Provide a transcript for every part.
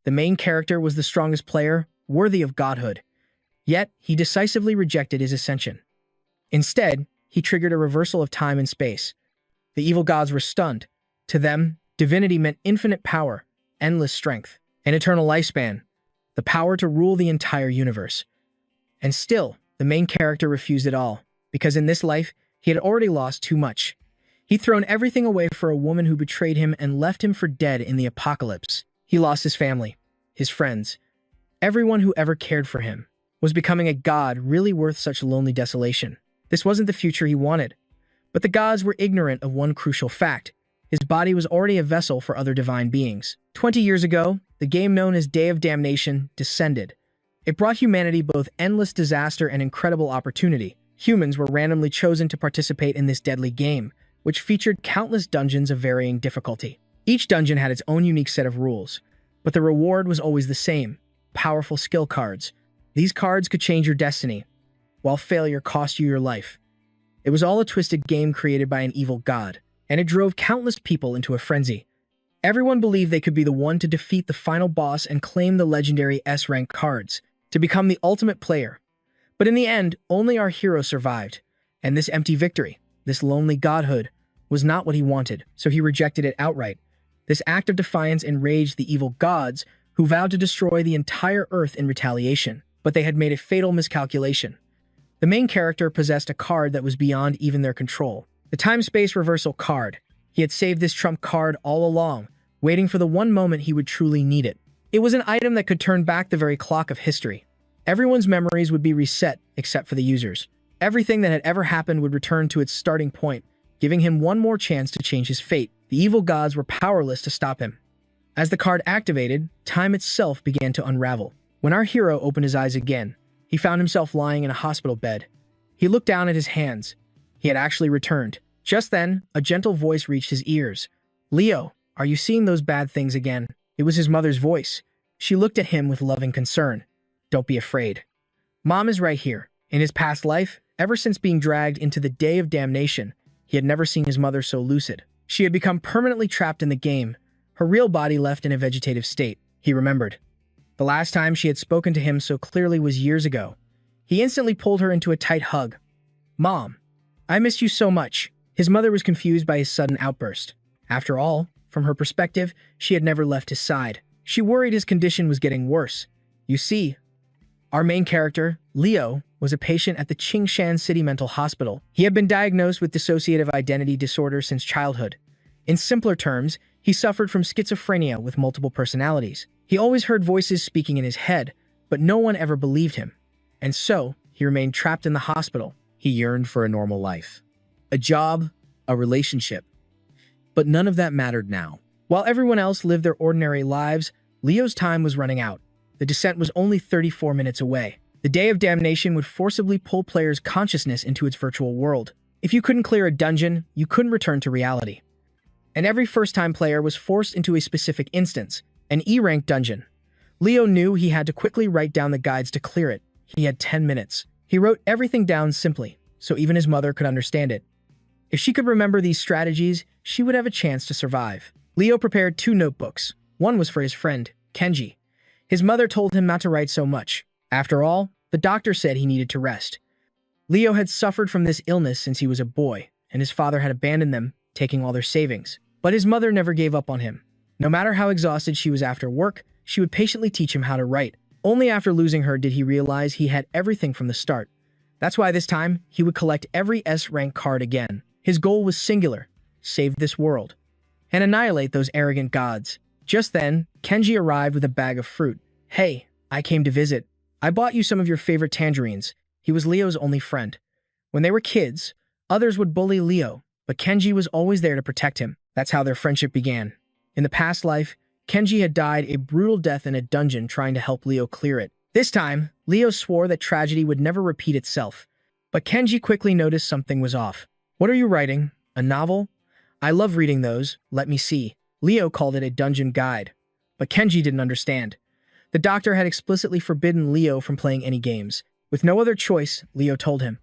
The main character was the strongest player, worthy of godhood. Yet, he decisively rejected his ascension. Instead, he triggered a reversal of time and space. The evil gods were stunned. To them, divinity meant infinite power, endless strength, an eternal lifespan, the power to rule the entire universe. And still, the main character refused it all, because in this life, he had already lost too much. He'd thrown everything away for a woman who betrayed him and left him for dead in the apocalypse. He lost his family, his friends, everyone who ever cared for him. Was becoming a god really worth such lonely desolation? This wasn't the future he wanted. But the gods were ignorant of one crucial fact. His body was already a vessel for other divine beings. 20 years ago, the game known as Day of Damnation descended. It brought humanity both endless disaster and incredible opportunity. Humans were randomly chosen to participate in this deadly game, which featured countless dungeons of varying difficulty. Each dungeon had its own unique set of rules, but the reward was always the same: powerful skill cards. These cards could change your destiny, while failure cost you your life. It was all a twisted game created by an evil god, and it drove countless people into a frenzy. Everyone believed they could be the one to defeat the final boss and claim the legendary S-rank cards, to become the ultimate player. But in the end, only our hero survived, and this empty victory, this lonely godhood, was not what he wanted, so he rejected it outright. This act of defiance enraged the evil gods, who vowed to destroy the entire Earth in retaliation, but they had made a fatal miscalculation. The main character possessed a card that was beyond even their control. The time-space reversal card. He had saved this trump card all along, waiting for the one moment he would truly need it. It was an item that could turn back the very clock of history. Everyone's memories would be reset, except for the users. Everything that had ever happened would return to its starting point, giving him one more chance to change his fate. The evil gods were powerless to stop him. As the card activated, time itself began to unravel. When our hero opened his eyes again, he found himself lying in a hospital bed. He looked down at his hands. He had actually returned. Just then, a gentle voice reached his ears. "Leo, are you seeing those bad things again?" It was his mother's voice. She looked at him with loving concern. "Don't be afraid. Mom is right here." In his past life, ever since being dragged into the Day of Damnation, he had never seen his mother so lucid. She had become permanently trapped in the game, her real body left in a vegetative state. He remembered. The last time she had spoken to him so clearly was years ago. He instantly pulled her into a tight hug. "Mom, I missed you so much." His mother was confused by his sudden outburst. After all, from her perspective, she had never left his side. She worried his condition was getting worse. You see, our main character, Leo, was a patient at the Qingshan City Mental Hospital. He had been diagnosed with dissociative identity disorder since childhood. In simpler terms, he suffered from schizophrenia with multiple personalities. He always heard voices speaking in his head, but no one ever believed him. And so, he remained trapped in the hospital. He yearned for a normal life. A job, a relationship. But none of that mattered now. While everyone else lived their ordinary lives, Leo's time was running out. The descent was only 34 minutes away. The Day of Damnation would forcibly pull players' consciousness into its virtual world. If you couldn't clear a dungeon, you couldn't return to reality. And every first-time player was forced into a specific instance, an E-rank dungeon. Leo knew he had to quickly write down the guides to clear it. He had 10 minutes. He wrote everything down simply, so even his mother could understand it. If she could remember these strategies, she would have a chance to survive. Leo prepared 2 notebooks. One was for his friend, Kenji. His mother told him not to write so much. After all, the doctor said he needed to rest. Leo had suffered from this illness since he was a boy, and his father had abandoned them, taking all their savings. But his mother never gave up on him. No matter how exhausted she was after work, she would patiently teach him how to write. Only after losing her did he realize he had everything from the start. That's why this time, he would collect every S-rank card again. His goal was singular: save this world, and annihilate those arrogant gods. Just then, Kenji arrived with a bag of fruit. "Hey, I came to visit. I bought you some of your favorite tangerines." He was Leo's only friend. When they were kids, others would bully Leo, but Kenji was always there to protect him. That's how their friendship began. In the past life, Kenji had died a brutal death in a dungeon trying to help Leo clear it. This time, Leo swore that tragedy would never repeat itself. But Kenji quickly noticed something was off. "What are you writing? A novel? I love reading those. Let me see." Leo called it a dungeon guide. But Kenji didn't understand. The doctor had explicitly forbidden Leo from playing any games. With no other choice, Leo told him.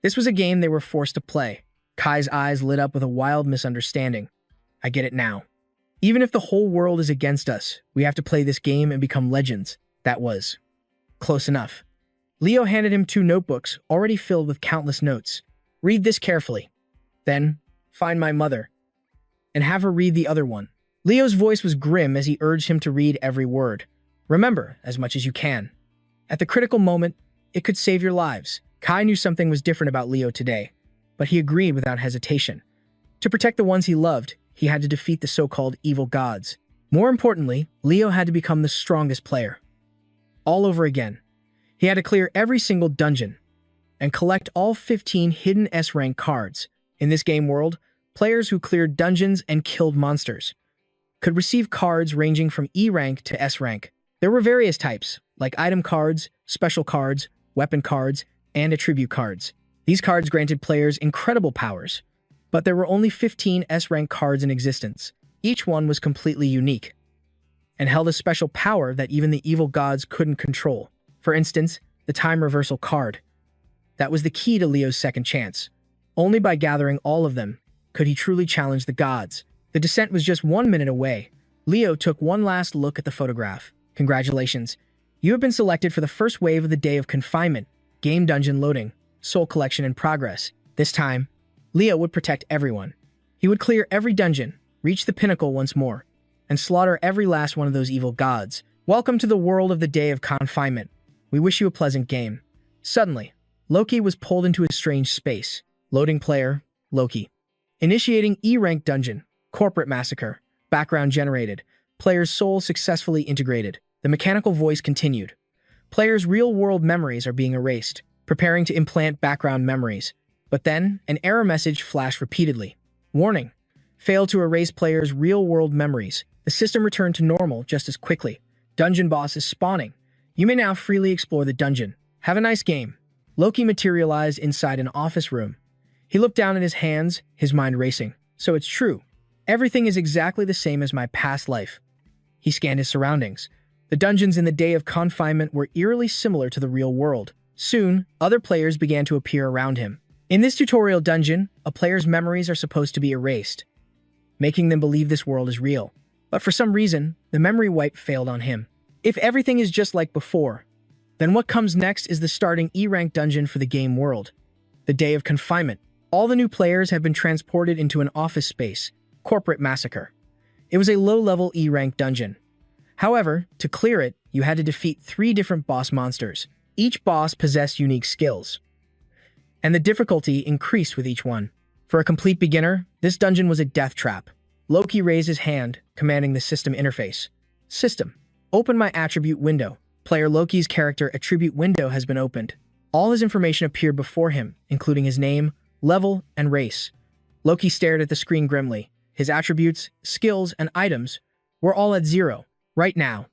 This was a game they were forced to play. Kai's eyes lit up with a wild misunderstanding. "I get it now. Even if the whole world is against us, we have to play this game and become legends. That was close enough. Leo handed him 2 notebooks, already filled with countless notes. Read this carefully. Then, find my mother, and have her read the other one. Leo's voice was grim as he urged him to read every word. Remember as much as you can. At the critical moment, it could save your lives. Kai knew something was different about Leo today, but he agreed without hesitation. To protect the ones he loved, he had to defeat the so-called evil gods. More importantly, Leo had to become the strongest player. All over again. He had to clear every single dungeon and collect all 15 hidden S-rank cards. In this game world, players who cleared dungeons and killed monsters could receive cards ranging from E rank to S rank. There were various types, like item cards, special cards, weapon cards, and attribute cards. These cards granted players incredible powers, but there were only 15 S-rank cards in existence. Each one was completely unique and held a special power that even the evil gods couldn't control. For instance, the time reversal card. That was the key to Leo's second chance. Only by gathering all of them could he truly challenge the gods. The descent was just 1 minute away. Leo took one last look at the photograph. Congratulations. You have been selected for the first wave of the Day of Confinement. Game dungeon loading. Soul collection in progress. This time, Leo would protect everyone. He would clear every dungeon, reach the pinnacle once more, and slaughter every last one of those evil gods. Welcome to the world of the Day of Confinement. We wish you a pleasant game. Suddenly, Loki was pulled into a strange space. Loading player, Loki. Initiating E-rank dungeon. Corporate massacre. Background generated. Player's soul successfully integrated. The mechanical voice continued. Players' real-world memories are being erased, preparing to implant background memories. But then, an error message flashed repeatedly. Warning. Failed to erase players' real-world memories. The system returned to normal just as quickly. Dungeon boss is spawning. You may now freely explore the dungeon. Have a nice game. Loki materialized inside an office room. He looked down at his hands, his mind racing. So it's true. Everything is exactly the same as my past life. He scanned his surroundings. The dungeons in the Day of Confinement were eerily similar to the real world. Soon, other players began to appear around him. In this tutorial dungeon, a player's memories are supposed to be erased, making them believe this world is real. But for some reason, the memory wipe failed on him. If everything is just like before, then what comes next is the starting E-rank dungeon for the game world. The Day of Confinement. All the new players have been transported into an office space. Corporate massacre. It was a low-level E-rank dungeon. However, to clear it, you had to defeat 3 different boss monsters. Each boss possessed unique skills, and the difficulty increased with each one. For a complete beginner, this dungeon was a death trap. Loki raised his hand, commanding the system interface. System. Open my attribute window. Player Loki's character attribute window has been opened. All his information appeared before him, including his name, level, and race. Loki stared at the screen grimly. His attributes, skills, and items were all at 0. Right now,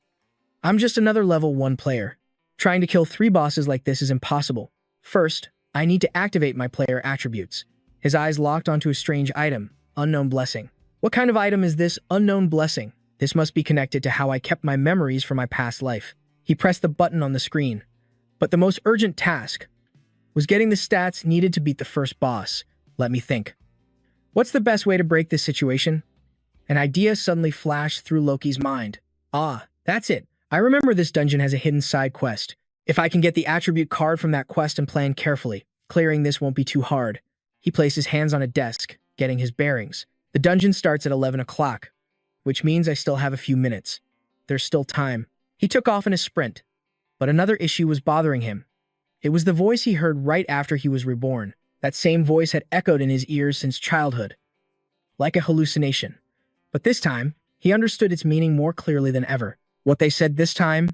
I'm just another level 1 player. Trying to kill 3 bosses like this is impossible. First, I need to activate my player attributes. His eyes locked onto a strange item, Unknown Blessing. What kind of item is this Unknown Blessing? This must be connected to how I kept my memories from my past life. He pressed the button on the screen. But the most urgent task was getting the stats needed to beat the first boss. Let me think. What's the best way to break this situation? An idea suddenly flashed through Loki's mind. Ah, that's it. I remember this dungeon has a hidden side quest. If I can get the attribute card from that quest and plan carefully, clearing this won't be too hard. He placed his hands on a desk, getting his bearings. The dungeon starts at 11 o'clock, which means I still have a few minutes. There's still time. He took off in a sprint, but another issue was bothering him. It was the voice he heard right after he was reborn. That same voice had echoed in his ears since childhood, like a hallucination. But this time, he understood its meaning more clearly than ever. What they said this time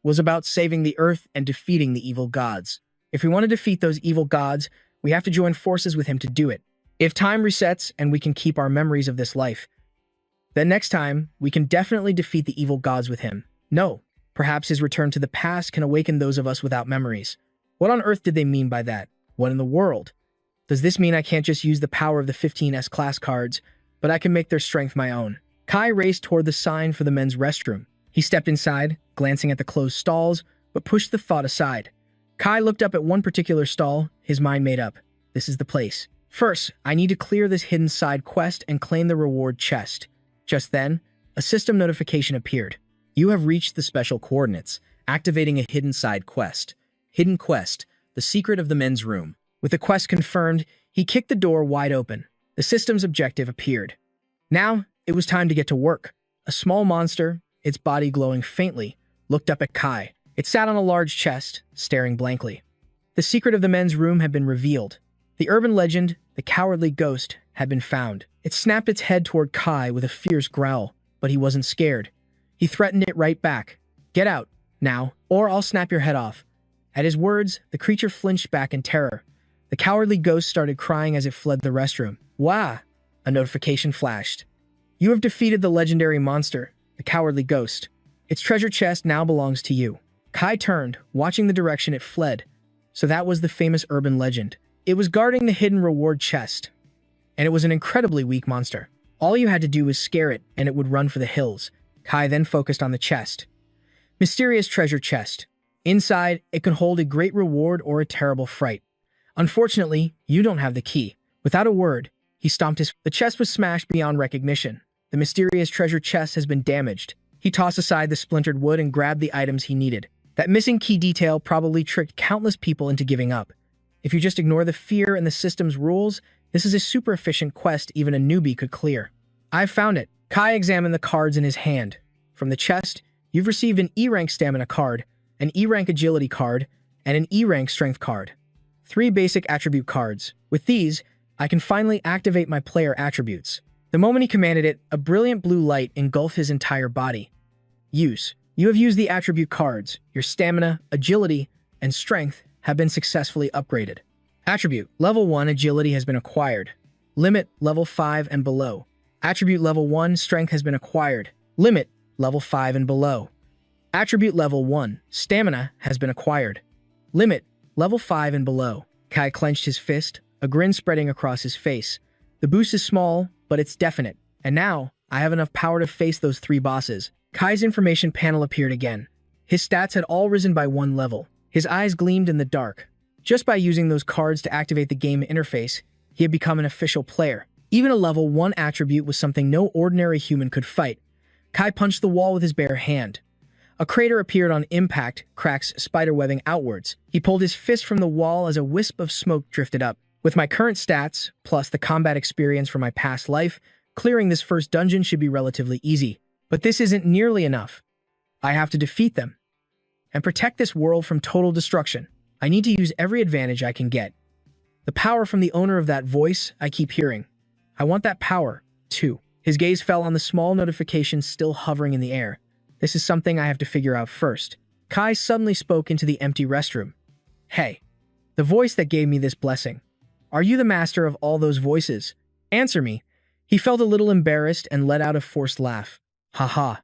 was about saving the earth and defeating the evil gods. If we want to defeat those evil gods, we have to join forces with him to do it. If time resets and we can keep our memories of this life, then next time, we can definitely defeat the evil gods with him. No, perhaps his return to the past can awaken those of us without memories. What on earth did they mean by that? What in the world? Does this mean I can't just use the power of the 15 S-class cards, but I can make their strength my own? Kai raced toward the sign for the men's restroom. He stepped inside, glancing at the closed stalls, but pushed the thought aside. Kai looked up at one particular stall, his mind made up. This is the place. First, I need to clear this hidden side quest and claim the reward chest. Just then, a system notification appeared. You have reached the special coordinates, activating a hidden side quest. Hidden quest, the secret of the men's room. With the quest confirmed, he kicked the door wide open. The system's objective appeared. Now, it was time to get to work. A small monster, its body glowing faintly, looked up at Kai. It sat on a large chest, staring blankly. The secret of the men's room had been revealed. The urban legend, the cowardly ghost, had been found. It snapped its head toward Kai with a fierce growl, but he wasn't scared. He threatened it right back. Get out, now, or I'll snap your head off. At his words, the creature flinched back in terror. The cowardly ghost started crying as it fled the restroom. Wah! A notification flashed. You have defeated the legendary monster, the cowardly ghost. Its treasure chest now belongs to you. Kai turned, watching the direction it fled. So that was the famous urban legend. It was guarding the hidden reward chest. And it was an incredibly weak monster. All you had to do was scare it, and it would run for the hills. Kai then focused on the chest. Mysterious treasure chest. Inside, it can hold a great reward or a terrible fright. Unfortunately, you don't have the key. Without a word, he stomped his... The chest was smashed beyond recognition. The mysterious treasure chest has been damaged. He tossed aside the splintered wood and grabbed the items he needed. That missing key detail probably tricked countless people into giving up. If you just ignore the fear and the system's rules, this is a super efficient quest even a newbie could clear. I've found it. Kai examined the cards in his hand. From the chest, you've received an E-rank stamina card, an E-rank agility card, and an E-rank strength card. 3 basic attribute cards. With these, I can finally activate my player attributes. The moment he commanded it, a brilliant blue light engulfed his entire body. Use. You have used the attribute cards. Your stamina, agility, and strength have been successfully upgraded. Attribute. Level 1 agility has been acquired. Limit level 5 and below. Attribute level 1 strength has been acquired. Limit level 5 and below. Attribute level 1 stamina has been acquired. Limit level 5 and below. Kai clenched his fist, a grin spreading across his face. The boost is small, but it's definite. And now, I have enough power to face those 3 bosses. Kai's information panel appeared again. His stats had all risen by 1 level. His eyes gleamed in the dark. Just by using those cards to activate the game interface, he had become an official player. Even a level 1 attribute was something no ordinary human could fight. Kai punched the wall with his bare hand. A crater appeared on impact, cracks spiderwebbing outwards. He pulled his fist from the wall as a wisp of smoke drifted up. With my current stats, plus the combat experience from my past life, clearing this first dungeon should be relatively easy. But this isn't nearly enough. I have to defeat them and protect this world from total destruction. I need to use every advantage I can get. The power from the owner of that voice I keep hearing. I want that power, too. His gaze fell on the small notification still hovering in the air. This is something I have to figure out first. Kai suddenly spoke into the empty restroom. Hey, the voice that gave me this blessing. Are you the master of all those voices? Answer me. He felt a little embarrassed and let out a forced laugh. Haha.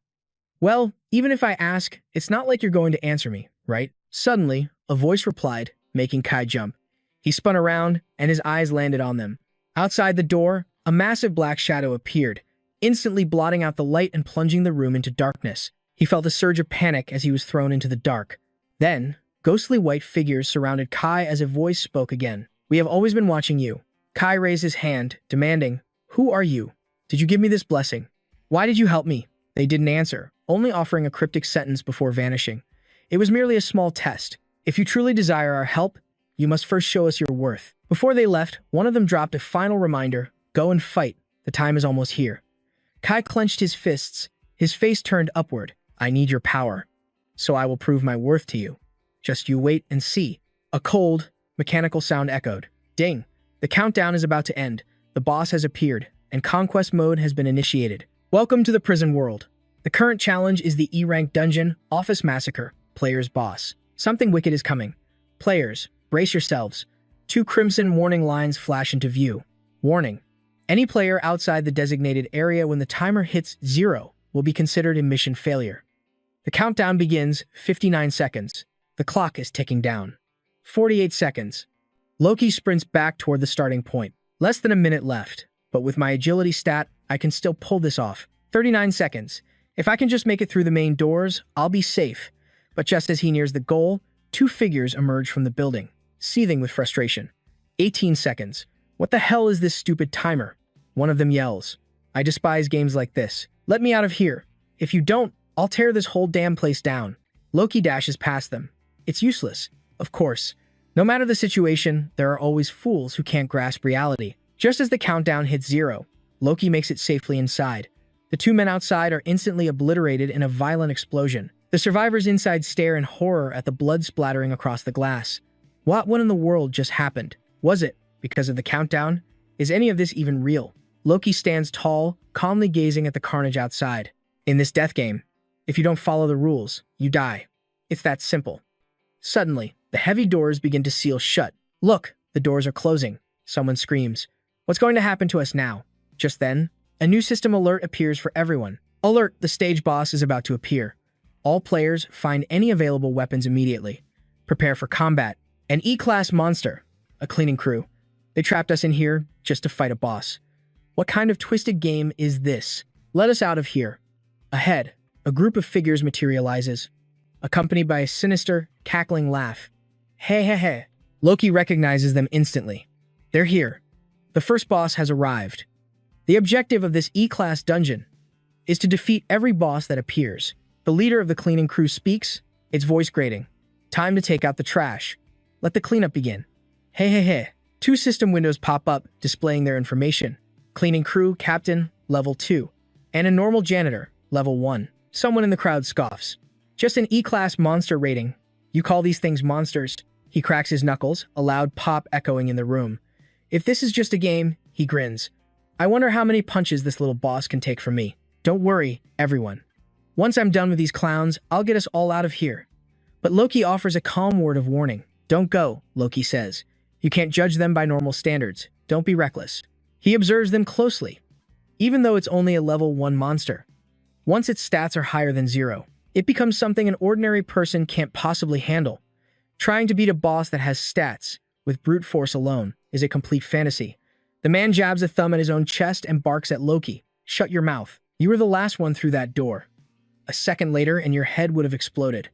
Well, even if I ask, it's not like you're going to answer me, right? Suddenly, a voice replied, making Kai jump. He spun around, and his eyes landed on them. Outside the door, a massive black shadow appeared, instantly blotting out the light and plunging the room into darkness. He felt a surge of panic as he was thrown into the dark. Then, ghostly white figures surrounded Kai as a voice spoke again. We have always been watching you. Kai raised his hand, demanding, Who are you? Did you give me this blessing? Why did you help me? They didn't answer, only offering a cryptic sentence before vanishing. It was merely a small test. If you truly desire our help, you must first show us your worth. Before they left, one of them dropped a final reminder, go and fight. The time is almost here. Kai clenched his fists, his face turned upward. I need your power, so I will prove my worth to you. Just you wait and see. A cold, mechanical sound echoed. Ding! The countdown is about to end. The boss has appeared, and conquest mode has been initiated. Welcome to the prison world. The current challenge is the E-rank dungeon, Office Massacre, Player's Boss. Something wicked is coming. Players, brace yourselves. 2 crimson warning lines flash into view. Warning. Any player outside the designated area when the timer hits 0 will be considered a mission failure. The countdown begins 59 seconds. The clock is ticking down. 48 seconds. Loki sprints back toward the starting point. Less than a minute left, but with my agility stat, I can still pull this off. 39 seconds. If I can just make it through the main doors, I'll be safe. But just as he nears the goal, 2 figures emerge from the building, seething with frustration. 18 seconds. What the hell is this stupid timer? One of them yells. I despise games like this. Let me out of here. If you don't, I'll tear this whole damn place down. Loki dashes past them. It's useless, of course. No matter the situation, there are always fools who can't grasp reality. Just as the countdown hits 0, Loki makes it safely inside. The two men outside are instantly obliterated in a violent explosion. The survivors inside stare in horror at the blood splattering across the glass. What in the world just happened? Was it because of the countdown? Is any of this even real? Loki stands tall, calmly gazing at the carnage outside. In this death game, if you don't follow the rules, you die. It's that simple. Suddenly, the heavy doors begin to seal shut. Look, the doors are closing. Someone screams. What's going to happen to us now? Just then, a new system alert appears for everyone. Alert, the stage boss is about to appear. All players find any available weapons immediately. Prepare for combat. An E-class monster. A cleaning crew. They trapped us in here just to fight a boss. What kind of twisted game is this? Let us out of here. Ahead, a group of figures materializes, accompanied by a sinister, cackling laugh. Hey, hey, hey. Loki recognizes them instantly. They're here. The first boss has arrived. The objective of this E-class dungeon is to defeat every boss that appears. The leader of the cleaning crew speaks, its voice grating. Time to take out the trash. Let the cleanup begin. Hey, hey, hey. Two system windows pop up, displaying their information. Cleaning crew, captain, level 2. And a normal janitor, level 1. Someone in the crowd scoffs. Just an E-class monster rating. You call these things monsters? He cracks his knuckles, a loud pop echoing in the room. If this is just a game, he grins. I wonder how many punches this little boss can take from me. Don't worry, everyone. Once I'm done with these clowns, I'll get us all out of here. But Loki offers a calm word of warning. Don't go, Loki says. You can't judge them by normal standards. Don't be reckless. He observes them closely, even though it's only a level 1 monster. Once its stats are higher than 0, it becomes something an ordinary person can't possibly handle. Trying to beat a boss that has stats with brute force alone is a complete fantasy. The man jabs a thumb at his own chest and barks at Loki. Shut your mouth. You were the last one through that door. A second later and your head would have exploded.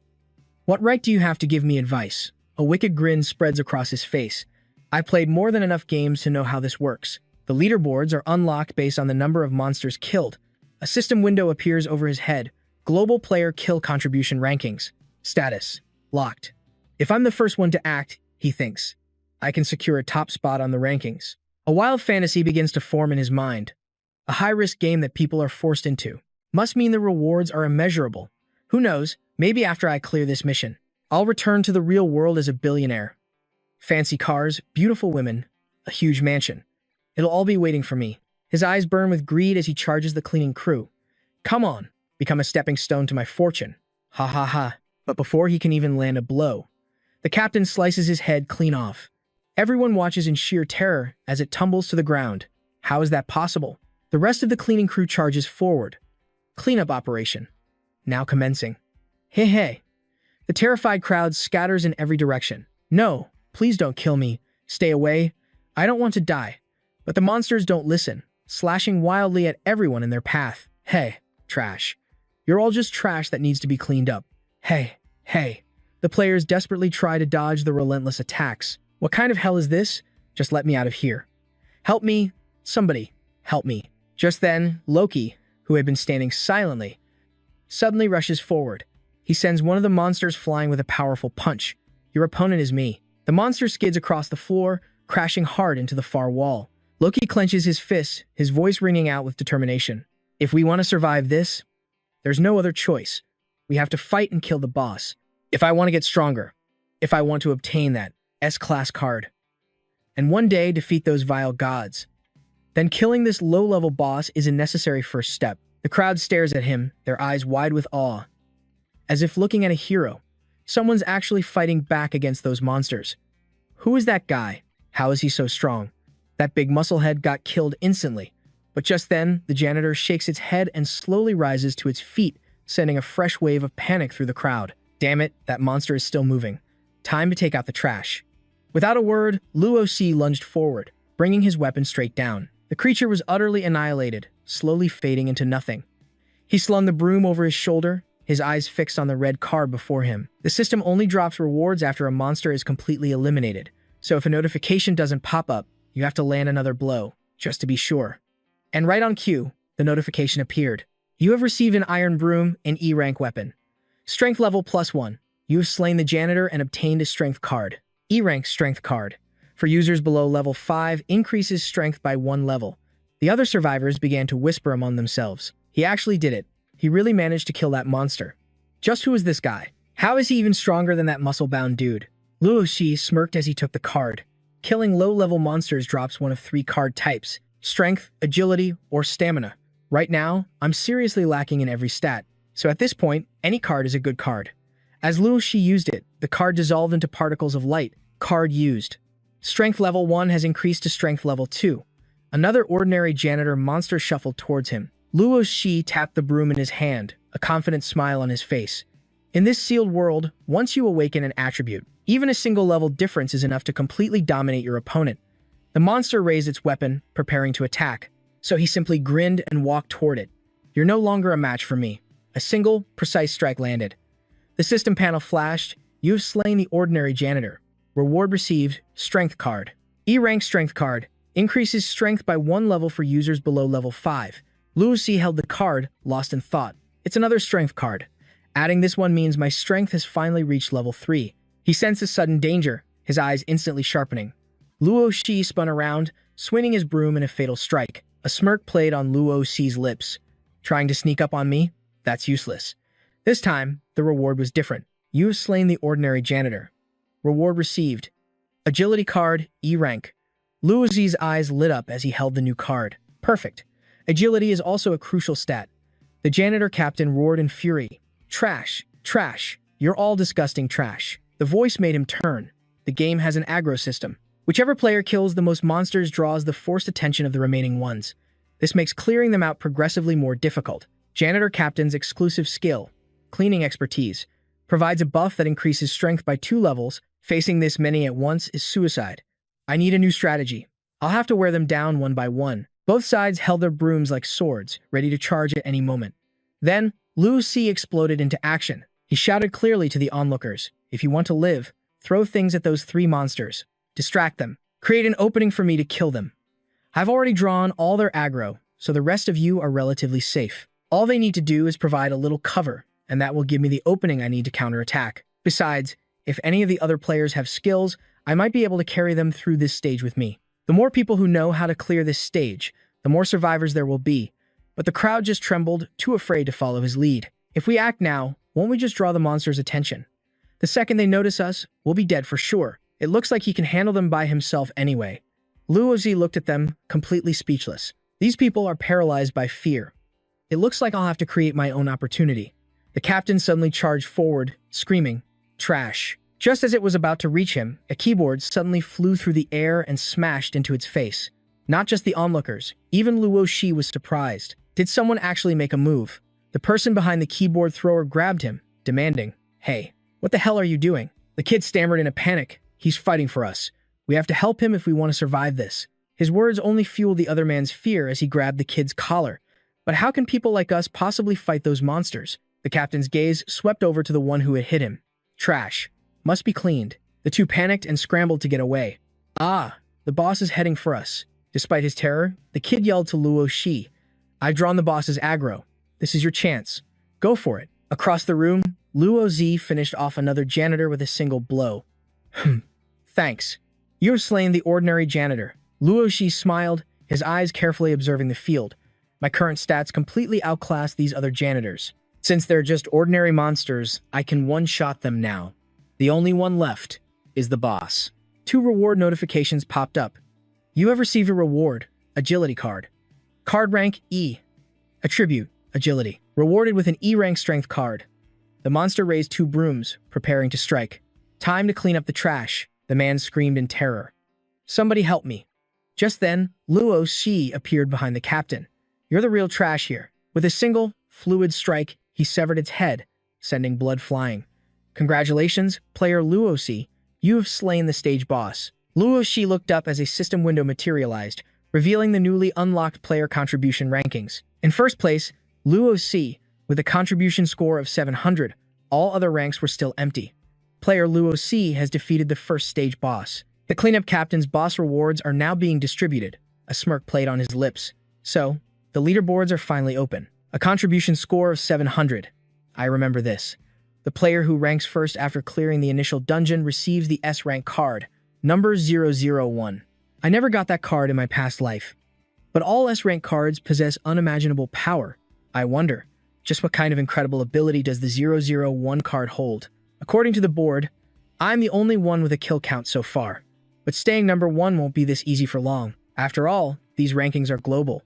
What right do you have to give me advice? A wicked grin spreads across his face. I've played more than enough games to know how this works. The leaderboards are unlocked based on the number of monsters killed. A system window appears over his head. Global player kill contribution rankings. Status. Locked. If I'm the first one to act, he thinks, I can secure a top spot on the rankings. A wild fantasy begins to form in his mind. A high-risk game that people are forced into. Must mean the rewards are immeasurable. Who knows, maybe after I clear this mission, I'll return to the real world as a billionaire. Fancy cars, beautiful women, a huge mansion. It'll all be waiting for me. His eyes burn with greed as he charges the cleaning crew. Come on, become a stepping stone to my fortune. Ha ha ha. But before he can even land a blow, the captain slices his head clean off. Everyone watches in sheer terror as it tumbles to the ground. How is that possible? The rest of the cleaning crew charges forward. Cleanup operation. Now commencing. Hey, hey. The terrified crowd scatters in every direction. No, please don't kill me. Stay away. I don't want to die. But the monsters don't listen, slashing wildly at everyone in their path. Hey, trash. You're all just trash that needs to be cleaned up. Hey, hey. The players desperately try to dodge the relentless attacks. What kind of hell is this? Just let me out of here. Help me. Somebody, help me. Just then, Loki, who had been standing silently, suddenly rushes forward. He sends one of the monsters flying with a powerful punch. Your opponent is me. The monster skids across the floor, crashing hard into the far wall. Loki clenches his fists, his voice ringing out with determination. If we want to survive this, there's no other choice. We have to fight and kill the boss. If I want to get stronger, if I want to obtain that S-class card, and one day defeat those vile gods, then killing this low-level boss is a necessary first step. The crowd stares at him, their eyes wide with awe. As if looking at a hero, someone's actually fighting back against those monsters. Who is that guy? How is he so strong? That big musclehead got killed instantly. But just then, the janitor shakes its head and slowly rises to its feet, sending a fresh wave of panic through the crowd. Damn it, that monster is still moving. Time to take out the trash. Without a word, Luo-C lunged forward, bringing his weapon straight down. The creature was utterly annihilated, slowly fading into nothing. He slung the broom over his shoulder, his eyes fixed on the red card before him. The system only drops rewards after a monster is completely eliminated, so if a notification doesn't pop up, you have to land another blow, just to be sure. And right on cue, the notification appeared. You have received an iron broom, an E rank weapon. Strength level +1. You have slain the janitor and obtained a strength card. E rank strength card. For users below level 5, increases strength by 1 level. The other survivors began to whisper among themselves. He actually did it. He really managed to kill that monster. Just who is this guy? How is he even stronger than that muscle-bound dude? Luo Shi smirked as he took the card. Killing low-level monsters drops one of 3 card types: strength, agility, or stamina. Right now, I'm seriously lacking in every stat, so at this point, any card is a good card. As Luo Shi used it, the card dissolved into particles of light. Card used. Strength level 1 has increased to strength level 2. Another ordinary janitor monster shuffled towards him. Luo Shi tapped the broom in his hand, a confident smile on his face. In this sealed world, once you awaken an attribute, even a single level difference is enough to completely dominate your opponent. The monster raised its weapon, preparing to attack, so he simply grinned and walked toward it. You're no longer a match for me. A single, precise strike landed. The system panel flashed. You have slain the ordinary janitor. Reward received, strength card. E-rank strength card. Increases strength by 1 level for users below level 5. Luo Shi held the card, lost in thought. It's another strength card. Adding this one means my strength has finally reached level 3. He senses sudden danger, his eyes instantly sharpening. Luo Shi spun around, swinging his broom in a fatal strike. A smirk played on Luo Shi's lips. Trying to sneak up on me? That's useless. This time, the reward was different. You have slain the ordinary janitor. Reward received. Agility card, E rank. Luo Shi's eyes lit up as he held the new card. Perfect. Agility is also a crucial stat. The janitor captain roared in fury. Trash, trash, you're all disgusting trash. The voice made him turn. The game has an aggro system. Whichever player kills the most monsters draws the forced attention of the remaining ones. This makes clearing them out progressively more difficult. Janitor Captain's exclusive skill, cleaning expertise, provides a buff that increases strength by 2 levels. Facing this many at once is suicide. I need a new strategy. I'll have to wear them down one by one. Both sides held their brooms like swords, ready to charge at any moment. Then, Luo Shi exploded into action. He shouted clearly to the onlookers, if you want to live, throw things at those 3 monsters. Distract them. Create an opening for me to kill them. I've already drawn all their aggro, so the rest of you are relatively safe. All they need to do is provide a little cover, and that will give me the opening I need to counterattack. Besides, if any of the other players have skills, I might be able to carry them through this stage with me. The more people who know how to clear this stage, the more survivors there will be. But the crowd just trembled, too afraid to follow his lead. If we act now, won't we just draw the monster's attention? The second they notice us, we'll be dead for sure. It looks like he can handle them by himself anyway. Luo Shi looked at them, completely speechless. These people are paralyzed by fear. It looks like I'll have to create my own opportunity. The captain suddenly charged forward, screaming, "Trash." Just as it was about to reach him, a keyboard suddenly flew through the air and smashed into its face. Not just the onlookers, even Luo Shi was surprised. Did someone actually make a move? The person behind the keyboard thrower grabbed him, demanding, "Hey, what the hell are you doing?" The kid stammered in a panic. "He's fighting for us. We have to help him if we want to survive this." His words only fueled the other man's fear as he grabbed the kid's collar. But how can people like us possibly fight those monsters? The captain's gaze swept over to the one who had hit him. Trash. Must be cleaned. The two panicked and scrambled to get away. "Ah, the boss is heading for us." Despite his terror, the kid yelled to Luo Shi, "I've drawn the boss's aggro. This is your chance. Go for it." Across the room, Luo Shi finished off another janitor with a single blow. Thanks. You have slain the ordinary janitor. Luo Shi smiled, his eyes carefully observing the field. My current stats completely outclass these other janitors. Since they're just ordinary monsters, I can one-shot them now. The only one left is the boss. 2 reward notifications popped up. You have received a reward, agility card. Card rank E. Attribute, agility. Rewarded with an E rank strength card. The monster raised 2 brooms, preparing to strike. Time to clean up the trash, the man screamed in terror. Somebody help me. Just then, Luo Shi appeared behind the captain. You're the real trash here. With a single, fluid strike, he severed its head, sending blood flying. Congratulations, player Luo Shi. You have slain the stage boss. Luo Shi looked up as a system window materialized, revealing the newly unlocked player contribution rankings. In first place, Luo Shi, with a contribution score of 700. All other ranks were still empty. Player Luo Shi has defeated the first stage boss. The cleanup captain's boss rewards are now being distributed. A smirk played on his lips. So, the leaderboards are finally open. A contribution score of 700. I remember this. The player who ranks first after clearing the initial dungeon receives the S rank card, number 001. I never got that card in my past life. But all S rank cards possess unimaginable power. I wonder, just what kind of incredible ability does the 001 card hold? According to the board, I'm the only one with a kill count so far. But staying number 1 won't be this easy for long. After all, these rankings are global.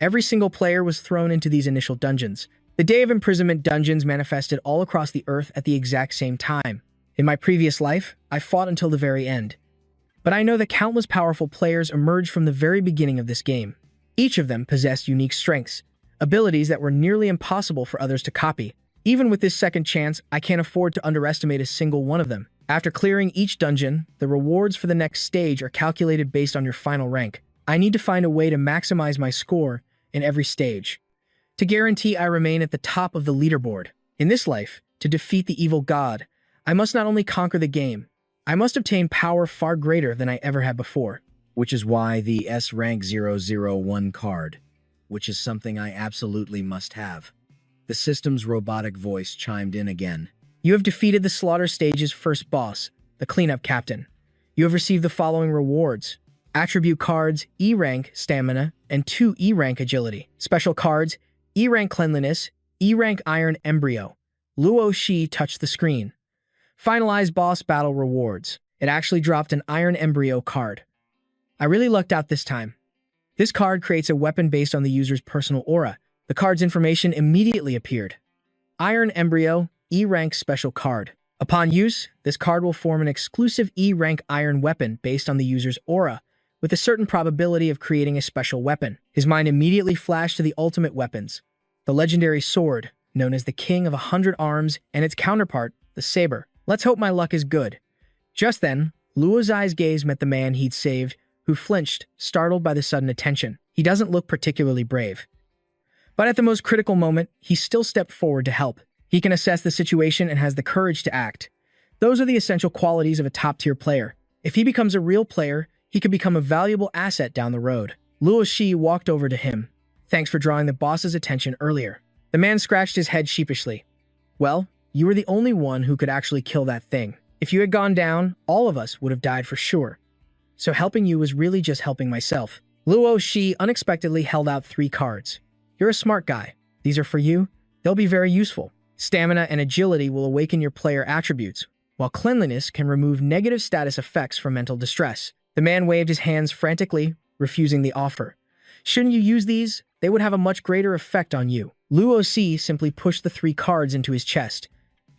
Every single player was thrown into these initial dungeons. The Day of Imprisonment dungeons manifested all across the earth at the exact same time. In my previous life, I fought until the very end. But I know that countless powerful players emerged from the very beginning of this game. Each of them possessed unique strengths, abilities that were nearly impossible for others to copy. Even with this second chance, I can't afford to underestimate a single one of them. After clearing each dungeon, the rewards for the next stage are calculated based on your final rank. I need to find a way to maximize my score in every stage, to guarantee I remain at the top of the leaderboard. In this life, to defeat the evil god, I must not only conquer the game, I must obtain power far greater than I ever had before. Which is why the S rank 001 card, which is something I absolutely must have. The system's robotic voice chimed in again. You have defeated the Slaughter Stage's first boss, the Cleanup Captain. You have received the following rewards: attribute cards, E rank Stamina, and 2 E rank Agility. Special cards, E rank Cleanliness, E rank Iron Embryo. Luo Shi touched the screen. Finalize boss battle rewards. It actually dropped an Iron Embryo card. I really lucked out this time. This card creates a weapon based on the user's personal aura. The card's information immediately appeared. Iron Embryo, E-rank special card. Upon use, this card will form an exclusive E-rank iron weapon based on the user's aura, with a certain probability of creating a special weapon. His mind immediately flashed to the ultimate weapons, the legendary sword, known as the King of 100 Arms, and its counterpart, the saber. Let's hope my luck is good. Just then, Luo Zai's gaze met the man he'd saved, who flinched, startled by the sudden attention. He doesn't look particularly brave. But at the most critical moment, he still stepped forward to help. He can assess the situation and has the courage to act. Those are the essential qualities of a top-tier player. If he becomes a real player, he could become a valuable asset down the road. Luo Shi walked over to him. Thanks for drawing the boss's attention earlier. The man scratched his head sheepishly. Well, you were the only one who could actually kill that thing. If you had gone down, all of us would have died for sure. So helping you was really just helping myself. Luo Shi unexpectedly held out 3 cards. You're a smart guy. These are for you. They'll be very useful. Stamina and agility will awaken your player attributes, while cleanliness can remove negative status effects from mental distress. The man waved his hands frantically, refusing the offer. Shouldn't you use these? They would have a much greater effect on you. Luo Shi simply pushed the 3 cards into his chest.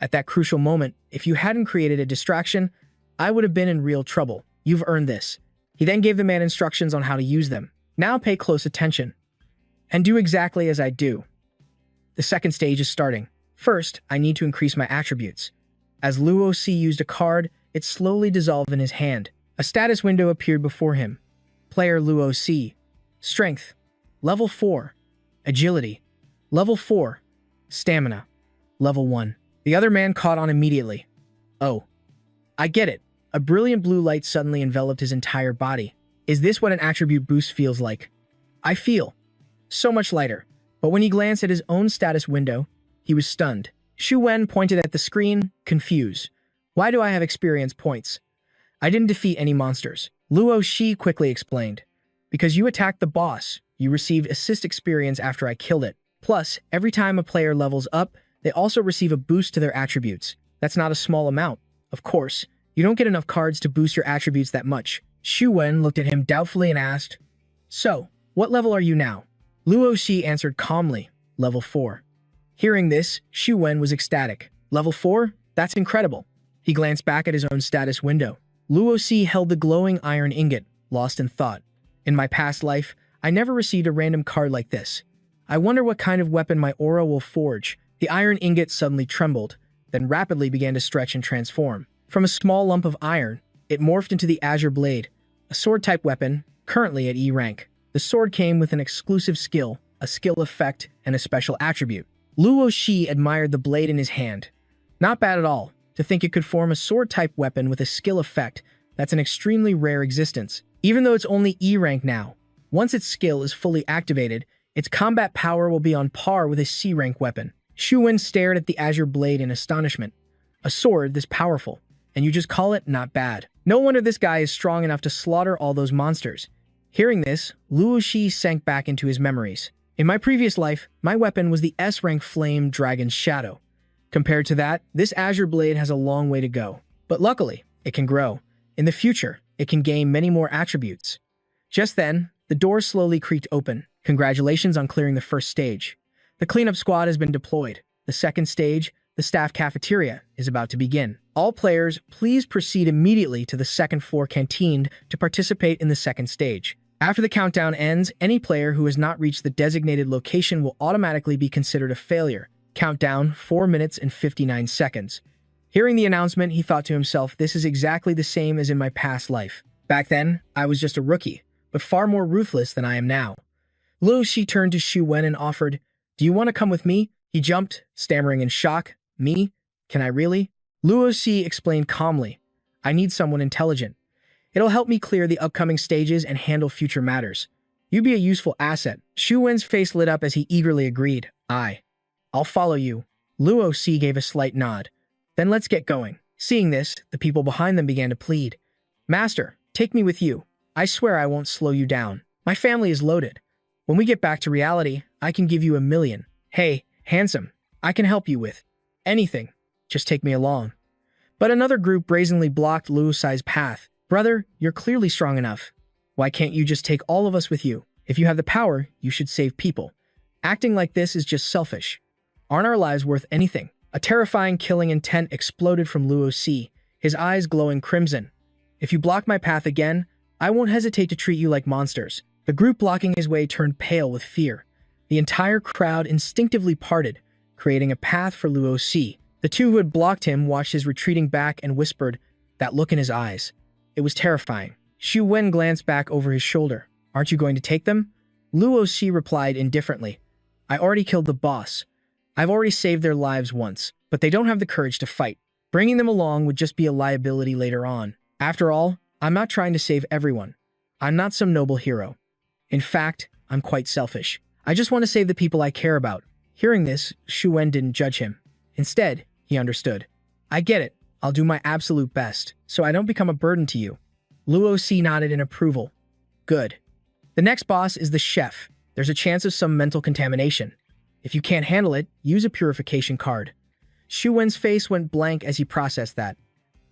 At that crucial moment, if you hadn't created a distraction, I would have been in real trouble. You've earned this. He then gave the man instructions on how to use them. Now pay close attention, and do exactly as I do. The second stage is starting. First, I need to increase my attributes. As Luo Shi used a card, it slowly dissolved in his hand. A status window appeared before him. Player Luo Shi. Strength, level 4. Agility, level 4. Stamina, level 1. The other man caught on immediately. Oh, I get it. A brilliant blue light suddenly enveloped his entire body. Is this what an attribute boost feels like? I feel so much lighter. But when he glanced at his own status window, he was stunned. Shu Wen pointed at the screen, confused. Why do I have experience points? I didn't defeat any monsters. Luo Shi quickly explained. Because you attacked the boss, you received assist experience after I killed it. Plus, every time a player levels up, they also receive a boost to their attributes. That's not a small amount. Of course, you don't get enough cards to boost your attributes that much. Shu Wen looked at him doubtfully and asked, So, what level are you now? Luo Shi answered calmly, level 4. Hearing this, Shu Wen was ecstatic. Level 4? That's incredible. He glanced back at his own status window. Luo Shi held the glowing iron ingot, lost in thought. In my past life, I never received a random card like this. I wonder what kind of weapon my aura will forge. The iron ingot suddenly trembled, then rapidly began to stretch and transform. From a small lump of iron, it morphed into the Azure Blade, a sword-type weapon, currently at E rank. The sword came with an exclusive skill, a skill effect, and a special attribute. Luo Shi admired the blade in his hand. Not bad at all. To think it could form a sword-type weapon with a skill effect, that's an extremely rare existence. Even though it's only E rank now, once its skill is fully activated, Its combat power will be on par with a C-rank weapon. Shu Wen stared at the azure blade in astonishment. A sword this powerful, and you just call it not bad. No wonder this guy is strong enough to slaughter all those monsters. Hearing this, Luo Shi sank back into his memories. In my previous life, my weapon was the S-rank Flame Dragon's Shadow. Compared to that, this azure blade has a long way to go. But luckily, it can grow. In the future, it can gain many more attributes. Just then, the door slowly creaked open. Congratulations on clearing the first stage. The cleanup squad has been deployed. The second stage, the staff cafeteria, is about to begin. All players, please proceed immediately to the second floor canteen to participate in the second stage. After the countdown ends, any player who has not reached the designated location will automatically be considered a failure. Countdown, 4 minutes and 59 seconds. Hearing the announcement, he thought to himself, this is exactly the same as in my past life. Back then, I was just a rookie, but far more ruthless than I am now. Luo Shi turned to Shu Wen and offered, do you want to come with me? He jumped, stammering in shock. Me? Can I really? Luo Shi explained calmly, I need someone intelligent. It'll help me clear the upcoming stages and handle future matters. You'd be a useful asset. Shu Wen's face lit up as he eagerly agreed. I'll follow you. Luo Shi gave a slight nod. Then let's get going. Seeing this, the people behind them began to plead. Master, take me with you. I swear I won't slow you down. My family is loaded. When we get back to reality, I can give you $1 million. Hey, handsome, I can help you with anything. Just take me along. But another group brazenly blocked Luo Shi's path. Brother, you're clearly strong enough. Why can't you just take all of us with you? If you have the power, you should save people. Acting like this is just selfish. Aren't our lives worth anything? A terrifying killing intent exploded from Luo Shi, his eyes glowing crimson. If you block my path again, I won't hesitate to treat you like monsters. The group blocking his way turned pale with fear. The entire crowd instinctively parted, creating a path for Luo Shi. The two who had blocked him watched his retreating back and whispered, that look in his eyes. It was terrifying. Shu Wen glanced back over his shoulder. Aren't you going to take them? Luo Shi replied indifferently. I already killed the boss. I've already saved their lives once, but they don't have the courage to fight. Bringing them along would just be a liability later on. After all, I'm not trying to save everyone. I'm not some noble hero. In fact, I'm quite selfish. I just want to save the people I care about. Hearing this, Shu Wen didn't judge him. Instead, he understood. I get it. I'll do my absolute best, so I don't become a burden to you. Luo Shi nodded in approval. Good. The next boss is the chef. There's a chance of some mental contamination. If you can't handle it, use a purification card. Shu Wen's face went blank as he processed that.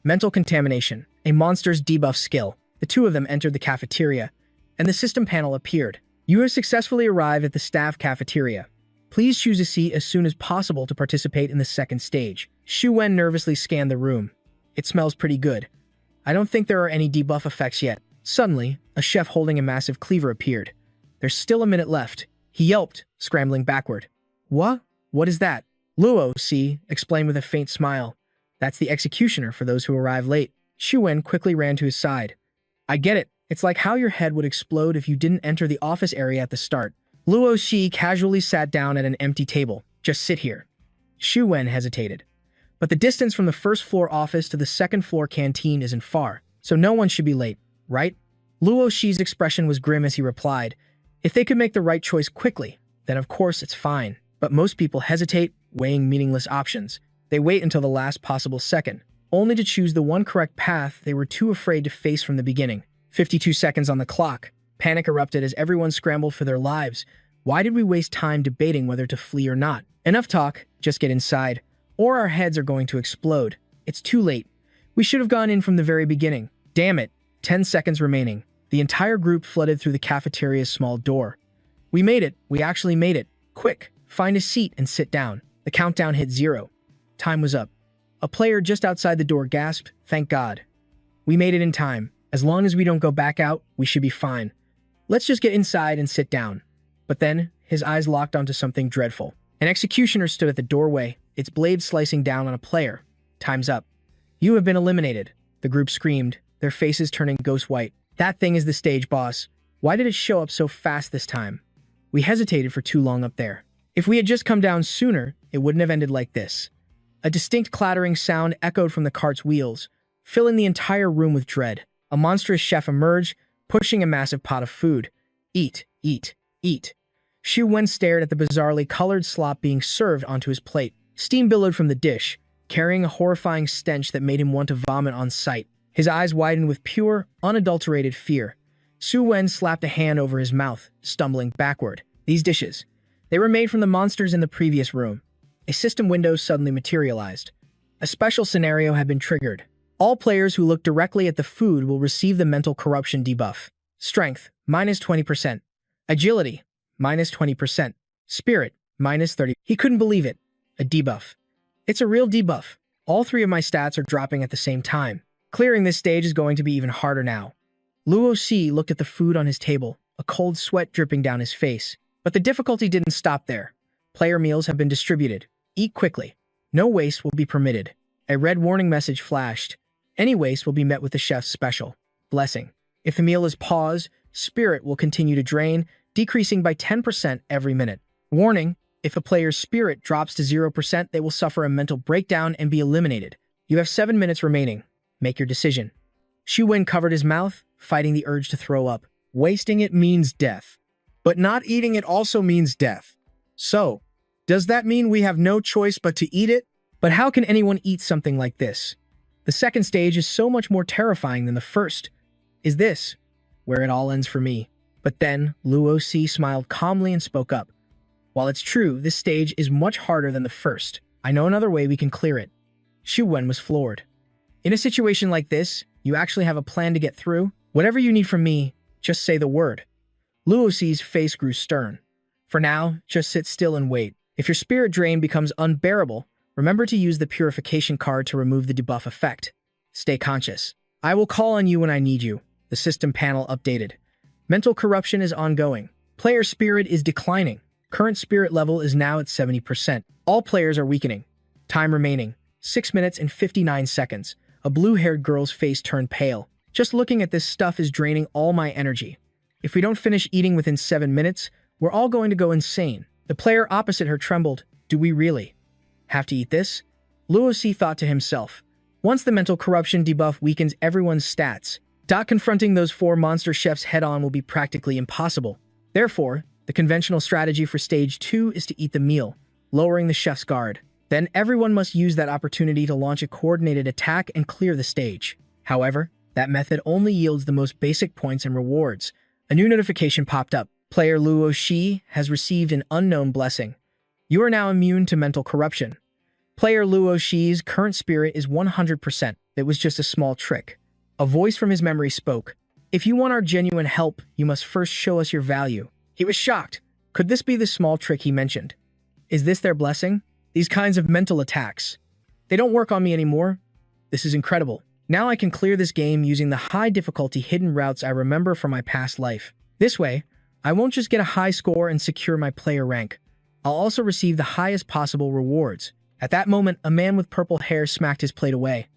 Mental contamination, a monster's debuff skill. The two of them entered the cafeteria, and the system panel appeared. You have successfully arrived at the staff cafeteria. Please choose a seat as soon as possible to participate in the second stage. Shu Wen nervously scanned the room. It smells pretty good. I don't think there are any debuff effects yet. Suddenly, a chef holding a massive cleaver appeared. There's still a minute left. He yelped, scrambling backward. What? What is that? Luo Shi explained with a faint smile. That's the executioner for those who arrive late. Shu Wen quickly ran to his side. I get it. It's like how your head would explode if you didn't enter the office area at the start. Luo Shi casually sat down at an empty table. Just sit here. Shu Wen hesitated. But the distance from the first floor office to the second floor canteen isn't far, so no one should be late, right? Luo Shi's expression was grim as he replied, if they could make the right choice quickly, then of course it's fine. But most people hesitate, weighing meaningless options. They wait until the last possible second, only to choose the one correct path they were too afraid to face from the beginning. 52 seconds on the clock. Panic erupted as everyone scrambled for their lives. Why did we waste time debating whether to flee or not? Enough talk, just get inside, or our heads are going to explode. It's too late. We should have gone in from the very beginning. Damn it. 10 seconds remaining. The entire group flooded through the cafeteria's small door. We made it. We actually made it. Quick, find a seat and sit down. The countdown hit 0. Time was up. A player just outside the door gasped, thank God. We made it in time. As long as we don't go back out, we should be fine. Let's just get inside and sit down. But then, his eyes locked onto something dreadful. An executioner stood at the doorway, its blade slicing down on a player. Time's up. You have been eliminated, the group screamed, their faces turning ghost white. That thing is the stage boss. Why did it show up so fast this time? We hesitated for too long up there. If we had just come down sooner, it wouldn't have ended like this. A distinct clattering sound echoed from the cart's wheels, filling the entire room with dread. A monstrous chef emerged, pushing a massive pot of food. Eat, eat, eat. Xu Wen stared at the bizarrely colored slop being served onto his plate. Steam billowed from the dish, carrying a horrifying stench that made him want to vomit on sight. His eyes widened with pure, unadulterated fear. Xu Wen slapped a hand over his mouth, stumbling backward. These dishes. They were made from the monsters in the previous room. A system window suddenly materialized. A special scenario had been triggered. All players who look directly at the food will receive the mental corruption debuff. Strength, minus 20%. Agility, minus 20%. Spirit, minus 30%. He couldn't believe it. A debuff. It's a real debuff. All three of my stats are dropping at the same time. Clearing this stage is going to be even harder now. Luo Xi looked at the food on his table, a cold sweat dripping down his face. But the difficulty didn't stop there. Player meals have been distributed. Eat quickly. No waste will be permitted. A red warning message flashed. Any waste will be met with the chef's special blessing. If the meal is paused, spirit will continue to drain, decreasing by 10% every minute. Warning, if a player's spirit drops to 0%, they will suffer a mental breakdown and be eliminated. You have 7 minutes remaining. Make your decision. Xu Wen covered his mouth, fighting the urge to throw up. Wasting it means death. But not eating it also means death. So, does that mean we have no choice but to eat it? But how can anyone eat something like this? The second stage is so much more terrifying than the first. Is this where it all ends for me? But then, Luo Xi smiled calmly and spoke up. While it's true, this stage is much harder than the first. I know another way we can clear it. Xu Wen was floored. In a situation like this, you actually have a plan to get through? Whatever you need from me, just say the word. Luo Xi's face grew stern. For now, just sit still and wait. If your spirit drain becomes unbearable, remember to use the purification card to remove the debuff effect. Stay conscious. I will call on you when I need you. The system panel updated. Mental corruption is ongoing. Player spirit is declining. Current spirit level is now at 70%. All players are weakening. Time remaining, 6 minutes and 59 seconds. A blue-haired girl's face turned pale. Just looking at this stuff is draining all my energy. If we don't finish eating within 7 minutes, we're all going to go insane. The player opposite her trembled. Do we really have to eat this? Luo Xi thought to himself. Once the mental corruption debuff weakens everyone's stats, confronting those 4 monster chefs head-on will be practically impossible. Therefore, the conventional strategy for Stage 2 is to eat the meal, lowering the chef's guard. Then everyone must use that opportunity to launch a coordinated attack and clear the stage. However, that method only yields the most basic points and rewards. A new notification popped up. Player Luo Xi has received an unknown blessing. You are now immune to mental corruption. Player Luo Xi's current spirit is 100%. It was just a small trick. A voice from his memory spoke. If you want our genuine help, you must first show us your value. He was shocked. Could this be the small trick he mentioned? Is this their blessing? These kinds of mental attacks. They don't work on me anymore. This is incredible. Now I can clear this game using the high difficulty hidden routes I remember from my past life. This way, I won't just get a high score and secure my player rank. I'll also receive the highest possible rewards. At that moment, a man with purple hair smacked his plate away.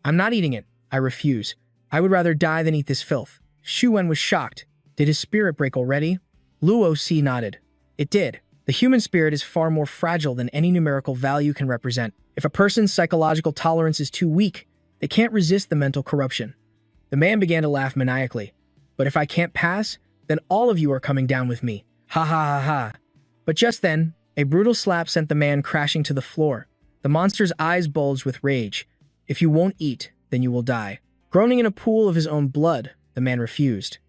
I'm not eating it. I refuse. I would rather die than eat this filth. Xu Wen was shocked. Did his spirit break already? Luo Xi nodded. It did. The human spirit is far more fragile than any numerical value can represent. If a person's psychological tolerance is too weak, they can't resist the mental corruption. The man began to laugh maniacally. But if I can't pass, then all of you are coming down with me. Ha ha ha ha. But just then, a brutal slap sent the man crashing to the floor. The monster's eyes bulged with rage. If you won't eat, then you will die. Groaning in a pool of his own blood, the man refused.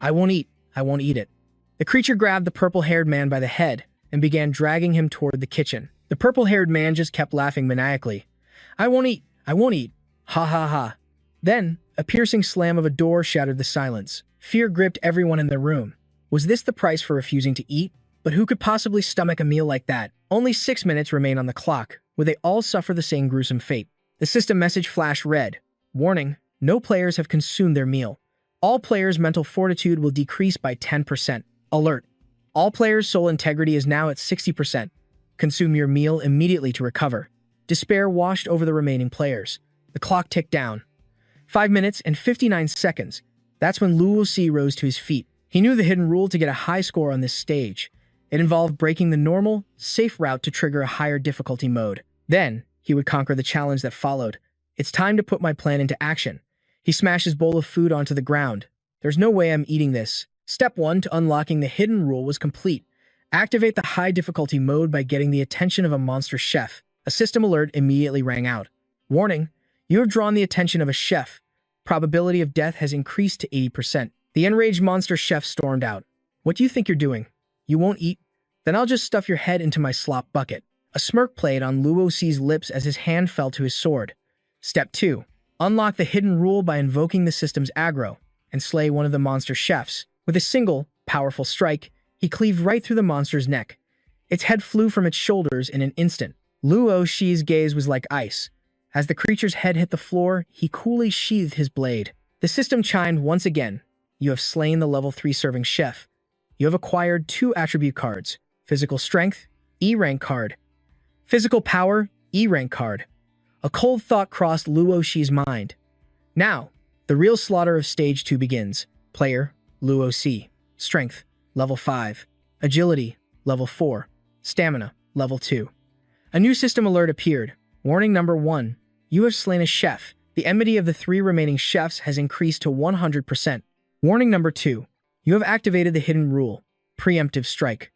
I won't eat. I won't eat it. The creature grabbed the purple-haired man by the head and began dragging him toward the kitchen. The purple-haired man just kept laughing maniacally. I won't eat. I won't eat. Ha ha ha. Then, a piercing slam of a door shattered the silence. Fear gripped everyone in the room. Was this the price for refusing to eat? But who could possibly stomach a meal like that? Only 6 minutes remain on the clock. Will they all suffer the same gruesome fate? The system message flashed red. Warning, no players have consumed their meal. All players' mental fortitude will decrease by 10%. Alert. All players' soul integrity is now at 60%. Consume your meal immediately to recover. Despair washed over the remaining players. The clock ticked down. 5 minutes and 59 seconds. That's when Luo Xi rose to his feet. He knew the hidden rule to get a high score on this stage. It involved breaking the normal, safe route to trigger a higher difficulty mode. Then, he would conquer the challenge that followed. It's time to put my plan into action. He smashed his bowl of food onto the ground. There's no way I'm eating this. Step 1 to unlocking the hidden rule was complete. Activate the high difficulty mode by getting the attention of a monster chef. A system alert immediately rang out. Warning, you have drawn the attention of a chef. Probability of death has increased to 80%. The enraged monster chef stormed out. What do you think you're doing? You won't eat? Then I'll just stuff your head into my slop bucket. A smirk played on Luo Xi's lips as his hand fell to his sword. Step 2. Unlock the hidden rule by invoking the system's aggro and slay one of the monster chefs. With a single, powerful strike, he cleaved right through the monster's neck. Its head flew from its shoulders in an instant. Luo Xi's gaze was like ice. As the creature's head hit the floor, he coolly sheathed his blade. The system chimed once again. You have slain the level 3 serving chef. You have acquired 2 attribute cards. Physical strength, E rank card. Physical power, E rank card. A cold thought crossed Luo Xi's mind. Now, the real slaughter of Stage 2 begins. Player, Luo Xi. Strength, level 5. Agility, level 4. Stamina, level 2. A new system alert appeared. Warning number 1. You have slain a chef. The enmity of the 3 remaining chefs has increased to 100%. Warning number 2. You have activated the hidden rule. Preemptive strike.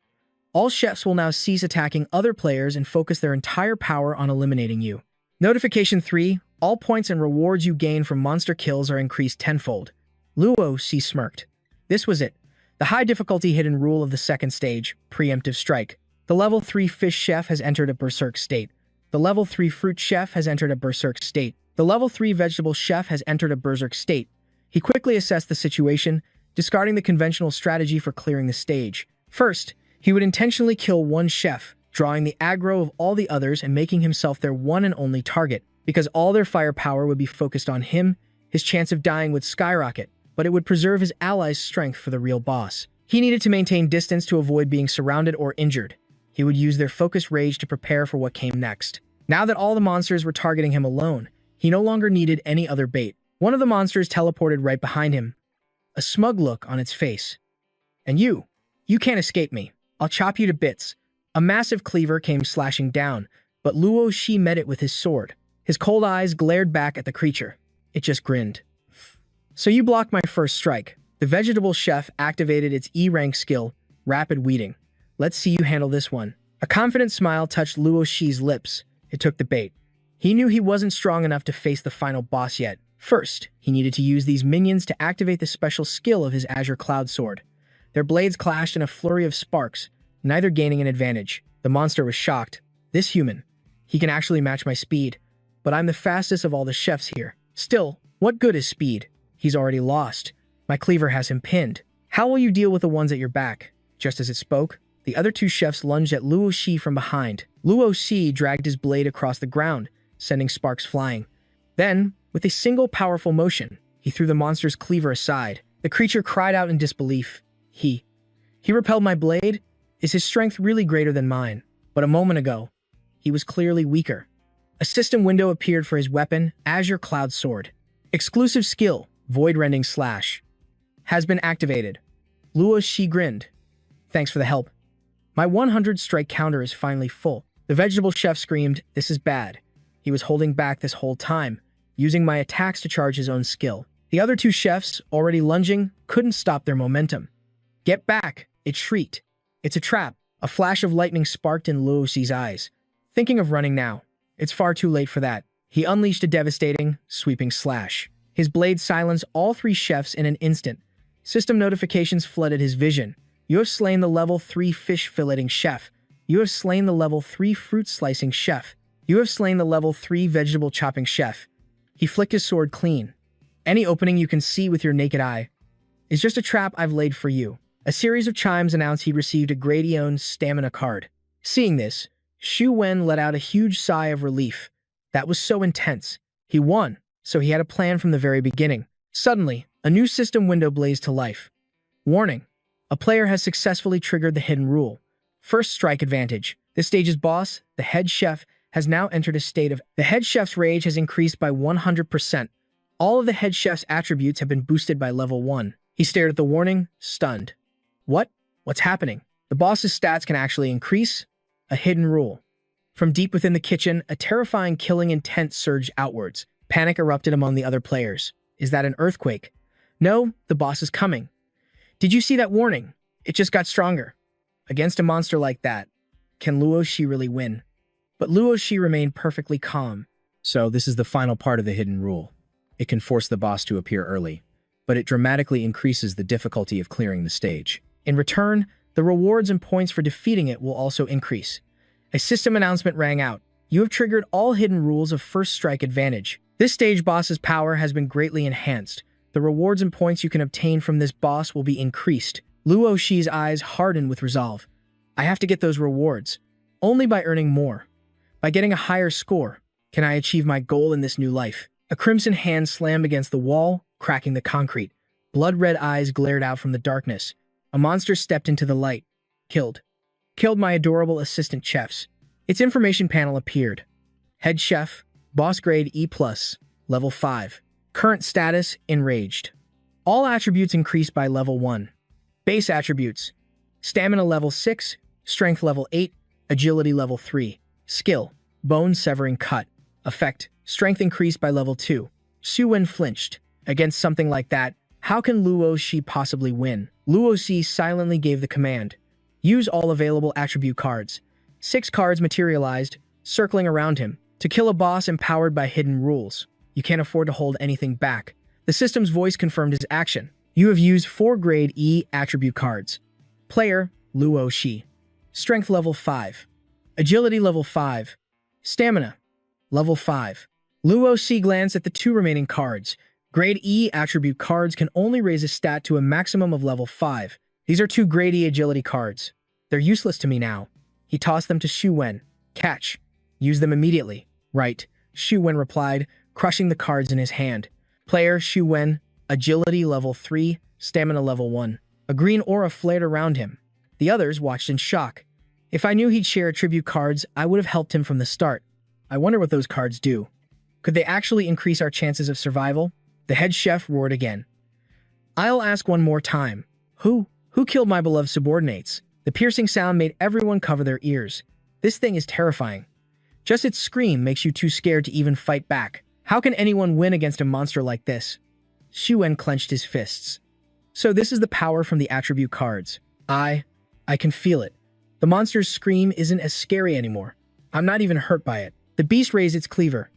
All chefs will now cease attacking other players and focus their entire power on eliminating you. Notification 3. All points and rewards you gain from monster kills are increased tenfold. Luo Xi smirked. This was it. The high difficulty hidden rule of the second stage, Preemptive Strike. The level 3 fish chef has entered a berserk state. The level 3 fruit chef has entered a berserk state. The level 3 vegetable chef has entered a berserk state. He quickly assessed the situation, discarding the conventional strategy for clearing the stage. First, he would intentionally kill one chef, drawing the aggro of all the others and making himself their one and only target. Because all their firepower would be focused on him, his chance of dying would skyrocket, but it would preserve his allies' strength for the real boss. He needed to maintain distance to avoid being surrounded or injured. He would use their focused rage to prepare for what came next. Now that all the monsters were targeting him alone, he no longer needed any other bait. One of the monsters teleported right behind him, a smug look on its face. And you can't escape me. I'll chop you to bits. A massive cleaver came slashing down, but Luo Xi met it with his sword. His cold eyes glared back at the creature. It just grinned. So you blocked my first strike. The vegetable chef activated its E-rank skill, Rapid Weeding. Let's see you handle this one. A confident smile touched Luo Xi's lips. It took the bait. He knew he wasn't strong enough to face the final boss yet. First, he needed to use these minions to activate the special skill of his Azure Cloud Sword. Their blades clashed in a flurry of sparks, neither gaining an advantage. The monster was shocked. This human, he can actually match my speed, but I'm the fastest of all the chefs here. Still, what good is speed? He's already lost. My cleaver has him pinned. How will you deal with the ones at your back? Just as it spoke, the other 2 chefs lunged at Luo Xi from behind. Luo Xi dragged his blade across the ground, sending sparks flying. Then, with a single powerful motion, he threw the monster's cleaver aside. The creature cried out in disbelief. He repelled my blade? Is his strength really greater than mine? But a moment ago, he was clearly weaker. A system window appeared for his weapon, Azure Cloud Sword. Exclusive skill, Void Rending Slash. Has been activated. Luo Xi grinned. Thanks for the help. My 100 strike counter is finally full. The vegetable chef screamed, this is bad. He was holding back this whole time, using my attacks to charge his own skill. The other 2 chefs, already lunging, couldn't stop their momentum. Get back, it shrieked. It's a trap. A flash of lightning sparked in Luo Xi's eyes. Thinking of running now. It's far too late for that. He unleashed a devastating, sweeping slash. His blade silenced all 3 chefs in an instant. System notifications flooded his vision. You have slain the level 3 fish filleting chef. You have slain the level 3 fruit slicing chef. You have slain the level 3 vegetable chopping chef. He flicked his sword clean. Any opening you can see with your naked eye is just a trap I've laid for you. A series of chimes announced he received a Gradione stamina card. Seeing this, Xu Wen let out a huge sigh of relief. That was so intense. He won, so he had a plan from the very beginning. Suddenly, a new system window blazed to life. Warning. A player has successfully triggered the hidden rule. First strike advantage. This stage's boss, the head chef, has now entered a state of... The head chef's rage has increased by 100%. All of the head chef's attributes have been boosted by level 1. He stared at the warning, stunned. What? What's happening? The boss's stats can actually increase? A hidden rule. From deep within the kitchen, a terrifying killing intent surged outwards. Panic erupted among the other players. Is that an earthquake? No, the boss is coming. Did you see that warning? It just got stronger. Against a monster like that, can Luo Shi really win? But Luo Shi remained perfectly calm. So this is the final part of the hidden rule. It can force the boss to appear early, but it dramatically increases the difficulty of clearing the stage. In return, the rewards and points for defeating it will also increase. A system announcement rang out. You have triggered all hidden rules of First Strike Advantage. This stage boss's power has been greatly enhanced. The rewards and points you can obtain from this boss will be increased. Luo Shi's eyes hardened with resolve. I have to get those rewards. Only by earning more. By getting a higher score, can I achieve my goal in this new life. A crimson hand slammed against the wall, cracking the concrete. Blood-red eyes glared out from the darkness. A monster stepped into the light. Killed. Killed my adorable assistant chefs. Its information panel appeared. Head chef, boss grade E+, level 5. Current status, enraged. All attributes increased by level 1. Base attributes: stamina level 6, strength level 8, agility level 3. Skill, bone severing cut. Effect, strength increased by level 2. Su Wen flinched. Against something like that, how can Luo Shi possibly win? Luo Shi silently gave the command. Use all available attribute cards. 6 cards materialized, circling around him. To kill a boss empowered by hidden rules, you can't afford to hold anything back. The system's voice confirmed his action. You have used 4 grade E attribute cards. Player, Luo Shi. Strength level 5. Agility level 5. Stamina, level 5. Luo Shi glanced at the 2 remaining cards. Grade E attribute cards can only raise a stat to a maximum of level 5. These are 2 grade E agility cards. They're useless to me now. He tossed them to Shu Wen. Catch. Use them immediately. Right, Shu Wen replied, crushing the cards in his hand. Player, Shu Wen. Agility level 3, stamina level 1. A green aura flared around him. The others watched in shock. If I knew he'd share attribute cards, I would have helped him from the start. I wonder what those cards do. Could they actually increase our chances of survival? The head chef roared again. I'll ask one more time. Who killed my beloved subordinates? The piercing sound made everyone cover their ears. This thing is terrifying. Just its scream makes you too scared to even fight back. How can anyone win against a monster like this? Shu Wen clenched his fists. So this is the power from the attribute cards. I can feel it. The monster's scream isn't as scary anymore. I'm not even hurt by it. The beast raised its cleaver.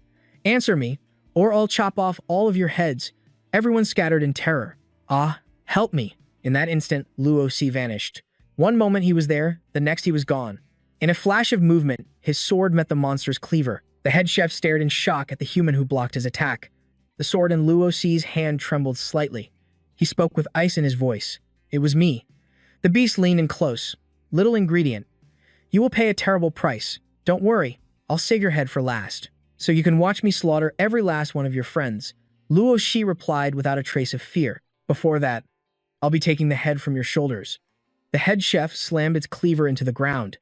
Answer me, or I'll chop off all of your heads. Everyone scattered in terror. Ah, help me. In that instant, Luo Shi vanished. One moment he was there, the next he was gone. In a flash of movement, his sword met the monster's cleaver. The head chef stared in shock at the human who blocked his attack. The sword in Luo Shi's hand trembled slightly. He spoke with ice in his voice. It was me. The beast leaned in close. Little ingredient. You will pay a terrible price. Don't worry. I'll save your head for last, so you can watch me slaughter every last one of your friends. Luo Shi replied without a trace of fear. Before that, I'll be taking the head from your shoulders. The head chef slammed its cleaver into the ground.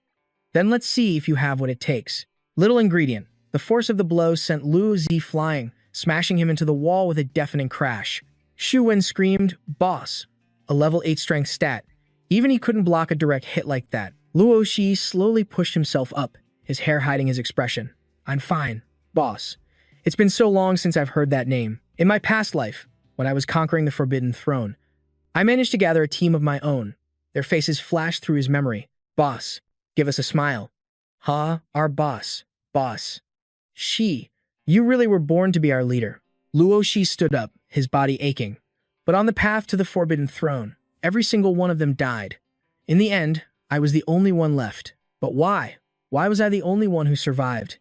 Then let's see if you have what it takes. Little ingredient. The force of the blow sent Luo Shi flying, smashing him into the wall with a deafening crash. Shu Wen screamed, Boss. A level 8 strength stat. Even he couldn't block a direct hit like that. Luo Shi slowly pushed himself up, his hair hiding his expression. I'm fine, boss. It's been so long since I've heard that name. In my past life, when I was conquering the Forbidden Throne, I managed to gather a team of my own. Their faces flashed through his memory. Boss, give us a smile. Our boss. Boss. Shi, you really were born to be our leader. Luo Shi stood up, his body aching. But on the path to the Forbidden Throne, every single one of them died. In the end, I was the only one left. But why? Why was I the only one who survived?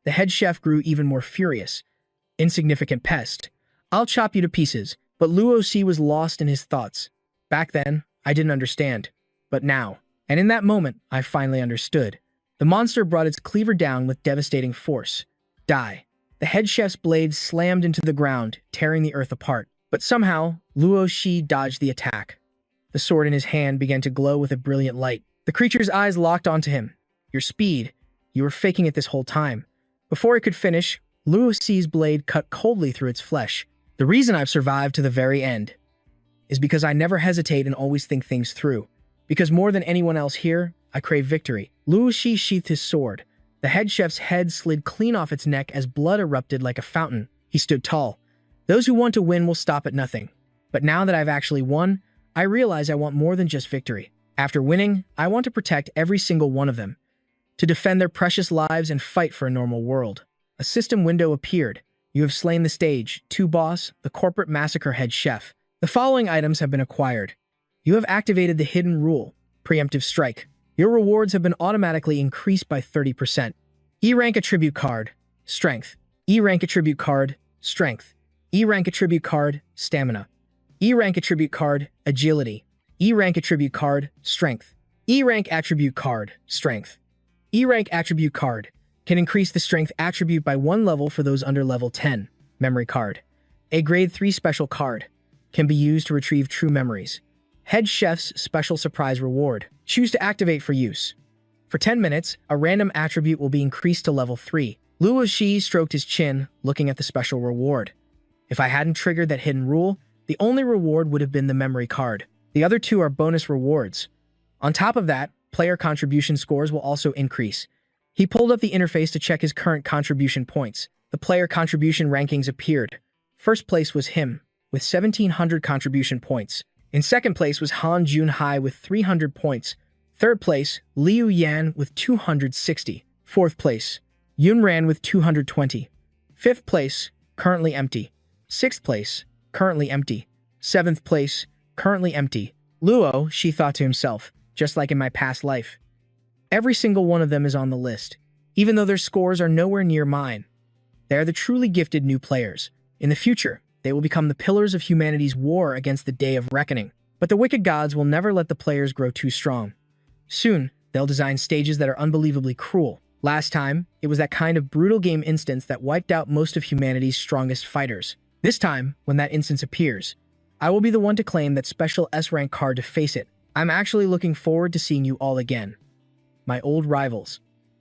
The head chef grew even more furious. Insignificant pest. I'll chop you to pieces. But Luo Shi was lost in his thoughts. Back then, I didn't understand. But now, and in that moment, I finally understood. The monster brought its cleaver down with devastating force. Die. The head chef's blade slammed into the ground, tearing the earth apart. But somehow, Luo Shi dodged the attack. The sword in his hand began to glow with a brilliant light. The creature's eyes locked onto him. Your speed. You were faking it this whole time. Before it could finish, Luo Shi's blade cut coldly through its flesh. The reason I've survived to the very end is because I never hesitate and always think things through. Because more than anyone else here, I crave victory. Luo Shi sheathed his sword. The head chef's head slid clean off its neck as blood erupted like a fountain. He stood tall. Those who want to win will stop at nothing. But now that I've actually won, I realize I want more than just victory. After winning, I want to protect every single one of them, to defend their precious lives and fight for a normal world. A system window appeared. You have slain the stage, 2 boss, the corporate massacre head chef. The following items have been acquired. You have activated the hidden rule, preemptive strike. Your rewards have been automatically increased by 30%. E-rank attribute card, strength. E-rank attribute card, strength. E-rank attribute card, stamina. E-rank attribute card, agility. E-rank attribute card, strength. E-rank attribute card, strength. E-rank attribute card can increase the strength attribute by 1 level for those under level 10. Memory card. A grade 3 special card can be used to retrieve true memories. Head chef's special surprise reward. Choose to activate for use. For 10 minutes, a random attribute will be increased to level 3. Luo Shi stroked his chin, looking at the special reward. If I hadn't triggered that hidden rule, the only reward would have been the memory card. The other 2 are bonus rewards. On top of that, player contribution scores will also increase. He pulled up the interface to check his current contribution points. The player contribution rankings appeared. First place was him, with 1,700 contribution points. In second place was Han Junhai with 300 points. Third place, Liu Yan with 260. Fourth place, Yunran with 220. Fifth place, currently empty. Sixth place, currently empty. Seventh place, currently empty. Luo, she thought to himself, just like in my past life. Every single one of them is on the list, even though their scores are nowhere near mine. They are the truly gifted new players. In the future, they will become the pillars of humanity's war against the Day of Reckoning. But the wicked gods will never let the players grow too strong. Soon, they'll design stages that are unbelievably cruel. Last time, it was that kind of brutal game instance that wiped out most of humanity's strongest fighters. This time, when that instance appears, I will be the one to claim that special S-rank card to face it. I'm actually looking forward to seeing you all again. My old rivals.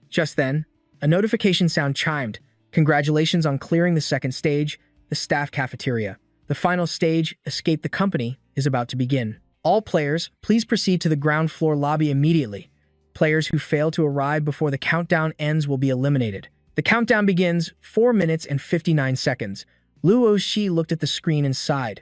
Just then, a notification sound chimed. Congratulations on clearing the second stage, the staff cafeteria. The final stage, Escape the Company, is about to begin. All players, please proceed to the ground floor lobby immediately. Players who fail to arrive before the countdown ends will be eliminated. The countdown begins 4 minutes and 59 seconds. Luo Shi looked at the screen and sighed.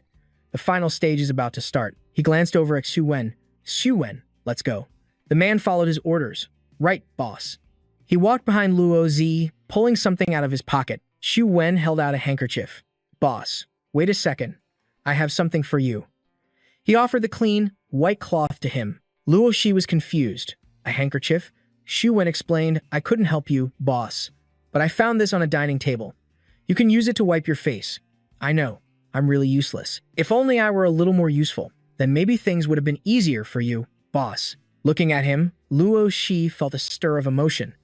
The final stage is about to start. He glanced over at Xu Wen. Xu Wen, let's go. The man followed his orders. Right, boss. He walked behind Luo Zi, pulling something out of his pocket. Xu Wen held out a handkerchief. Boss, wait a second. I have something for you. He offered the clean, white cloth to him. Luo Shi was confused. A handkerchief? Xu Wen explained, I couldn't help you, boss. But I found this on a dining table. You can use it to wipe your face. I know, I'm really useless. If only I were a little more useful, then maybe things would have been easier for you, boss. Looking at him, Luo Shi felt a stir of emotion.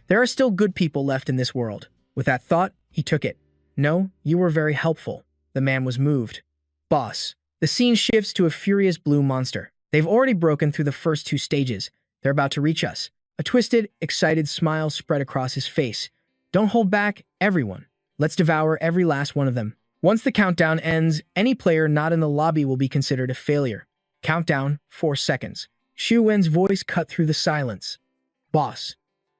There are still good people left in this world. With that thought, he took it. No, you were very helpful. The man was moved. Boss. The scene shifts to a furious blue monster. They've already broken through the first 2 stages. They're about to reach us. A twisted, excited smile spread across his face. Don't hold back, everyone. Let's devour every last one of them. Once the countdown ends, any player not in the lobby will be considered a failure. Countdown, 4 seconds. Xu Wen's voice cut through the silence. Boss,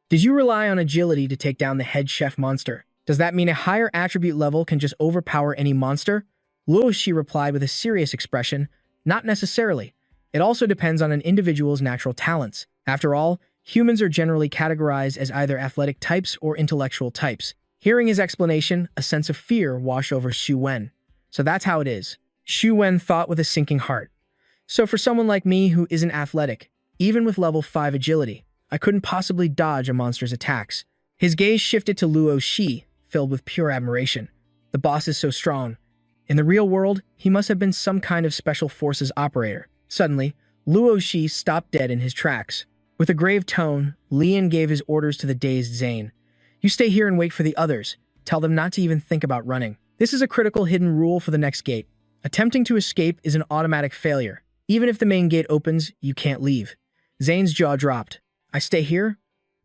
did you rely on agility to take down the head chef monster? Does that mean a higher attribute level can just overpower any monster? Luo Shi replied with a serious expression, not necessarily. It also depends on an individual's natural talents. After all, humans are generally categorized as either athletic types or intellectual types. Hearing his explanation, a sense of fear washed over Xu Wen. So that's how it is. Xu Wen thought with a sinking heart. So for someone like me who isn't athletic, even with level 5 agility, I couldn't possibly dodge a monster's attacks. His gaze shifted to Luo Shi, filled with pure admiration. The boss is so strong. In the real world, he must have been some kind of special forces operator. Suddenly, Luo Shi stopped dead in his tracks. With a grave tone, Lian gave his orders to the dazed Zane. You stay here and wait for the others. Tell them not to even think about running. This is a critical hidden rule for the next gate. Attempting to escape is an automatic failure. Even if the main gate opens, you can't leave. Zane's jaw dropped. I stay here?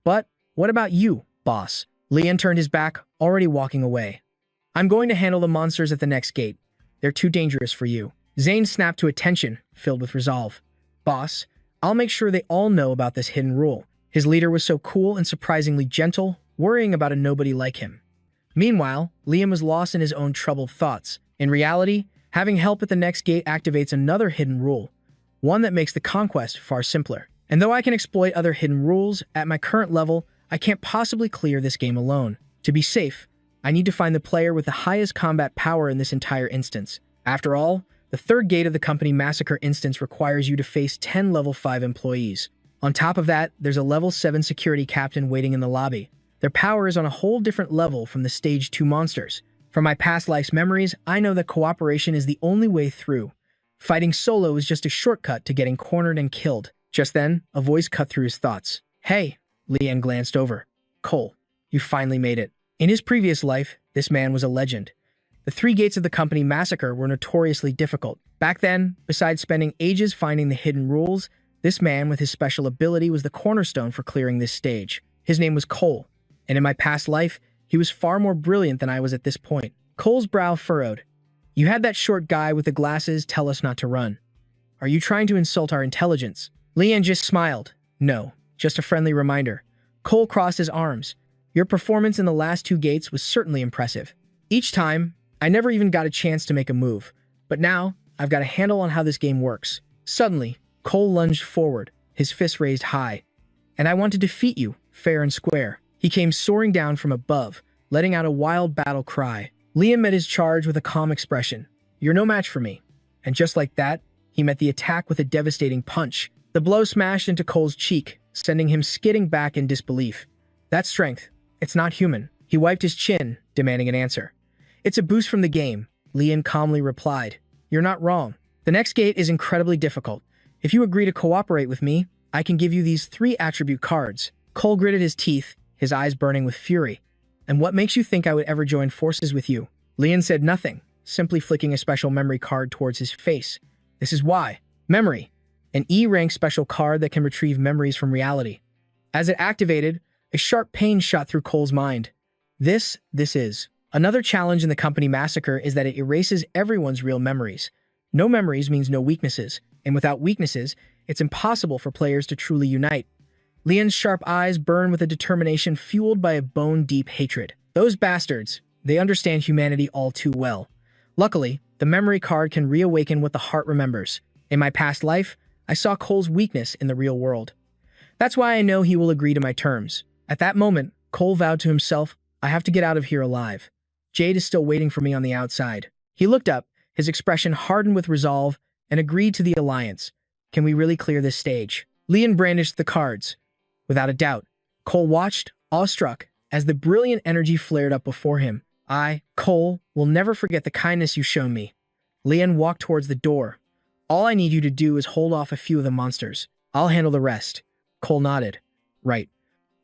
But what about you, boss? Lian turned his back, already walking away. I'm going to handle the monsters at the next gate. They're too dangerous for you. Zane snapped to attention, filled with resolve. Boss, I'll make sure they all know about this hidden rule. His leader was so cool and surprisingly gentle, worrying about a nobody like him. Meanwhile, Liam was lost in his own troubled thoughts. In reality, having help at the next gate activates another hidden rule. one that makes the conquest far simpler. And though I can exploit other hidden rules, at my current level, I can't possibly clear this game alone. To be safe, I need to find the player with the highest combat power in this entire instance. After all, the third gate of the company massacre instance requires you to face 10 level 5 employees. On top of that, there's a level 7 security captain waiting in the lobby. Their power is on a whole different level from the stage 2 monsters. From my past life's memories, I know that cooperation is the only way through. Fighting solo is just a shortcut to getting cornered and killed. Just then, a voice cut through his thoughts. Hey, Lian glanced over. Cole, you finally made it. In his previous life, this man was a legend. The 3 gates of the company massacre were notoriously difficult. Back then, besides spending ages finding the hidden rules, this man with his special ability was the cornerstone for clearing this stage. His name was Cole, and in my past life, he was far more brilliant than I was at this point. Cole's brow furrowed. You had that short guy with the glasses tell us not to run. Are you trying to insult our intelligence? Lian just smiled. No, just a friendly reminder. Cole crossed his arms. Your performance in the last 2 gates was certainly impressive. Each time, I never even got a chance to make a move. But now, I've got a handle on how this game works. Suddenly, Cole lunged forward, his fist raised high. And I want to defeat you, fair and square. He came soaring down from above, letting out a wild battle cry. Liam met his charge with a calm expression. You're no match for me. And just like that, he met the attack with a devastating punch. The blow smashed into Cole's cheek, sending him skidding back in disbelief. That's strength. It's not human. He wiped his chin, demanding an answer. It's a boost from the game, Lian calmly replied. You're not wrong. The next gate is incredibly difficult. If you agree to cooperate with me, I can give you these 3 attribute cards. Cole gritted his teeth, his eyes burning with fury. And what makes you think I would ever join forces with you? Lian said nothing, simply flicking a special memory card towards his face. This is why. Memory. An E-rank special card that can retrieve memories from reality. As it activated, a sharp pain shot through Cole's mind. This is. Another challenge in the company massacre is that it erases everyone's real memories. No memories means no weaknesses, and without weaknesses, it's impossible for players to truly unite. Lian's sharp eyes burn with a determination fueled by a bone-deep hatred. Those bastards, they understand humanity all too well. Luckily, the memory card can reawaken what the heart remembers. In my past life, I saw Cole's weakness in the real world. That's why I know he will agree to my terms. At that moment, Cole vowed to himself, I have to get out of here alive. Jade is still waiting for me on the outside. He looked up, his expression hardened with resolve, and agreed to the alliance. Can we really clear this stage? Lian brandished the cards. Without a doubt, Cole watched, awestruck, as the brilliant energy flared up before him. I, Cole, will never forget the kindness you've shown me. Lian walked towards the door. All I need you to do is hold off a few of the monsters. I'll handle the rest. Cole nodded. Right.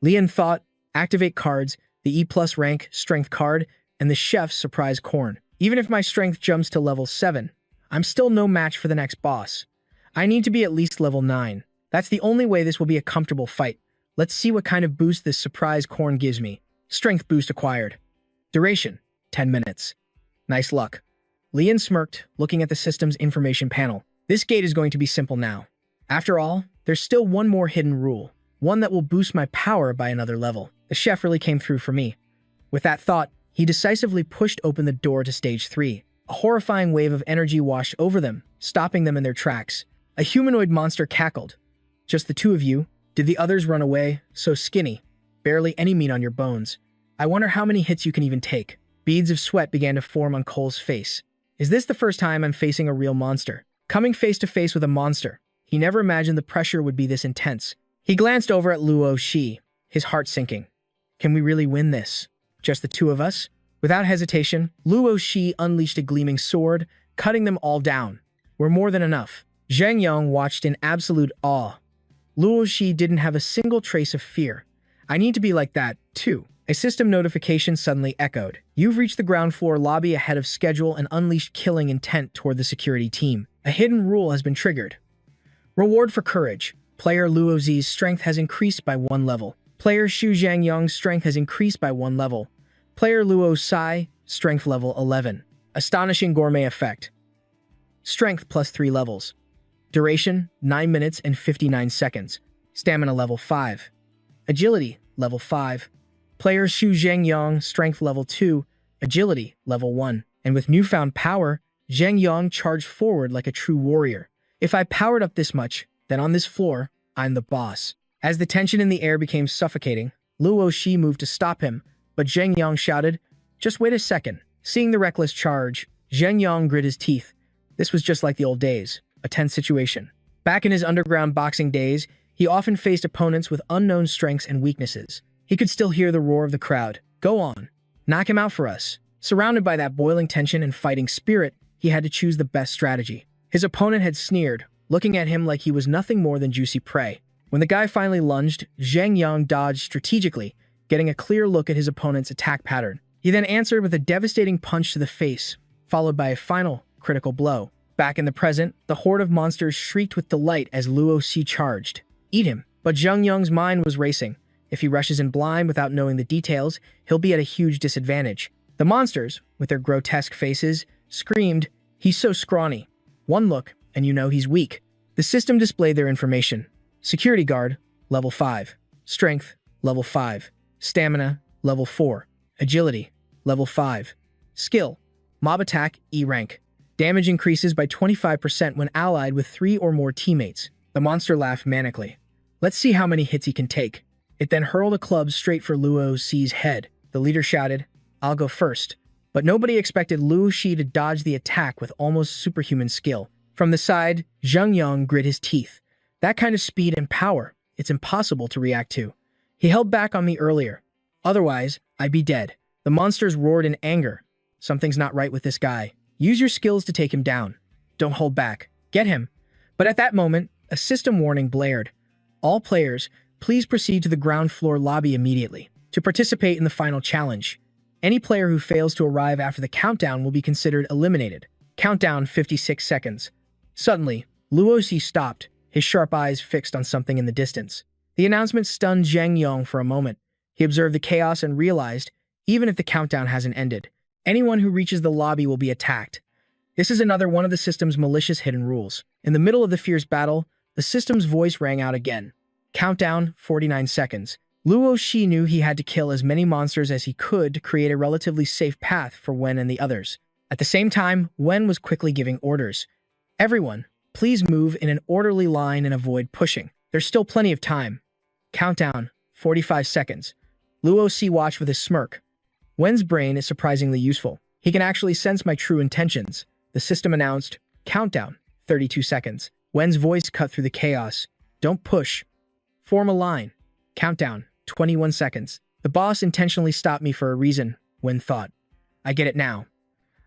Lian thought, activate cards, the E+ rank strength card, and the chef's surprise corn. Even if my strength jumps to level 7, I'm still no match for the next boss. I need to be at least level 9. That's the only way this will be a comfortable fight. Let's see what kind of boost this surprise corn gives me. Strength boost acquired. Duration, 10 minutes. Nice luck. Lian smirked, looking at the system's information panel. This gate is going to be simple now. After all, there's still one more hidden rule. One that will boost my power by another level. The chef really came through for me. With that thought, he decisively pushed open the door to stage 3. A horrifying wave of energy washed over them, stopping them in their tracks. A humanoid monster cackled. Just the 2 of you? Did the others run away? So skinny. Barely any meat on your bones. I wonder how many hits you can even take. Beads of sweat began to form on Cole's face. Is this the first time I'm facing a real monster? Coming face to face with a monster. He never imagined the pressure would be this intense. He glanced over at Luo Shi, his heart sinking. Can we really win this? Just the 2 of us? Without hesitation, Luo Shi unleashed a gleaming sword, cutting them all down. We're more than enough. Zhang Yang watched in absolute awe. Luo Shi didn't have a single trace of fear. I need to be like that, too. A system notification suddenly echoed. You've reached the ground floor lobby ahead of schedule and unleashed killing intent toward the security team. A hidden rule has been triggered. Reward for courage. Player Luo Zi's strength has increased by 1 level. Player Xu Zhangyang's strength has increased by 1 level. Player Luo Sai, strength level 11. Astonishing gourmet effect. Strength plus 3 levels. Duration, 9 minutes and 59 seconds. Stamina level 5. Agility, level 5. Player Xu Zhangyang, strength level 2. Agility, level 1. And with newfound power, Zhang Yang charged forward like a true warrior. If I powered up this much, then on this floor, I'm the boss. As the tension in the air became suffocating, Luo Shi moved to stop him, but Zheng Yang shouted, "Just wait a second." Seeing the reckless charge, Zheng Yang grit his teeth. This was just like the old days, a tense situation. Back in his underground boxing days, he often faced opponents with unknown strengths and weaknesses. He could still hear the roar of the crowd. "Go on. Knock him out for us." Surrounded by that boiling tension and fighting spirit, he had to choose the best strategy. His opponent had sneered, looking at him like he was nothing more than juicy prey. When the guy finally lunged, Zheng Yang dodged strategically, getting a clear look at his opponent's attack pattern. He then answered with a devastating punch to the face, followed by a final, critical blow. Back in the present, the horde of monsters shrieked with delight as Luo Shi charged. Eat him! But Zheng Yang's mind was racing. If he rushes in blind without knowing the details, he'll be at a huge disadvantage. The monsters, with their grotesque faces, screamed, "He's so scrawny. One look, and you know he's weak." The system displayed their information. Security guard, level 5. Strength, level 5. Stamina, level 4. Agility, level 5. Skill, mob attack, E rank. Damage increases by 25% when allied with 3 or more teammates. The monster laughed manically. "Let's see how many hits he can take." It then hurled a club straight for Luo Shi's head. The leader shouted, "I'll go first." But nobody expected Luo Shi to dodge the attack with almost superhuman skill. From the side, Zheng Yang grit his teeth. That kind of speed and power, it's impossible to react to. He held back on me earlier. Otherwise, I'd be dead. The monsters roared in anger. Something's not right with this guy. Use your skills to take him down. Don't hold back. Get him. But at that moment, a system warning blared. All players, please proceed to the ground floor lobby immediately to participate in the final challenge. Any player who fails to arrive after the countdown will be considered eliminated. Countdown 56 seconds. Suddenly, Luo Shi stopped, his sharp eyes fixed on something in the distance. The announcement stunned Zheng Yang for a moment. He observed the chaos and realized, even if the countdown hasn't ended, anyone who reaches the lobby will be attacked. This is another one of the system's malicious hidden rules. In the middle of the fierce battle, the system's voice rang out again. Countdown 49 seconds. Luo Shi knew he had to kill as many monsters as he could to create a relatively safe path for Wen and the others. At the same time, Wen was quickly giving orders. "Everyone, please move in an orderly line and avoid pushing. There's still plenty of time." Countdown 45 seconds. Luo Shi watched with a smirk. Wen's brain is surprisingly useful. He can actually sense my true intentions. The system announced, countdown 32 seconds. Wen's voice cut through the chaos. "Don't push. Form a line." Countdown 21 seconds. The boss intentionally stopped me for a reason, Wen thought. I get it now.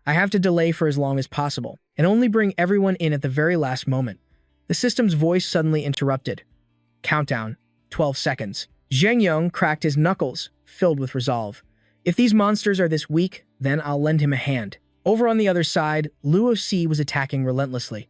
I have to delay for as long as possible, and only bring everyone in at the very last moment. The system's voice suddenly interrupted. Countdown 12 seconds. Zheng Yang cracked his knuckles, filled with resolve. If these monsters are this weak, then I'll lend him a hand. Over on the other side, Luo Shi was attacking relentlessly.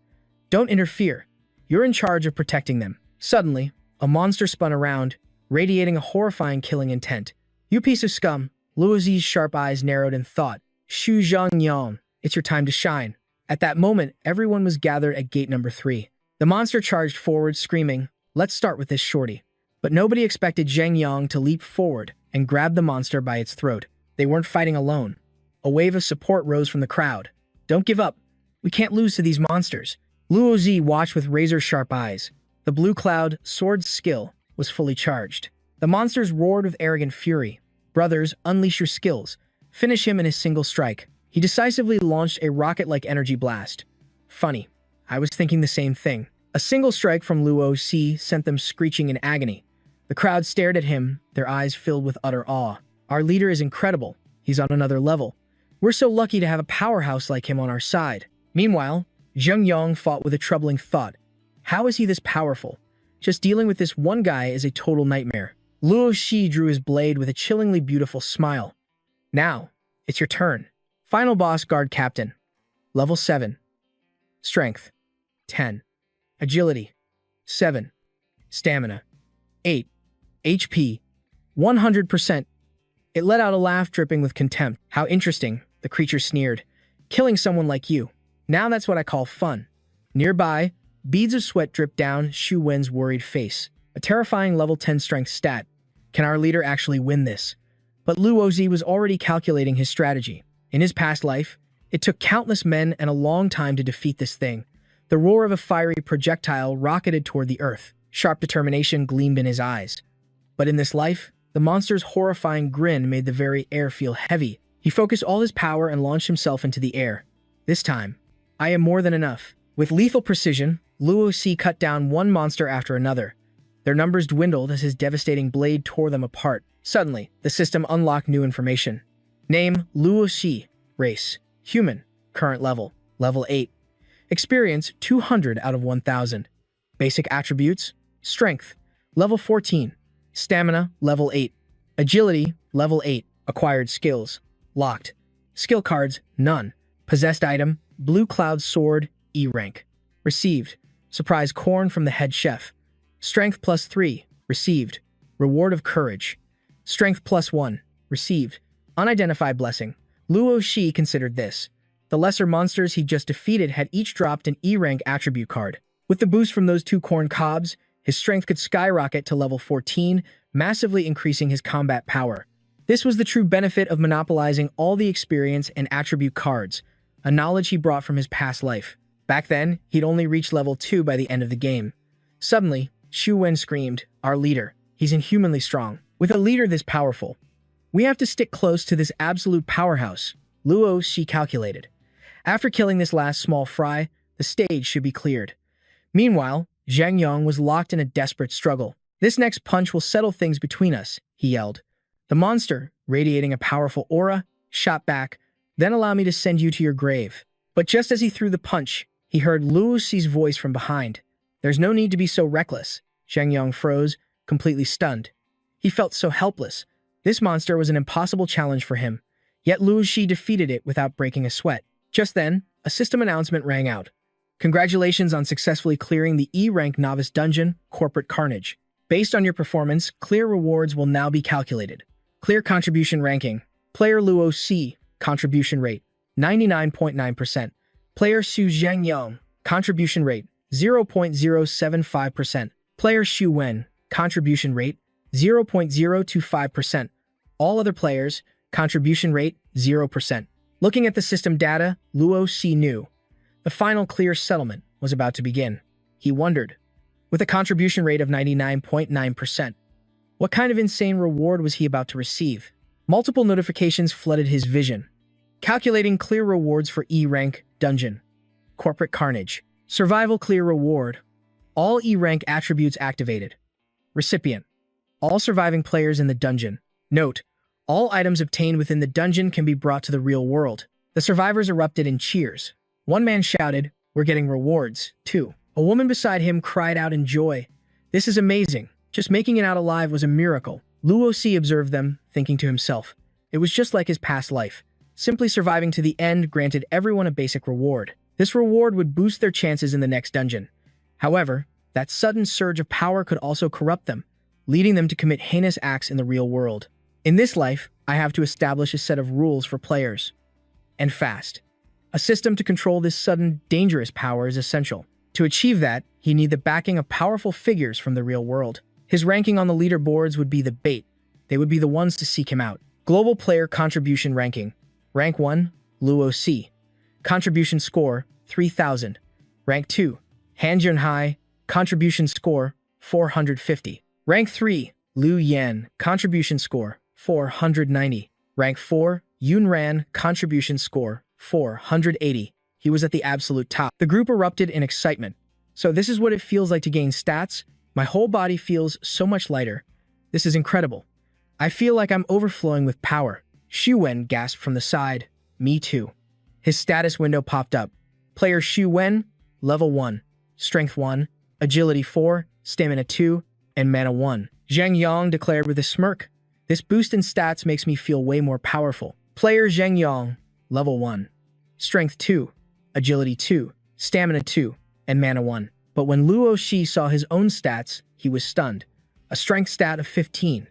"Don't interfere. You're in charge of protecting them." Suddenly, a monster spun around, radiating a horrifying killing intent. "You piece of scum." Luo Shi's sharp eyes narrowed in thought. "Shu Zhang Yang, it's your time to shine." At that moment, everyone was gathered at gate number 3. The monster charged forward, screaming, "Let's start with this shorty." But nobody expected Zheng Yang to leap forward and grab the monster by its throat. They weren't fighting alone. A wave of support rose from the crowd. "Don't give up. We can't lose to these monsters." Luo Shi watched with razor-sharp eyes. The blue cloud, sword's skill, was fully charged. The monsters roared with arrogant fury. "Brothers, unleash your skills. Finish him in a single strike." He decisively launched a rocket-like energy blast. Funny. I was thinking the same thing. A single strike from Luo Shi sent them screeching in agony. The crowd stared at him, their eyes filled with utter awe. Our leader is incredible. He's on another level. We're so lucky to have a powerhouse like him on our side. Meanwhile, Zheng Yang fought with a troubling thought. How is he this powerful? Just dealing with this one guy is a total nightmare. Luo Shi drew his blade with a chillingly beautiful smile. "Now, it's your turn." Final boss guard captain. Level 7. Strength 10. Agility 7. Stamina 8. HP 100%. It let out a laugh dripping with contempt. "How interesting," the creature sneered. "Killing someone like you. Now that's what I call fun." Nearby, beads of sweat dripped down Shu Wen's worried face. A terrifying level 10 strength stat. Can our leader actually win this? But Luo Shi was already calculating his strategy. In his past life, it took countless men and a long time to defeat this thing. The roar of a fiery projectile rocketed toward the earth. Sharp determination gleamed in his eyes. But in this life, the monster's horrifying grin made the very air feel heavy. He focused all his power and launched himself into the air. This time, I am more than enough. With lethal precision, Luo Xi cut down one monster after another. Their numbers dwindled as his devastating blade tore them apart. Suddenly, the system unlocked new information. Name, Luo Xi. Race, human. Current level, level 8. Experience, 200 out of 1000. Basic attributes, strength, level 14. Stamina, level 8. Agility, level 8. Acquired skills, locked. Skill cards, none. Possessed item, Blue Cloud Sword, E rank. Received, surprise corn from the head chef. Strength +3, received. Reward of courage. Strength +1, received. Unidentified blessing. Luo Xi considered this. The lesser monsters he just defeated had each dropped an E rank attribute card. With the boost from those 2 corn cobs, his strength could skyrocket to level 14, massively increasing his combat power. This was the true benefit of monopolizing all the experience and attribute cards, a knowledge he brought from his past life. Back then, he'd only reached level 2 by the end of the game. Suddenly, Xu Wen screamed, "Our leader. He's inhumanly strong. With a leader this powerful, we have to stick close to this absolute powerhouse," Luo Xi calculated. After killing this last small fry, the stage should be cleared. Meanwhile, Zhang Yang was locked in a desperate struggle. "This next punch will settle things between us," he yelled. The monster, radiating a powerful aura, shot back, "Then allow me to send you to your grave." But just as he threw the punch, he heard Luo Xi's voice from behind. "There's no need to be so reckless." Zhang Yang froze, completely stunned. He felt so helpless. This monster was an impossible challenge for him, yet Luo Xi defeated it without breaking a sweat. Just then, a system announcement rang out. "Congratulations on successfully clearing the E-rank novice dungeon, Corporate Carnage. Based on your performance, clear rewards will now be calculated. Clear contribution ranking. Player Luo Xi, contribution rate, 99.9%. Player Xu Zhangyang, contribution rate, 0.075%. Player Xu Wen, contribution rate, 0.025%. All other players, contribution rate, 0%. Looking at the system data, Luo Xi knew. The final clear settlement was about to begin. He wondered, with a contribution rate of 99.9%, what kind of insane reward was he about to receive? Multiple notifications flooded his vision. Calculating clear rewards for E-rank dungeon. Corporate Carnage. Survival clear reward. All E-rank attributes activated. Recipient. All surviving players in the dungeon. Note, all items obtained within the dungeon can be brought to the real world. The survivors erupted in cheers. One man shouted, "We're getting rewards, too." A woman beside him cried out in joy. "This is amazing. Just making it out alive was a miracle." Luo Xi observed them, thinking to himself. It was just like his past life. Simply surviving to the end granted everyone a basic reward. This reward would boost their chances in the next dungeon. However, that sudden surge of power could also corrupt them, leading them to commit heinous acts in the real world. In this life, I have to establish a set of rules for players. And fast. A system to control this sudden, dangerous power is essential. To achieve that, he needs the backing of powerful figures from the real world. His ranking on the leaderboards would be the bait. They would be the ones to seek him out. Global Player Contribution Ranking. Rank 1, Luo Xi. Contribution score, 3000. Rank 2, Han Junhai. Contribution score, 450. Rank 3, Liu Yan. Contribution score, 490. Rank 4, Yun Ran. Contribution score, 480. He was at the absolute top. The group erupted in excitement. "So this is what it feels like to gain stats? My whole body feels so much lighter. This is incredible. I feel like I'm overflowing with power." Xu Wen gasped from the side. "Me too." His status window popped up. Player Xu Wen, level 1, strength 1, agility 4, stamina 2, and mana 1. Zhang Yang declared with a smirk, "This boost in stats makes me feel way more powerful." Player Zhang Yang, level 1, strength 2, agility 2, stamina 2, and mana 1. But when Luo Xi saw his own stats, he was stunned. A strength stat of 15.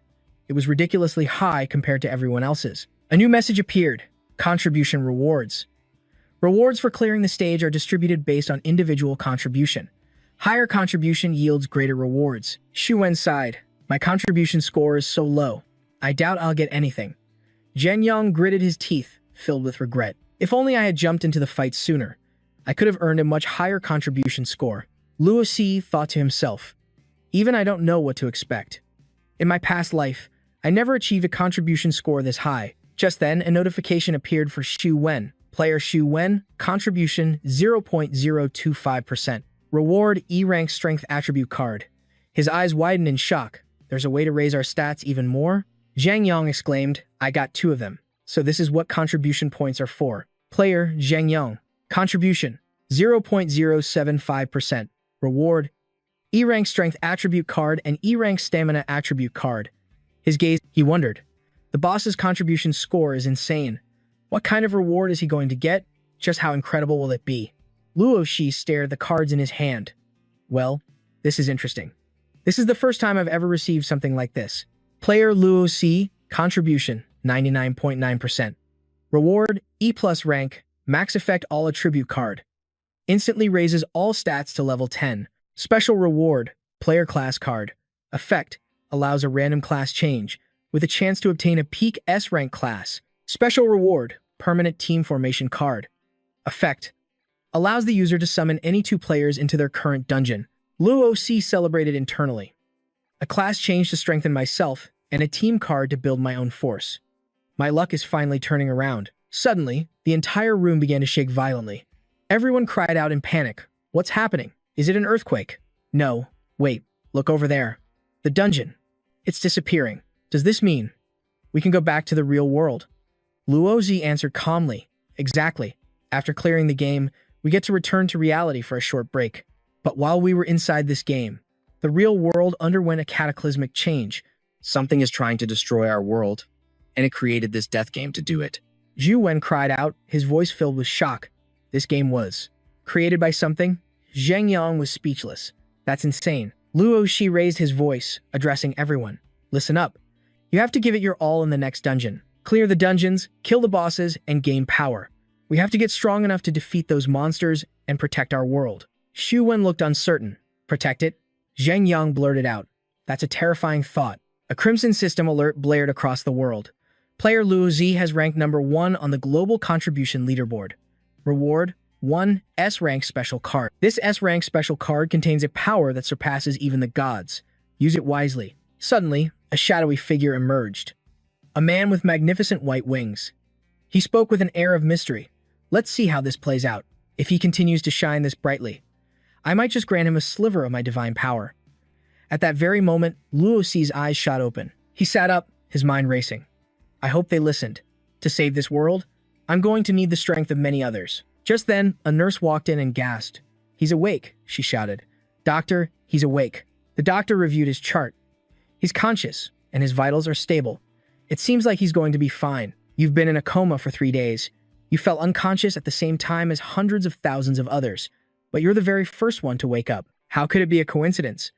It was ridiculously high compared to everyone else's. A new message appeared. Contribution rewards. Rewards for clearing the stage are distributed based on individual contribution. Higher contribution yields greater rewards. Xu Wen sighed. "My contribution score is so low. I doubt I'll get anything." Zhang Yang gritted his teeth, filled with regret. "If only I had jumped into the fight sooner. I could have earned a much higher contribution score. Luo Si thought to himself, even I don't know what to expect. In my past life, I never achieved a contribution score this high. Just then, a notification appeared for Xu Wen. Player Xu Wen, contribution 0.025%. Reward E-rank strength attribute card. His eyes widened in shock. There's a way to raise our stats even more? Zhang Yang exclaimed, I got 2 of them. So this is what contribution points are for. Player Zhang Yang, contribution 0.075%. Reward E-rank strength attribute card and E-rank stamina attribute card. His gaze, he wondered. The boss's contribution score is insane. What kind of reward is he going to get? Just how incredible will it be? Luo Shi stared at the cards in his hand. Well, this is interesting. This is the first time I've ever received something like this. Player Luo Si, contribution 99.9%. Reward E+ rank, max effect all attribute card. Instantly raises all stats to level 10. Special reward, player class card. Effect, allows a random class change, with a chance to obtain a peak S rank class. Special reward, permanent team formation card. Effect, allows the user to summon any 2 players into their current dungeon. Luo Si celebrated internally. A class change to strengthen myself, and a team card to build my own force. My luck is finally turning around. Suddenly, the entire room began to shake violently. Everyone cried out in panic. What's happening? Is it an earthquake? No. Wait, look over there. The dungeon. It's disappearing. Does this mean we can go back to the real world? Luo Zi answered calmly. Exactly. After clearing the game, we get to return to reality for a short break. But while we were inside this game, the real world underwent a cataclysmic change. Something is trying to destroy our world, and it created this death game to do it. Zhu Wen cried out, his voice filled with shock. This game was created by something? Zhang Yang was speechless. That's insane. Luo Shi raised his voice, addressing everyone. Listen up. You have to give it your all in the next dungeon. Clear the dungeons, kill the bosses, and gain power. We have to get strong enough to defeat those monsters and protect our world. Xu Wen looked uncertain. Protect it? Zhang Yang blurted out. That's a terrifying thought. A Crimson System alert blared across the world. Player Luo Zi has ranked number 1 on the global contribution leaderboard. Reward, 1 S-rank special card. This S-rank special card contains a power that surpasses even the gods. Use it wisely. Suddenly, a shadowy figure emerged. A man with magnificent white wings. He spoke with an air of mystery. Let's see how this plays out. If he continues to shine this brightly, I might just grant him a sliver of my divine power. At that very moment, Luo Si's eyes shot open. He sat up, his mind racing. I hope they listened. To save this world, I'm going to need the strength of many others. Just then, a nurse walked in and gasped. He's awake, she shouted. Doctor, he's awake. The doctor reviewed his chart. He's conscious, and his vitals are stable. It seems like he's going to be fine. You've been in a coma for 3 days. You fell unconscious at the same time as hundreds of thousands of others. But you're the very first one to wake up. How could it be a coincidence?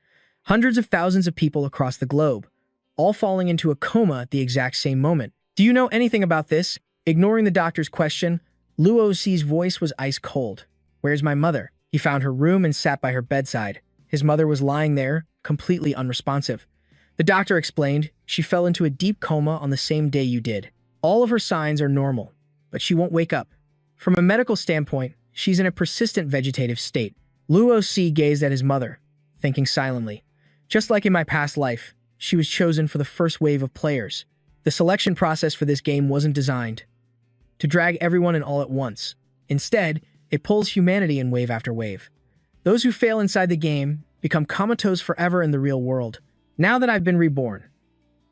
Hundreds of thousands of people across the globe, all falling into a coma at the exact same moment. Do you know anything about this? Ignoring the doctor's question, Luo Si's voice was ice cold. Where's my mother? He found her room and sat by her bedside. His mother was lying there, completely unresponsive. The doctor explained, she fell into a deep coma on the same day you did. All of her signs are normal, but she won't wake up. From a medical standpoint, she's in a persistent vegetative state. Luo Si gazed at his mother, thinking silently. Just like in my past life, she was chosen for the first wave of players. The selection process for this game wasn't designed to drag everyone in all at once. Instead, it pulls humanity in wave after wave. Those who fail inside the game become comatose forever in the real world. Now that I've been reborn,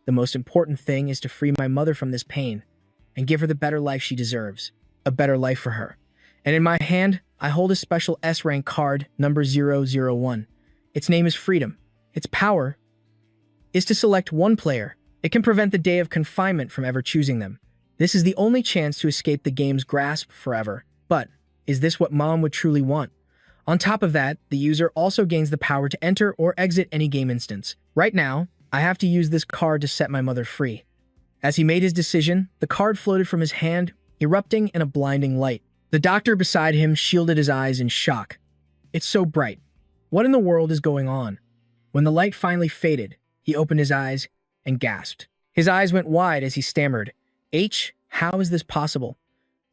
the most important thing is to free my mother from this pain and give her the better life she deserves. A better life for her. And in my hand, I hold a special S-rank card, number 001. Its name is Freedom. Its power is to select one player. It can prevent the day of confinement from ever choosing them. This is the only chance to escape the game's grasp forever. But, is this what Mom would truly want? On top of that, the user also gains the power to enter or exit any game instance. Right now, I have to use this card to set my mother free. As he made his decision, the card floated from his hand, erupting in a blinding light. The doctor beside him shielded his eyes in shock. It's so bright. What in the world is going on? When the light finally faded, he opened his eyes and gasped. His eyes went wide as he stammered, how is this possible?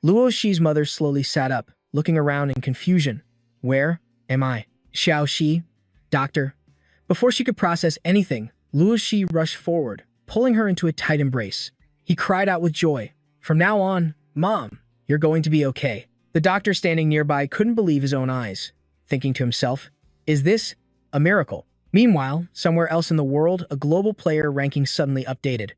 Luo Shi's mother slowly sat up, looking around in confusion. Where am I? Xiao Shi? Doctor? Before she could process anything, Luo Shi rushed forward, pulling her into a tight embrace. He cried out with joy. From now on, Mom, you're going to be okay. The doctor standing nearby couldn't believe his own eyes, thinking to himself, is this a miracle? Meanwhile, somewhere else in the world, a global player ranking suddenly updated.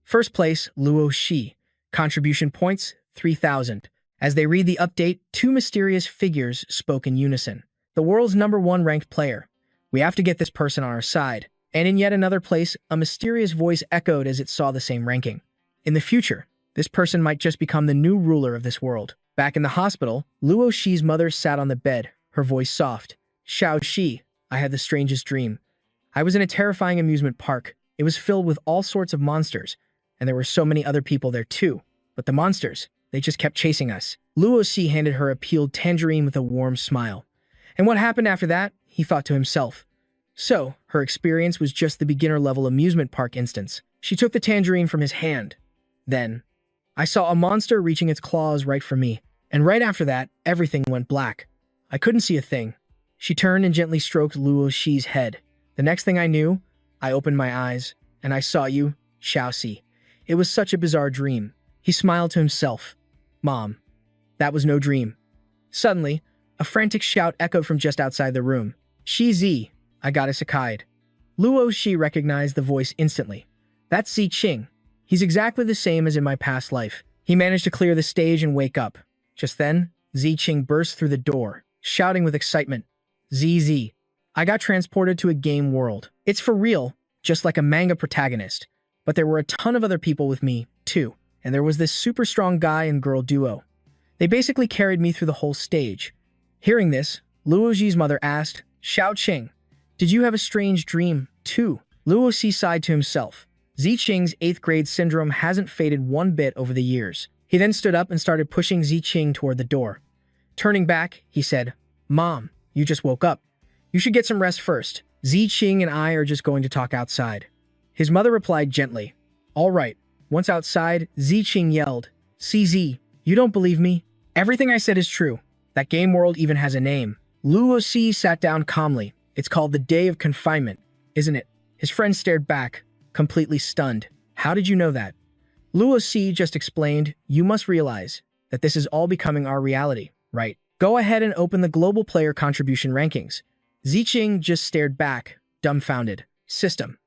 First place, Luo Shi. Contribution points, 3,000. As they read the update, two mysterious figures spoke in unison. The world's #1 ranked player. We have to get this person on our side. And in yet another place, a mysterious voice echoed as it saw the same ranking. In the future, this person might just become the new ruler of this world. Back in the hospital, Luo Shi's mother sat on the bed, her voice soft. Xiao Shi, I had the strangest dream. I was in a terrifying amusement park. It was filled with all sorts of monsters, and there were so many other people there too. But the monsters, they just kept chasing us. Luo Shi handed her a peeled tangerine with a warm smile. And what happened after that? He thought to himself. So, her experience was just the beginner-level amusement park instance. She took the tangerine from his hand. Then, I saw a monster reaching its claws right for me. And right after that, everything went black. I couldn't see a thing. She turned and gently stroked Luo Shi's head. The next thing I knew, I opened my eyes, and I saw you, Xiao Shi. It was such a bizarre dream. He smiled to himself. Mom, that was no dream. Suddenly, a frantic shout echoed from just outside the room. Shi Zi, I got a Sakai'd. Luo Shi recognized the voice instantly. That's Zi Qing. He's exactly the same as in my past life. He managed to clear the stage and wake up. Just then, Zi Qing burst through the door, shouting with excitement. ZZ. I got transported to a game world. It's for real, just like a manga protagonist. But there were a ton of other people with me, too. And there was this super strong guy and girl duo. They basically carried me through the whole stage. Hearing this, Luo Shi's mother asked, Xiao Qing, did you have a strange dream, too? Luo Shi sighed to himself. Zi Qing's 8th grade syndrome hasn't faded one bit over the years. He then stood up and started pushing Zi Qing toward the door. Turning back, he said, Mom, you just woke up. You should get some rest first. Zi Qing and I are just going to talk outside. His mother replied gently. All right. Once outside, Zi Qing yelled, CZ, you don't believe me? Everything I said is true. That game world even has a name. Luo Shi sat down calmly. It's called the Day of Confinement, isn't it? His friend stared back, completely stunned. How did you know that? Luo Shi just explained, you must realize that this is all becoming our reality, right? Go ahead and open the global player contribution rankings. Zi Qing just stared back, dumbfounded. System.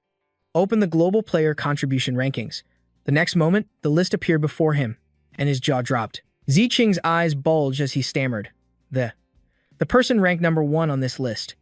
Open the global player contribution rankings. The next moment, the list appeared before him, and his jaw dropped. Zi Qing's eyes bulged as he stammered. The person ranked #1 on this list.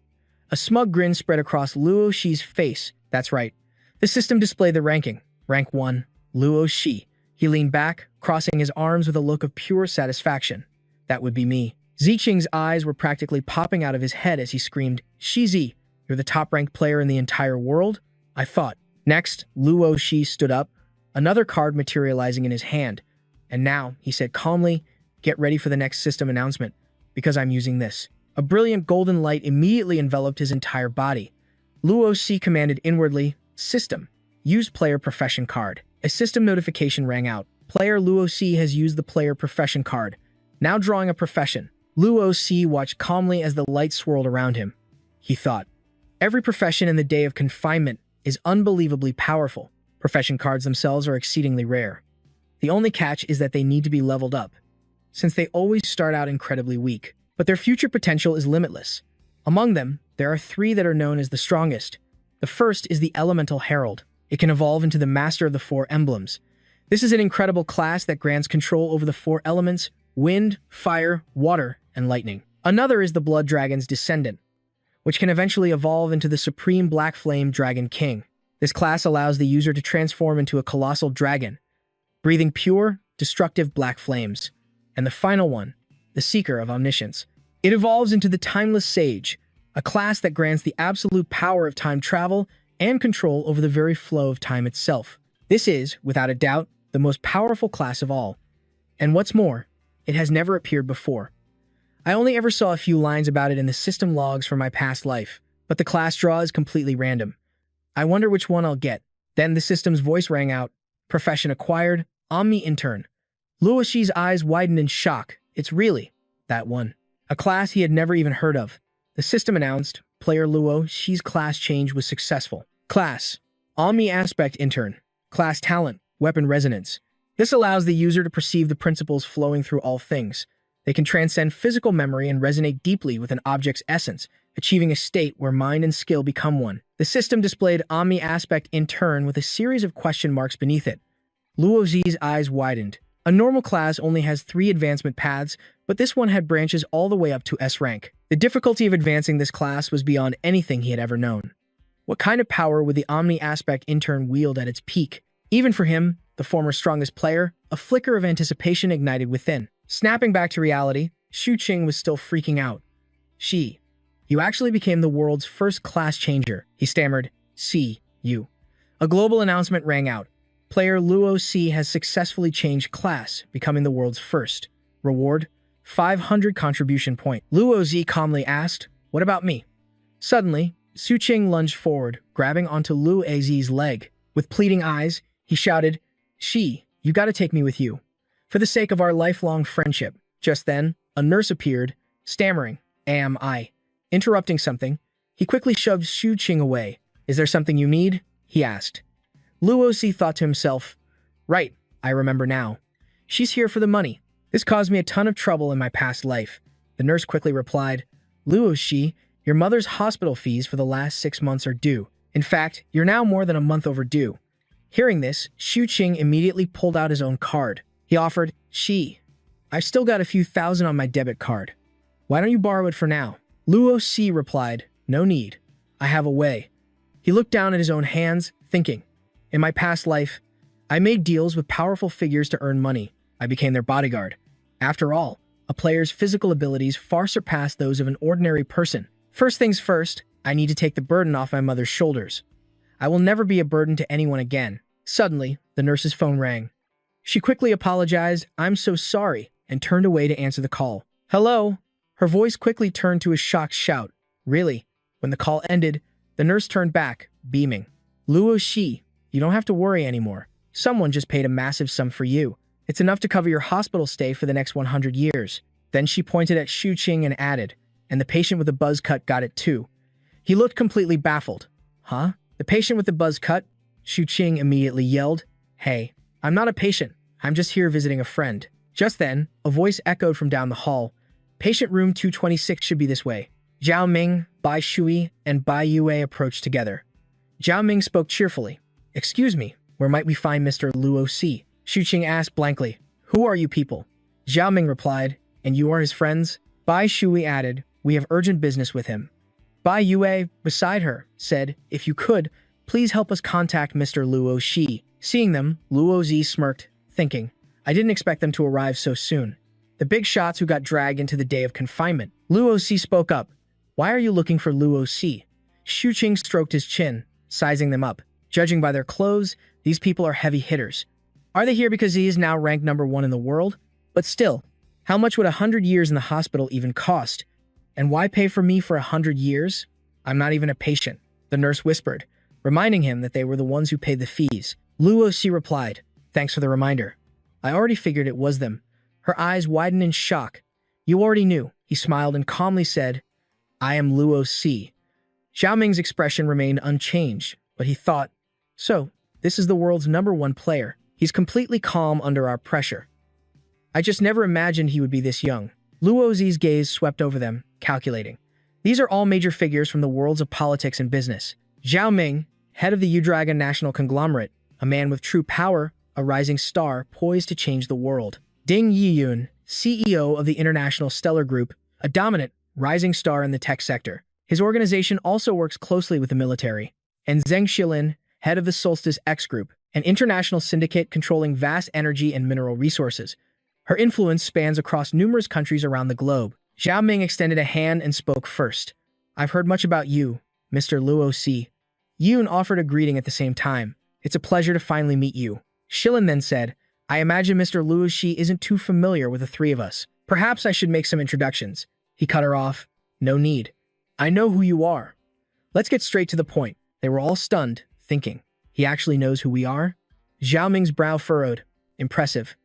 A smug grin spread across Luo Shi's face. That's right. The system displayed the ranking. Rank 1, Luo Shi. He leaned back, crossing his arms with a look of pure satisfaction. That would be me. Zi Qing's eyes were practically popping out of his head as he screamed, Shizi, you're the top-ranked player in the entire world? I thought. Next, Luo Shi stood up, another card materializing in his hand. And now, he said calmly, get ready for the next system announcement, because I'm using this. A brilliant golden light immediately enveloped his entire body. Luo Shi commanded inwardly, System, use player profession card. A system notification rang out. Player Luo Shi has used the player profession card. Now drawing a profession. Luo Shi watched calmly as the light swirled around him. He thought, every profession in the Day of Confinement is unbelievably powerful. Profession cards themselves are exceedingly rare. The only catch is that they need to be leveled up, since they always start out incredibly weak. But their future potential is limitless. Among them, there are 3 that are known as the strongest. The first is the Elemental Herald. It can evolve into the Master of the 4 Emblems. This is an incredible class that grants control over the 4 elements, wind, fire, water, and lightning. Another is the Blood Dragon's Descendant, which can eventually evolve into the Supreme Black Flame Dragon King. This class allows the user to transform into a colossal dragon, breathing pure, destructive black flames. And the final one, the Seeker of Omniscience. It evolves into the Timeless Sage, a class that grants the absolute power of time travel and control over the very flow of time itself. This is, without a doubt, the most powerful class of all. And what's more, it has never appeared before. I only ever saw a few lines about it in the system logs from my past life, but the class draw is completely random. I wonder which one I'll get. Then the system's voice rang out. Profession acquired, Omni Intern. Luo Shi's eyes widened in shock. It's really that one. A class he had never even heard of. The system announced, player Luo Xi's class change was successful. Class: Omni Aspect Intern. Class Talent: Weapon Resonance. This allows the user to perceive the principles flowing through all things. They can transcend physical memory and resonate deeply with an object's essence, achieving a state where mind and skill become one. The system displayed Omni Aspect Intern with a series of question marks beneath it. Luo Xi's eyes widened. A normal class only has 3 advancement paths, but this one had branches all the way up to S rank. The difficulty of advancing this class was beyond anything he had ever known. What kind of power would the Omni Aspect Intern wield at its peak? Even for him, the former strongest player, a flicker of anticipation ignited within. Snapping back to reality, Xu Qing was still freaking out. "Xi, you actually became the world's first class changer," he stammered. "See, you." A global announcement rang out. Player Luo Xi has successfully changed class, becoming the world's first. Reward: 500 contribution point. Luo Xi calmly asked, "What about me?" Suddenly, Xu Qing lunged forward, grabbing onto Luo Xi's leg. With pleading eyes, he shouted, "Xi, you gotta take me with you. For the sake of our lifelong friendship." Just then, a nurse appeared, stammering, "Am I?" Interrupting something, he quickly shoved Xu Qing away. "Is there something you need?" he asked. Luo Xi thought to himself, "Right, I remember now. She's here for the money. This caused me a ton of trouble in my past life." The nurse quickly replied, "Luo Xi, your mother's hospital fees for the last 6 months are due. In fact, you're now more than a month overdue." Hearing this, Xu Qing immediately pulled out his own card. He offered, "Xi, I've still got a few thousand on my debit card. Why don't you borrow it for now?" Luo Xi replied, "No need. I have a way." He looked down at his own hands, thinking, "In my past life, I made deals with powerful figures to earn money. I became their bodyguard. After all, a player's physical abilities far surpass those of an ordinary person. First things first, I need to take the burden off my mother's shoulders. I will never be a burden to anyone again." Suddenly, the nurse's phone rang. She quickly apologized, "I'm so sorry," and turned away to answer the call. "Hello?" Her voice quickly turned to a shocked shout. "Really?" When the call ended, the nurse turned back, beaming. "Luo Xi, you don't have to worry anymore. Someone just paid a massive sum for you. It's enough to cover your hospital stay for the next 100 years. Then she pointed at Xu Qing and added, "And the patient with the buzz cut got it too." He looked completely baffled. "Huh? The patient with the buzz cut?" Xu Qing immediately yelled, "Hey, I'm not a patient. I'm just here visiting a friend." Just then, a voice echoed from down the hall. "Patient room 226 should be this way." Zhao Ming, Bai Shui, and Bai Yue approached together. Zhao Ming spoke cheerfully. "Excuse me, where might we find Mr. Luo Xi?" Xu Qing asked blankly. "Who are you people?" Zhao Ming replied, "And you are his friends?" Bai Shui added, "We have urgent business with him." Bai Yue, beside her, said, "If you could, please help us contact Mr. Luo Xi." Seeing them, Luo Xi smirked, thinking, "I didn't expect them to arrive so soon. The big shots who got dragged into the day of confinement." Luo Xi spoke up. "Why are you looking for Luo Xi?" Xu Qing stroked his chin, sizing them up. "Judging by their clothes, these people are heavy hitters. Are they here because he is now ranked #1 in the world? But still, how much would 100 years in the hospital even cost? And why pay for me for 100 years? I'm not even a patient," the nurse whispered, reminding him that they were the ones who paid the fees. Luo Xi replied, "Thanks for the reminder. I already figured it was them." Her eyes widened in shock. "You already knew." He smiled and calmly said, "I am Luo Xi." Zhao Ming's expression remained unchanged, but he thought, "So, this is the world's #1 player. He's completely calm under our pressure. I just never imagined he would be this young." Luo Xi's gaze swept over them, calculating. These are all major figures from the worlds of politics and business. Zhao Ming, head of the U-Dragon National Conglomerate, a man with true power, a rising star poised to change the world. Ding Yiyun, CEO of the International Stellar Group, a dominant, rising star in the tech sector. His organization also works closely with the military. And Zheng Xilin, head of the Solstice X Group, an international syndicate controlling vast energy and mineral resources. Her influence spans across numerous countries around the globe. Zhao Ming extended a hand and spoke first. "I've heard much about you, Mr. Luo Xi." Yun offered a greeting at the same time. "It's a pleasure to finally meet you." Shilin then said, "I imagine Mr. Luo Xi isn't too familiar with the three of us. Perhaps I should make some introductions." He cut her off. "No need. I know who you are. Let's get straight to the point." They were all stunned, thinking, "He actually knows who we are?" Zhao Ming's brow furrowed. "Impressive.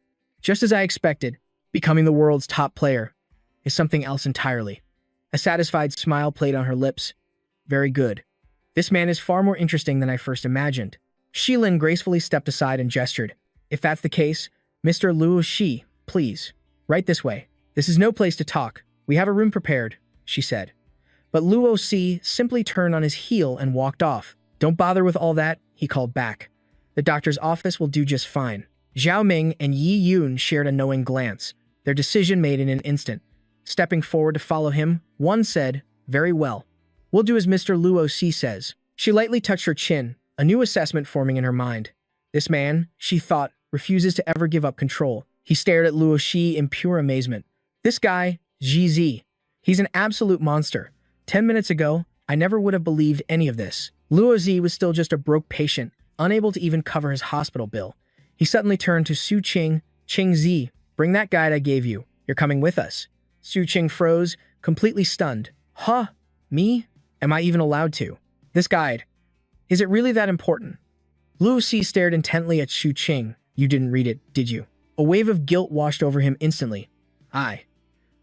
Just as I expected, becoming the world's top player. is something else entirely. A satisfied smile played on her lips. Very good. This man is far more interesting than I first imagined. Shilin gracefully stepped aside and gestured. If that's the case, Mr. Luo Shi, please. Right this way. This is no place to talk. We have a room prepared, she said. But Luo Si simply turned on his heel and walked off. Don't bother with all that, he called back. The doctor's office will do just fine. Zhao Ming and Yi Yun shared a knowing glance, their decision made in an instant. Stepping forward to follow him, one said, very well. We'll do as Mr. Luo Si says. She lightly touched her chin, a new assessment forming in her mind. This man, she thought, refuses to ever give up control. He stared at Luo Shi in pure amazement. This guy, GZ, he's an absolute monster. 10 minutes ago, I never would have believed any of this. Luo Zi was still just a broke patient, unable to even cover his hospital bill. He suddenly turned to Su Qing. Qing Zi, bring that guide I gave you. You're coming with us. Su Qing froze, completely stunned. Huh? Me? Am I even allowed to? This guide. Is it really that important? Luo Si stared intently at Su Qing. You didn't read it, did you? A wave of guilt washed over him instantly. I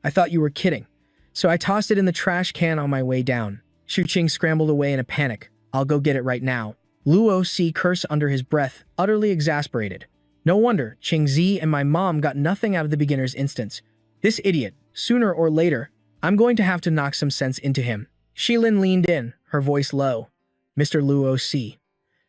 thought you were kidding. So I tossed it in the trash can on my way down. Su Qing scrambled away in a panic. I'll go get it right now. Luo Si cursed under his breath, utterly exasperated. No wonder Qing Zi and my mom got nothing out of the beginner's instance. This idiot, sooner or later, I'm going to have to knock some sense into him. Shilin leaned in, her voice low. Mr. Luo Si.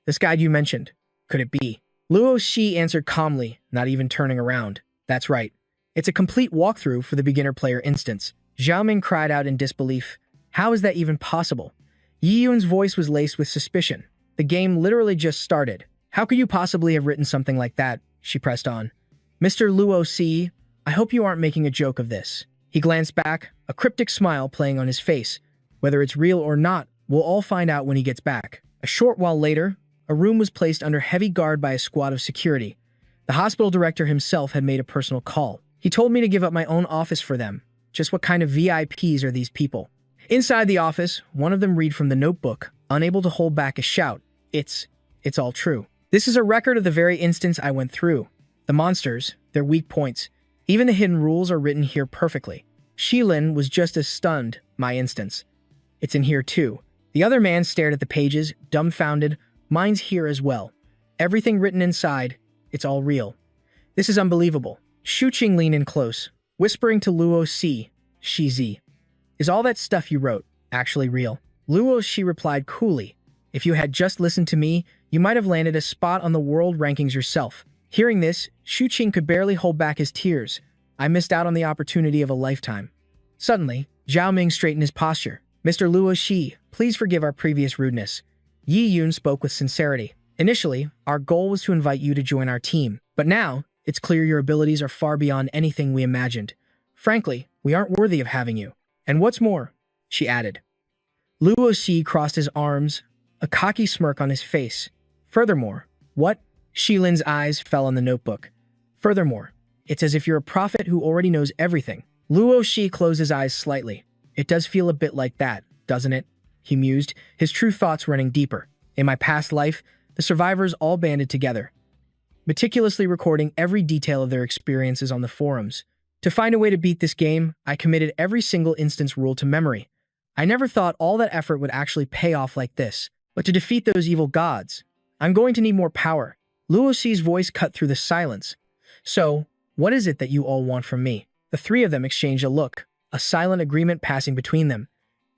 This guide you mentioned, could it be? Luo Shi answered calmly, not even turning around. That's right. It's a complete walkthrough for the beginner player instance. Zhao Ming cried out in disbelief. How is that even possible? Yi Yun's voice was laced with suspicion. The game literally just started. How could you possibly have written something like that? She pressed on. Mr. Luo Si, I hope you aren't making a joke of this. He glanced back, a cryptic smile playing on his face. Whether it's real or not, we'll all find out when he gets back. A short while later, a room was placed under heavy guard by a squad of security. The hospital director himself had made a personal call. He told me to give up my own office for them. Just what kind of VIPs are these people? Inside the office, one of them read from the notebook, unable to hold back a shout. It's all true. This is a record of the very instance I went through. The monsters, their weak points, even the hidden rules are written here perfectly. Shilin was just as stunned, my instance. It's in here too. The other man stared at the pages, dumbfounded. Mine's here as well. Everything written inside, it's all real. This is unbelievable. Shu Qing leaned in close, whispering to Luo Si, Shizi. Is all that stuff you wrote actually real? Luo Shi replied coolly. If you had just listened to me, you might have landed a spot on the world rankings yourself. Hearing this, Shu Qing could barely hold back his tears. I missed out on the opportunity of a lifetime. Suddenly, Zhao Ming straightened his posture. Mr. Luo Shi, please forgive our previous rudeness. Yi Yun spoke with sincerity. Initially, our goal was to invite you to join our team, but now, it's clear your abilities are far beyond anything we imagined. Frankly, we aren't worthy of having you. And what's more, she added. Luo Shi crossed his arms, a cocky smirk on his face. Furthermore, what? Shilin's eyes fell on the notebook. Furthermore, it's as if you're a prophet who already knows everything. Luo Shi closed his eyes slightly. It does feel a bit like that, doesn't it? He mused, his true thoughts running deeper. In my past life, the survivors all banded together, meticulously recording every detail of their experiences on the forums. To find a way to beat this game, I committed every single instance rule to memory. I never thought all that effort would actually pay off like this. But to defeat those evil gods, I'm going to need more power. Luo Si's voice cut through the silence. So, what is it that you all want from me? The three of them exchanged a look, a silent agreement passing between them.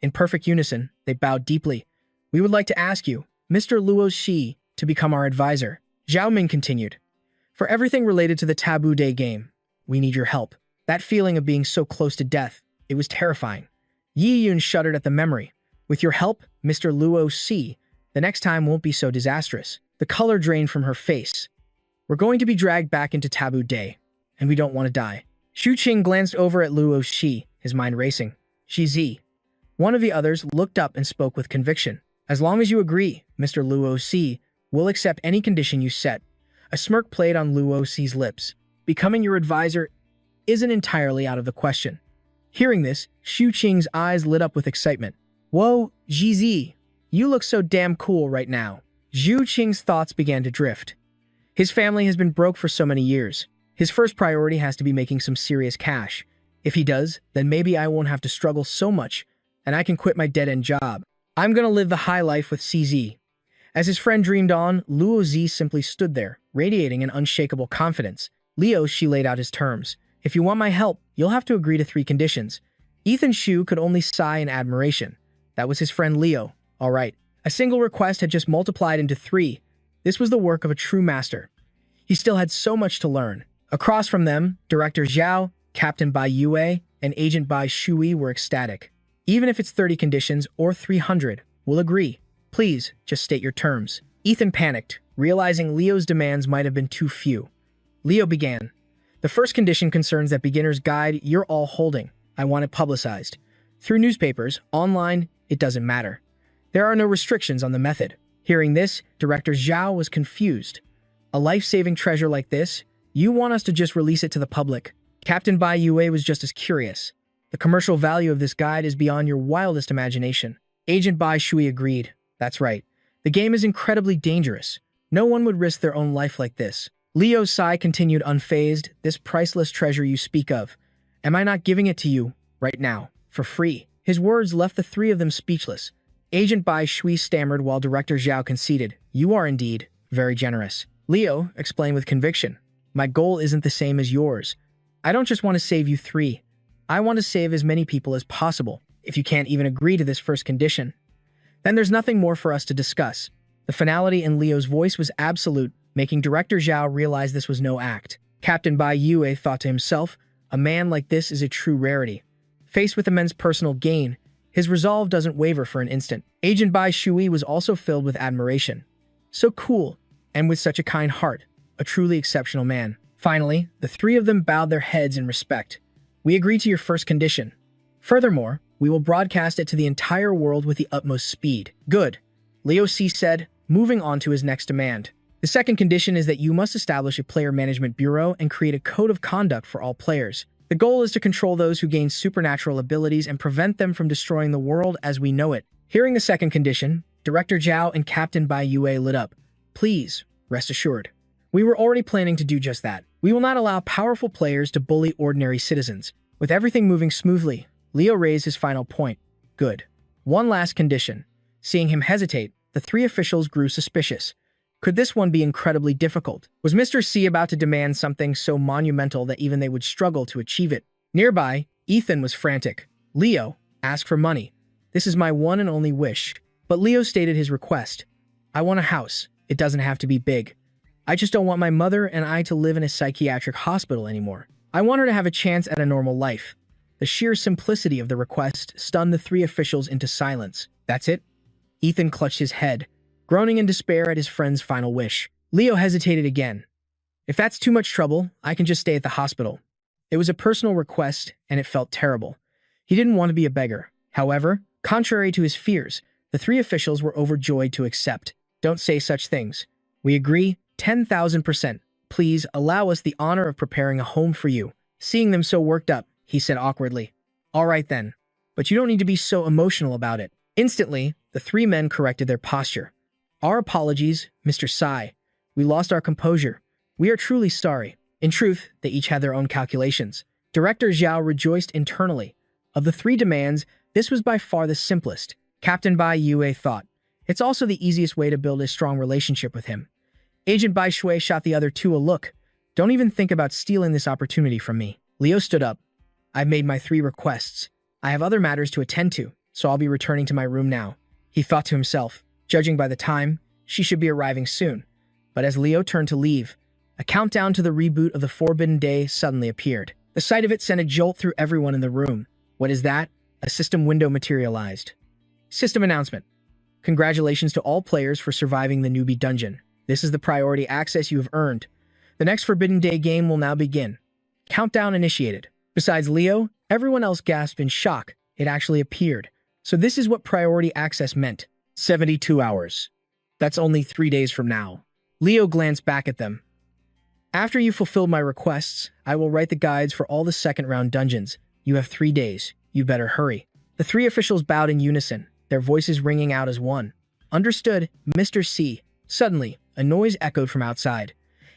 In perfect unison, they bowed deeply. We would like to ask you, Mr. Luo Shi, to become our advisor. Zhao Ming continued. For everything related to the Taboo Day game, we need your help. That feeling of being so close to death, it was terrifying. Yi Yun shuddered at the memory. With your help, Mr. Luo Si, the next time won't be so disastrous. The color drained from her face. We're going to be dragged back into Taboo Day, and we don't want to die. Shu Qing glanced over at Luo Shi, his mind racing. Shizi. One of the others looked up and spoke with conviction. As long as you agree, Mr. Luo Si, we'll accept any condition you set. A smirk played on Luo Si's lips. Becoming your advisor isn't entirely out of the question. Hearing this, Shu Qing's eyes lit up with excitement. Whoa, Jizi, you look so damn cool right now. Zhu Qing's thoughts began to drift. His family has been broke for so many years. His first priority has to be making some serious cash. If he does, then maybe I won't have to struggle so much, and I can quit my dead-end job. I'm gonna live the high life with CZ. As his friend dreamed on, Luo Z simply stood there, radiating an unshakable confidence. Leo, she laid out his terms. If you want my help, you'll have to agree to 3 conditions. Ethan Shu could only sigh in admiration. That was his friend Leo. All right. A single request had just multiplied into 3. This was the work of a true master. He still had so much to learn. Across from them, Director Zhao, Captain Bai Yue, and Agent Bai Shui were ecstatic. Even if it's 30 conditions or 300, we'll agree. Please, just state your terms. Ethan panicked, realizing Leo's demands might have been too few. Leo began. The first condition concerns that beginner's guide you're all holding. I want it publicized. Through newspapers, online, it doesn't matter. There are no restrictions on the method. Hearing this, Director Zhao was confused. A life-saving treasure like this, you want us to just release it to the public? Captain Bai Yue was just as curious. The commercial value of this guide is beyond your wildest imagination. Agent Bai Shui agreed. That's right. The game is incredibly dangerous. No one would risk their own life like this. Leo Sai continued unfazed. This priceless treasure you speak of. Am I not giving it to you, right now, for free? His words left the 3 of them speechless. Agent Bai Shui stammered while Director Zhao conceded. You are indeed very generous. Leo explained with conviction. My goal isn't the same as yours. I don't just want to save you 3. I want to save as many people as possible. If you can't even agree to this first condition, then there's nothing more for us to discuss. The finality in Leo's voice was absolute, making Director Zhao realize this was no act. Captain Bai Yue thought to himself, a man like this is a true rarity. Faced with immense personal gain, his resolve doesn't waver for an instant. Agent Bai Shui was also filled with admiration. So cool, and with such a kind heart, a truly exceptional man. Finally, the 3 of them bowed their heads in respect. We agree to your first condition. Furthermore, we will broadcast it to the entire world with the utmost speed. Good, Leo C said, moving on to his next demand. The second condition is that you must establish a player management bureau and create a code of conduct for all players. The goal is to control those who gain supernatural abilities and prevent them from destroying the world as we know it. Hearing the second condition, Director Zhao and Captain Bai Yue lit up. Please, rest assured. We were already planning to do just that. We will not allow powerful players to bully ordinary citizens. With everything moving smoothly, Leo raised his final point. Good. One last condition. Seeing him hesitate, the 3 officials grew suspicious. Could this one be incredibly difficult? Was Mr. C about to demand something so monumental that even they would struggle to achieve it? Nearby, Ethan was frantic. Leo, ask for money. This is my one and only wish. But Leo stated his request. I want a house. It doesn't have to be big. I just don't want my mother and I to live in a psychiatric hospital anymore. I want her to have a chance at a normal life. The sheer simplicity of the request stunned the 3 officials into silence. That's it? Ethan clutched his head, groaning in despair at his friend's final wish. Leo hesitated again. If that's too much trouble, I can just stay at the hospital. It was a personal request, and it felt terrible. He didn't want to be a beggar. However, contrary to his fears, the 3 officials were overjoyed to accept. Don't say such things. We agree, 10,000%. Please allow us the honor of preparing a home for you. Seeing them so worked up, he said awkwardly. All right then, but you don't need to be so emotional about it. Instantly, the 3 men corrected their posture. Our apologies, Mr. Sai. We lost our composure. We are truly sorry. In truth, they each had their own calculations. Director Zhao rejoiced internally. Of the 3 demands, this was by far the simplest. Captain Bai Yue thought. It's also the easiest way to build a strong relationship with him. Agent Bai Shui shot the other 2 a look. Don't even think about stealing this opportunity from me. Leo stood up. I've made my 3 requests. I have other matters to attend to, so I'll be returning to my room now. He thought to himself. Judging by the time, she should be arriving soon. But as Leo turned to leave, a countdown to the reboot of the Forbidden Day suddenly appeared. The sight of it sent a jolt through everyone in the room. What is that? A system window materialized. System announcement. Congratulations to all players for surviving the newbie dungeon. This is the priority access you have earned. The next Forbidden Day game will now begin. Countdown initiated. Besides Leo, everyone else gasped in shock. It actually appeared. So this is what priority access meant. 72 hours. That's only 3 days from now. Leo glanced back at them. After you fulfill my requests, I will write the guides for all the second round dungeons. You have 3 days. You better hurry. The 3 officials bowed in unison, their voices ringing out as one. Understood, Mr. C. Suddenly, a noise echoed from outside.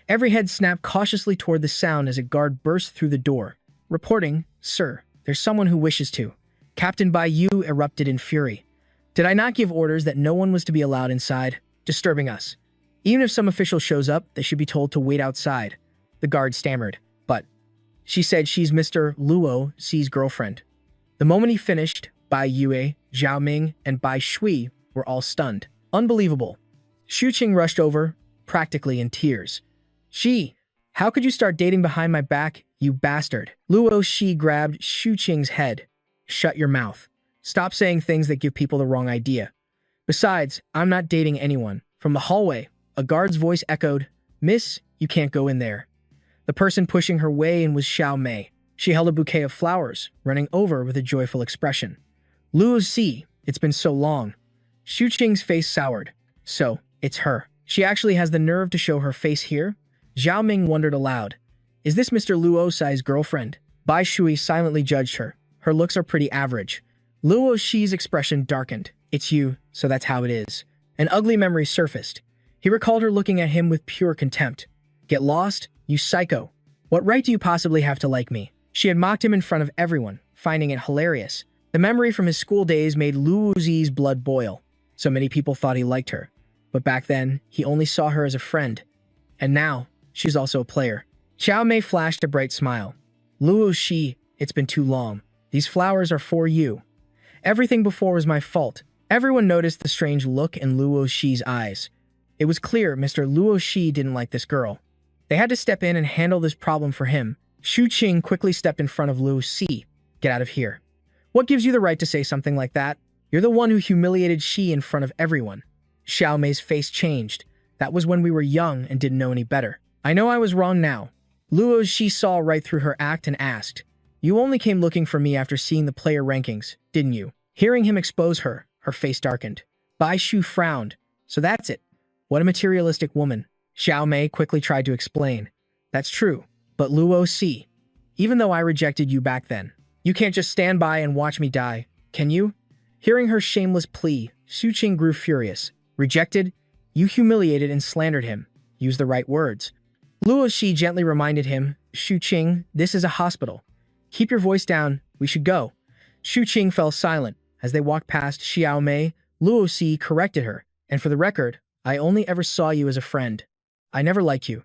Every head snapped cautiously toward the sound as a guard burst through the door, reporting, Sir, there's someone who wishes to. Captain Bai Yu erupted in fury. Did I not give orders that no one was to be allowed inside, disturbing us? Even if some official shows up, they should be told to wait outside. The guard stammered. But she said she's Mr. Luo Xi's girlfriend. The moment he finished, Bai Yue, Zhao Ming, and Bai Shui were all stunned. Unbelievable. Xu Qing rushed over, practically in tears. How could you start dating behind my back, you bastard? Luo Xi grabbed Xu Qing's head. Shut your mouth. Stop saying things that give people the wrong idea. Besides, I'm not dating anyone. From the hallway, a guard's voice echoed, Miss, you can't go in there. The person pushing her way in was Xiao Mei. She held a bouquet of flowers, running over with a joyful expression. Luo Xi, it's been so long. Xu Qing's face soured. So, it's her. She actually has the nerve to show her face here? Zhao Ming wondered aloud. Is this Mr. Luo Xi's girlfriend? Bai Shui silently judged her. Her looks are pretty average. Luo Xi's expression darkened. It's you, so that's how it is. An ugly memory surfaced. He recalled her looking at him with pure contempt. Get lost, you psycho. What right do you possibly have to like me? She had mocked him in front of everyone, finding it hilarious. The memory from his school days made Luo Xi's blood boil. So many people thought he liked her. But back then, he only saw her as a friend. And now, she's also a player. Xiao Mei flashed a bright smile. Luo Xi, it's been too long. These flowers are for you. Everything before was my fault. Everyone noticed the strange look in Luo Xi's eyes. It was clear Mr. Luo Xi didn't like this girl. They had to step in and handle this problem for him. Xu Qing quickly stepped in front of Luo Xi. Get out of here. What gives you the right to say something like that? You're the one who humiliated Xi in front of everyone. Xiao Mei's face changed. That was when we were young and didn't know any better. I know I was wrong now. Luo Xi saw right through her act and asked, You only came looking for me after seeing the player rankings, didn't you? Hearing him expose her, her face darkened. Bai Shu frowned. So that's it. What a materialistic woman. Xiao Mei quickly tried to explain. That's true, but Luo Xi, even though I rejected you back then, you can't just stand by and watch me die, can you? Hearing her shameless plea, Xu Qing grew furious. Rejected? You humiliated and slandered him. Use the right words. Luo Xi gently reminded him, Xu Qing, this is a hospital. Keep your voice down, we should go. Xu Qing fell silent. As they walked past Xiao Mei, Luo Xi corrected her. And for the record, I only ever saw you as a friend. I never liked you.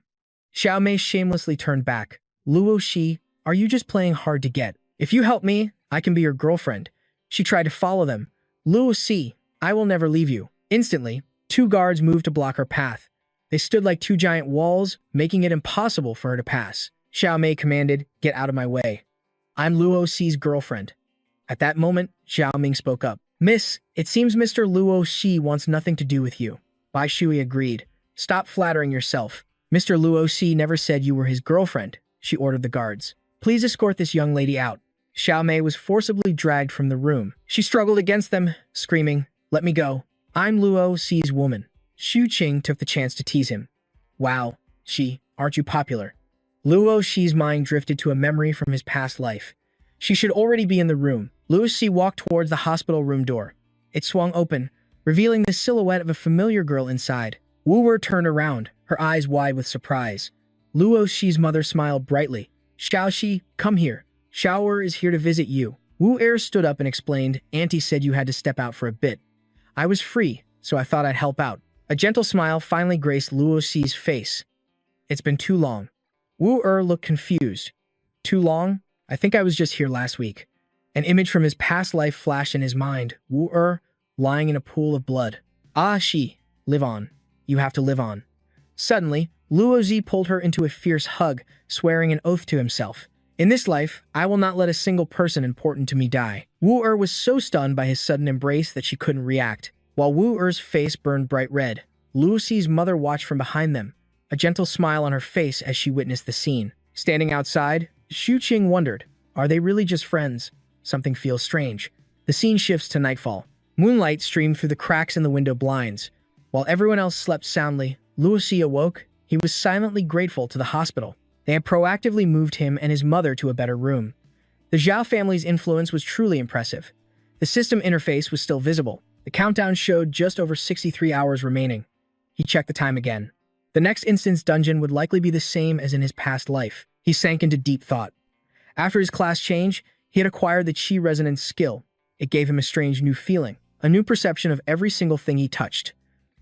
Xiao Mei shamelessly turned back. Luo Xi, are you just playing hard to get? If you help me, I can be your girlfriend. She tried to follow them. Luo Xi, I will never leave you. Instantly, two guards moved to block her path. They stood like two giant walls, making it impossible for her to pass. Xiao Mei commanded, Get out of my way. I'm Luo Xi's girlfriend. At that moment, Zhao Ming spoke up. Miss, it seems Mr. Luo Xi wants nothing to do with you. Bai Shui agreed. Stop flattering yourself. Mr. Luo Xi never said you were his girlfriend, she ordered the guards. Please escort this young lady out. Xiao Mei was forcibly dragged from the room. She struggled against them, screaming, Let me go. I'm Luo Xi's woman. Xu Qing took the chance to tease him. Wow, aren't you popular? Luo Xi's mind drifted to a memory from his past life. She should already be in the room. Luo Xi walked towards the hospital room door. It swung open, revealing the silhouette of a familiar girl inside. Wu Er turned around, her eyes wide with surprise. Luo Xi's mother smiled brightly. Xiao Xi, come here. Xiao Er is here to visit you. Wu Er stood up and explained, Auntie said you had to step out for a bit. I was free, so I thought I'd help out. A gentle smile finally graced Luo Xi's face. It's been too long. Wu Er looked confused. Too long? I think I was just here last week. An image from his past life flashed in his mind. Wu Er, lying in a pool of blood. Ah, Xi, live on. You have to live on. Suddenly, Luo Xi pulled her into a fierce hug, swearing an oath to himself. In this life, I will not let a single person important to me die. Wu Er was so stunned by his sudden embrace that she couldn't react. While Wu Er's face burned bright red, Luo Xi's mother watched from behind them, a gentle smile on her face as she witnessed the scene. Standing outside, Xu Qing wondered, are they really just friends? Something feels strange. The scene shifts to nightfall. Moonlight streamed through the cracks in the window blinds. While everyone else slept soundly, Luo Xi awoke. He was silently grateful to the hospital. They had proactively moved him and his mother to a better room. The Zhao family's influence was truly impressive. The system interface was still visible. The countdown showed just over 63 hours remaining. He checked the time again. The next instant's dungeon would likely be the same as in his past life. He sank into deep thought. After his class change, he had acquired the chi resonance skill. It gave him a strange new feeling, a new perception of every single thing he touched.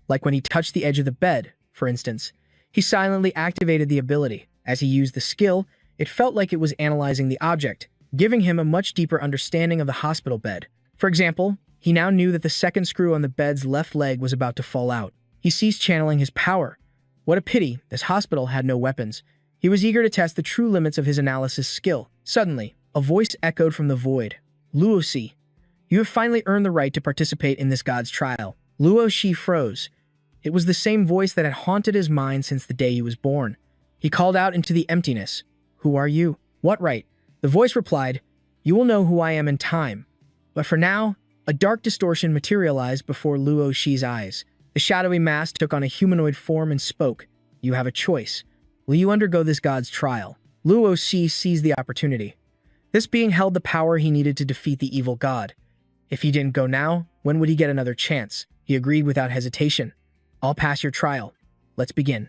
Like when he touched the edge of the bed, for instance, he silently activated the ability. As he used the skill, it felt like it was analyzing the object, giving him a much deeper understanding of the hospital bed. For example, he now knew that the second screw on the bed's left leg was about to fall out. He ceased channeling his power. What a pity, this hospital had no weapons. He was eager to test the true limits of his analysis skill. Suddenly, a voice echoed from the void. Luo Shi, you have finally earned the right to participate in this god's trial. Luo Shi froze. It was the same voice that had haunted his mind since the day he was born. He called out into the emptiness. Who are you? What right? The voice replied, you will know who I am in time. But for now, a dark distortion materialized before Luo Shi's eyes. The shadowy mask took on a humanoid form and spoke. You have a choice. Will you undergo this god's trial? Luo Shi seized the opportunity. This being held the power he needed to defeat the evil god. If he didn't go now, when would he get another chance? He agreed without hesitation. I'll pass your trial. Let's begin.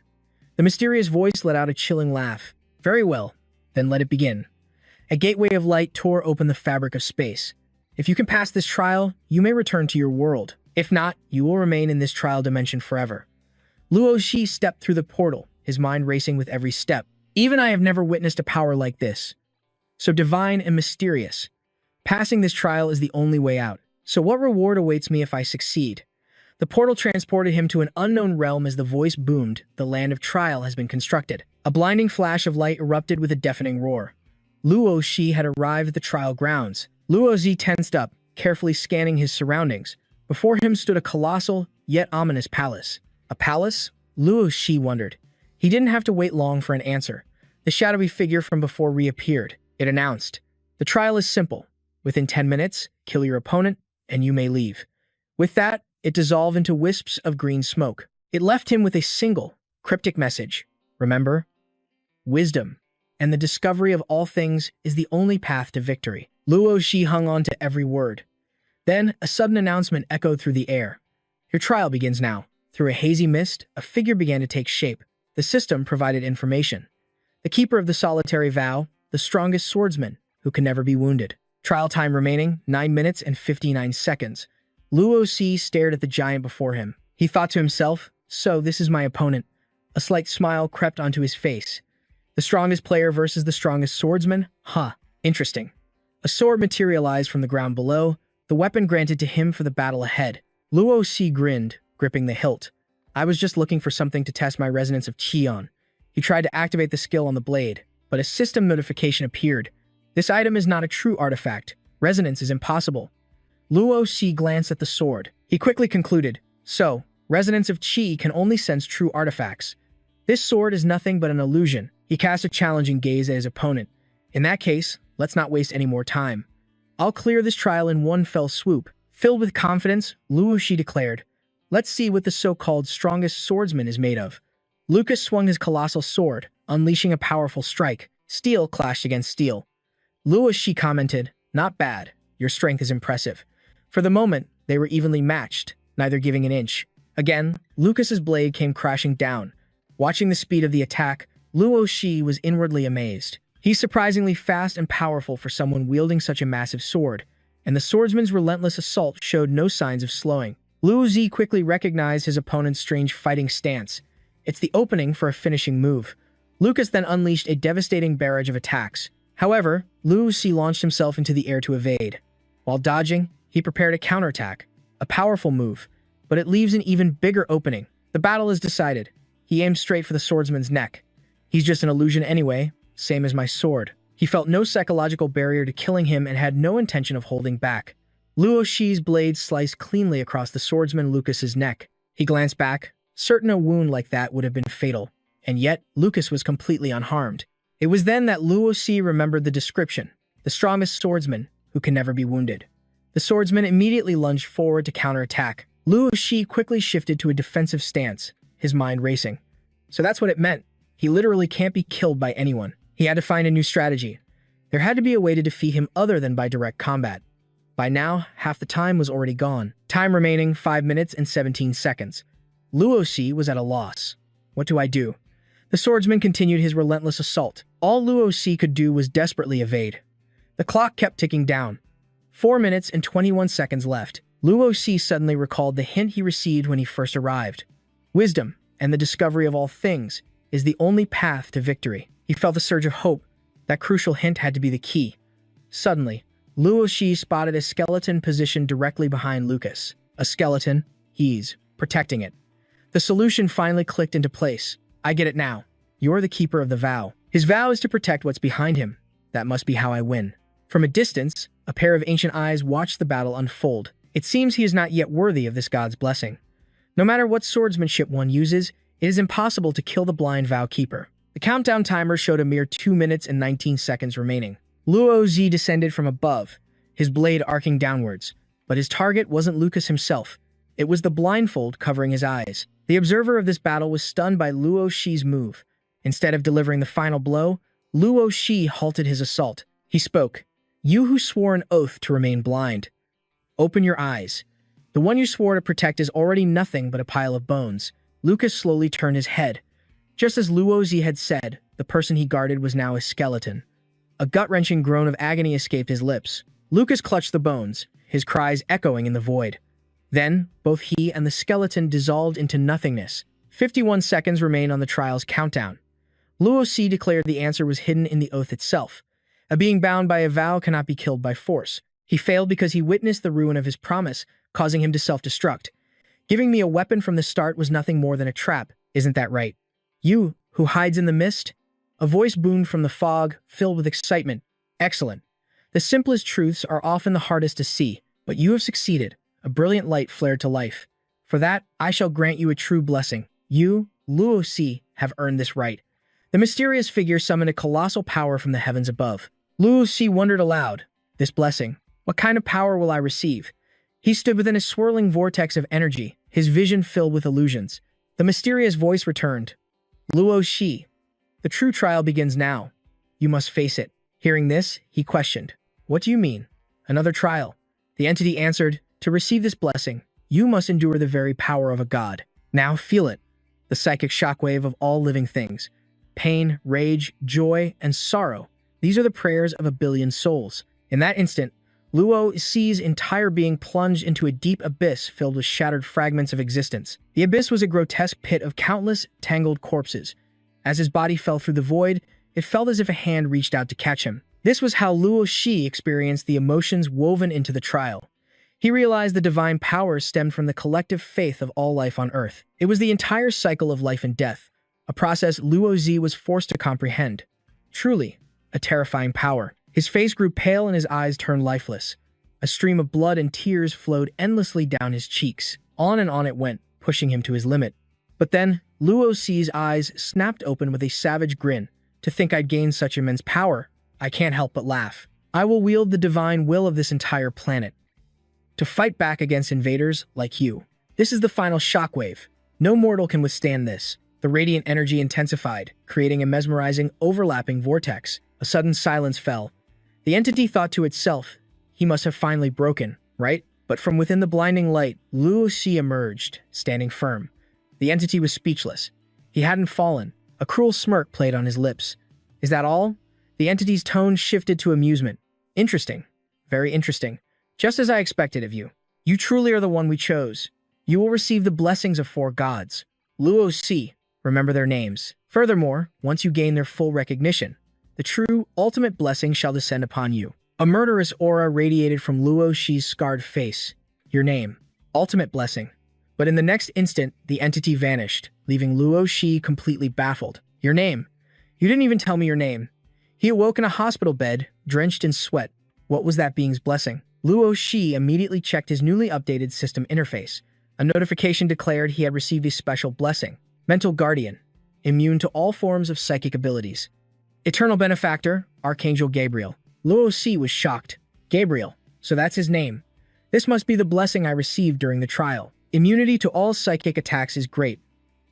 The mysterious voice let out a chilling laugh. Very well, then let it begin. A gateway of light tore open the fabric of space. If you can pass this trial, you may return to your world. If not, you will remain in this trial dimension forever. Luo Shi stepped through the portal, his mind racing with every step. Even I have never witnessed a power like this. So divine and mysterious. Passing this trial is the only way out. So what reward awaits me if I succeed? The portal transported him to an unknown realm as the voice boomed. The land of trial has been constructed. A blinding flash of light erupted with a deafening roar. Luo Shi had arrived at the trial grounds. Luo Zi tensed up, carefully scanning his surroundings. Before him stood a colossal, yet ominous palace. A palace? Luo Shi wondered. He didn't have to wait long for an answer. The shadowy figure from before reappeared. It announced, the trial is simple. Within 10 minutes, kill your opponent, and you may leave. With that, it dissolved into wisps of green smoke. It left him with a single, cryptic message. Remember? Wisdom and the discovery of all things is the only path to victory. Luo Shi hung on to every word. Then, a sudden announcement echoed through the air. Your trial begins now. Through a hazy mist, a figure began to take shape. The system provided information. The keeper of the solitary vow, the strongest swordsman, who can never be wounded. Trial time remaining, 9 minutes and 59 seconds. Luo Shi stared at the giant before him. He thought to himself, so this is my opponent. A slight smile crept onto his face. The strongest player versus the strongest swordsman? Huh, interesting. A sword materialized from the ground below, the weapon granted to him for the battle ahead. Luo Shi grinned, gripping the hilt. I was just looking for something to test my resonance of chi on. He tried to activate the skill on the blade, but a system notification appeared. This item is not a true artifact. Resonance is impossible. Luo Shi glanced at the sword. He quickly concluded, so, resonance of chi can only sense true artifacts. This sword is nothing but an illusion. He cast a challenging gaze at his opponent. In that case, let's not waste any more time. I'll clear this trial in one fell swoop. Filled with confidence, Luo Shi declared, let's see what the so-called strongest swordsman is made of. Lucas swung his colossal sword, unleashing a powerful strike. Steel clashed against steel. Luo Shi commented, not bad. Your strength is impressive. For the moment, they were evenly matched, neither giving an inch. Again, Lucas's blade came crashing down. Watching the speed of the attack, Luo Shi was inwardly amazed. He's surprisingly fast and powerful for someone wielding such a massive sword, and the swordsman's relentless assault showed no signs of slowing. Luo Zi quickly recognized his opponent's strange fighting stance. It's the opening for a finishing move. Lucas then unleashed a devastating barrage of attacks. However, Luo Zi launched himself into the air to evade. While dodging, he prepared a counterattack, a powerful move, but it leaves an even bigger opening. The battle is decided. He aimed straight for the swordsman's neck. He's just an illusion anyway, same as my sword. He felt no psychological barrier to killing him and had no intention of holding back. Luo Shi's blade sliced cleanly across the swordsman Lucas's neck. He glanced back, certain a wound like that would have been fatal, and yet Lucas was completely unharmed. It was then that Luo Shi remembered the description, the strongest swordsman who can never be wounded. The swordsman immediately lunged forward to counterattack. Luo Shi quickly shifted to a defensive stance, his mind racing. So that's what it meant. He literally can't be killed by anyone. He had to find a new strategy. There had to be a way to defeat him other than by direct combat. By now, half the time was already gone. Time remaining 5 minutes and 17 seconds. Luo Shi was at a loss. What do I do? The swordsman continued his relentless assault. All Luo Xi could do was desperately evade. The clock kept ticking down. 4 minutes and 21 seconds left. Luo Xi suddenly recalled the hint he received when he first arrived. Wisdom, and the discovery of all things, is the only path to victory. He felt a surge of hope. That crucial hint had to be the key. Suddenly, Luo Xi spotted a skeleton positioned directly behind Lucas. A skeleton? He's protecting it. The solution finally clicked into place. I get it now. You're the keeper of the vow. His vow is to protect what's behind him. That must be how I win. From a distance, a pair of ancient eyes watched the battle unfold. It seems he is not yet worthy of this god's blessing. No matter what swordsmanship one uses, it is impossible to kill the blind vow keeper. The countdown timer showed a mere 2 minutes and 19 seconds remaining. Luo Xi descended from above, his blade arcing downwards. But his target wasn't Lucas himself. It was the blindfold covering his eyes. The observer of this battle was stunned by Luo Xi's move. Instead of delivering the final blow, Luo Xi halted his assault. He spoke, "You who swore an oath to remain blind. Open your eyes. The one you swore to protect is already nothing but a pile of bones." Lucas slowly turned his head. Just as Luo Xi had said, the person he guarded was now a skeleton. A gut-wrenching groan of agony escaped his lips. Lucas clutched the bones, his cries echoing in the void. Then, both he and the skeleton dissolved into nothingness. 51 seconds remained on the trial's countdown. Luo Xi declared the answer was hidden in the oath itself. A being bound by a vow cannot be killed by force. He failed because he witnessed the ruin of his promise, causing him to self-destruct. Giving me a weapon from the start was nothing more than a trap, isn't that right? You, who hides in the mist? A voice boomed from the fog, filled with excitement. Excellent. The simplest truths are often the hardest to see, but you have succeeded. A brilliant light flared to life. For that, I shall grant you a true blessing. You, Luo Xi, have earned this right. The mysterious figure summoned a colossal power from the heavens above. Luo Xi wondered aloud. This blessing, what kind of power will I receive? He stood within a swirling vortex of energy, his vision filled with illusions. The mysterious voice returned. Luo Xi, the true trial begins now. You must face it. Hearing this, he questioned. What do you mean? Another trial? The entity answered, to receive this blessing, you must endure the very power of a god. Now feel it. The psychic shockwave of all living things. Pain, rage, joy, and sorrow. These are the prayers of a billion souls. In that instant, Luo Xi's entire being plunged into a deep abyss filled with shattered fragments of existence. The abyss was a grotesque pit of countless, tangled corpses. As his body fell through the void, it felt as if a hand reached out to catch him. This was how Luo Xi experienced the emotions woven into the trial. He realized the divine power stemmed from the collective faith of all life on Earth. It was the entire cycle of life and death, a process Luo Xi was forced to comprehend. Truly, a terrifying power. His face grew pale and his eyes turned lifeless. A stream of blood and tears flowed endlessly down his cheeks. On and on it went, pushing him to his limit. But then, Luo Xi's eyes snapped open with a savage grin. To think I'd gained such immense power, I can't help but laugh. I will wield the divine will of this entire planet to fight back against invaders like you. This is the final shockwave. No mortal can withstand this. The radiant energy intensified, creating a mesmerizing, overlapping vortex. A sudden silence fell. The entity thought to itself, he must have finally broken, right? But from within the blinding light, Luo Xi emerged, standing firm. The entity was speechless. He hadn't fallen. A cruel smirk played on his lips. Is that all? The entity's tone shifted to amusement. Interesting. Very interesting. Just as I expected of you. You truly are the one we chose. You will receive the blessings of 4 gods. Luo Xi, remember their names. Furthermore, once you gain their full recognition, the true, ultimate blessing shall descend upon you. A murderous aura radiated from Luo Xi's scarred face. Your name. Ultimate blessing. But in the next instant, the entity vanished, leaving Luo Xi completely baffled. Your name? You didn't even tell me your name. He awoke in a hospital bed, drenched in sweat. What was that being's blessing? Luo Xi immediately checked his newly updated system interface. A notification declared he had received a special blessing. Mental Guardian. Immune to all forms of psychic abilities. Eternal Benefactor, Archangel Gabriel. Luo Xi was shocked. Gabriel. So that's his name. This must be the blessing I received during the trial. Immunity to all psychic attacks is great.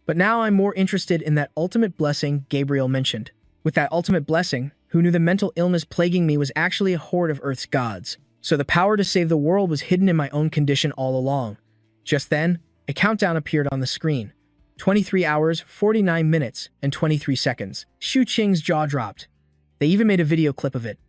But now I'm more interested in that ultimate blessing Gabriel mentioned. With that ultimate blessing, who knew the mental illness plaguing me was actually a horde of Earth's gods? So the power to save the world was hidden in my own condition all along. Just then, a countdown appeared on the screen. 23 hours, 49 minutes, and 23 seconds. Shu Qing's jaw dropped. They even made a video clip of it.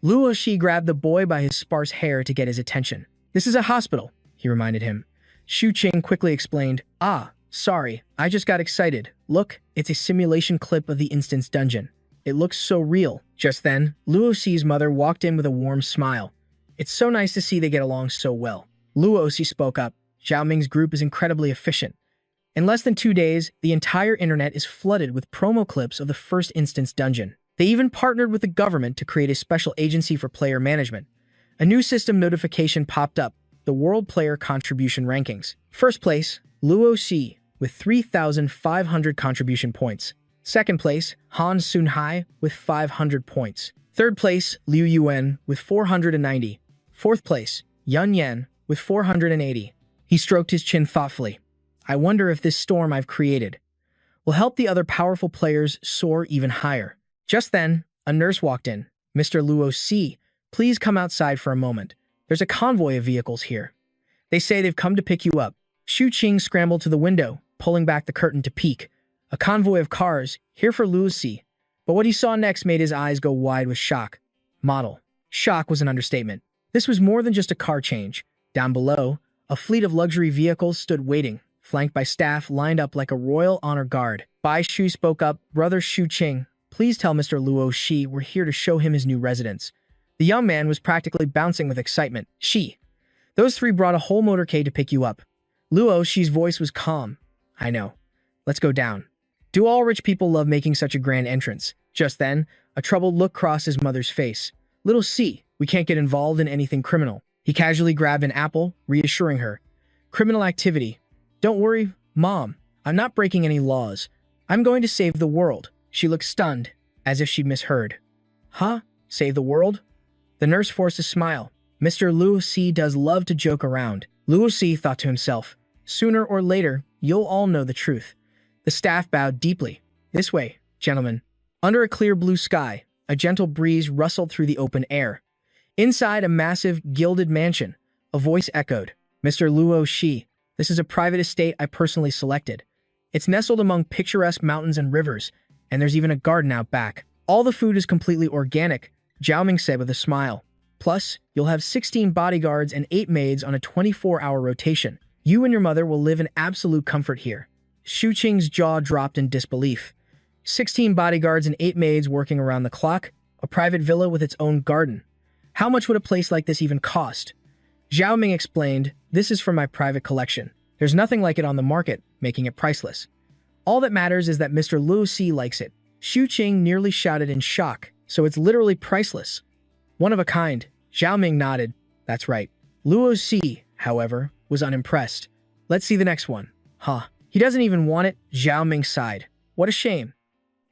Luo Shi grabbed the boy by his sparse hair to get his attention. "This is a hospital," he reminded him. Shu Qing quickly explained, "Ah, sorry, I just got excited. Look, it's a simulation clip of the instance dungeon. It looks so real." Just then, Luo Xi's mother walked in with a warm smile. "It's so nice to see they get along so well." Luo Xi spoke up. "Zhao Ming's group is incredibly efficient. In less than 2 days, the entire internet is flooded with promo clips of the first instance dungeon. They even partnered with the government to create a special agency for player management. A new system notification popped up, the World Player Contribution Rankings. First place, Luo Xi, with 3,500 contribution points. Second place, Han Sunhai, with 500 points. Third place, Liu Yuan, with 490. Fourth place, Yun Yan, with 480. He stroked his chin thoughtfully. "I wonder if this storm I've created will help the other powerful players soar even higher." Just then, a nurse walked in. "Mr. Luo Xi, please come outside for a moment. There's a convoy of vehicles here. They say they've come to pick you up." Shu Qing scrambled to the window, pulling back the curtain to peek. A convoy of cars, here for Luo Xi. But what he saw next made his eyes go wide with shock. Model. Shock was an understatement. This was more than just a car change. Down below, a fleet of luxury vehicles stood waiting, flanked by staff lined up like a royal honor guard. Bai Shu spoke up, "Brother Shu Qing, please tell Mr. Luo Xi we're here to show him his new residence." The young man was practically bouncing with excitement. "Xi, those three brought a whole motorcade to pick you up." Luo Xi's voice was calm. "I know. Let's go down. Do all rich people love making such a grand entrance?" Just then, a troubled look crossed his mother's face. "Little Xi, we can't get involved in anything criminal." He casually grabbed an apple, reassuring her. "Criminal activity. Don't worry, Mom. I'm not breaking any laws. I'm going to save the world." She looked stunned, as if she'd misheard. "Huh? Save the world?" The nurse forced a smile. "Mr. Luo Xi does love to joke around." Luo Xi thought to himself, "Sooner or later, you'll all know the truth." The staff bowed deeply. "This way, gentlemen." Under a clear blue sky, a gentle breeze rustled through the open air. Inside a massive, gilded mansion, a voice echoed, "Mr. Luo Xi, this is a private estate I personally selected. It's nestled among picturesque mountains and rivers, and there's even a garden out back. All the food is completely organic," Zhao Ming said with a smile. "Plus, you'll have 16 bodyguards and 8 maids on a 24-hour rotation. You and your mother will live in absolute comfort here." Shu Qing's jaw dropped in disbelief. 16 bodyguards and 8 maids working around the clock? A private villa with its own garden? How much would a place like this even cost? Zhao Ming explained, "This is from my private collection. There's nothing like it on the market, making it priceless. All that matters is that Mr. Luo Xi likes it." Shu Qing nearly shouted in shock, "So it's literally priceless?" "One of a kind." Zhao Ming nodded. "That's right." Luo Xi, however, was unimpressed. "Let's see the next one." "Huh. He doesn't even want it," Zhao Ming sighed. "What a shame.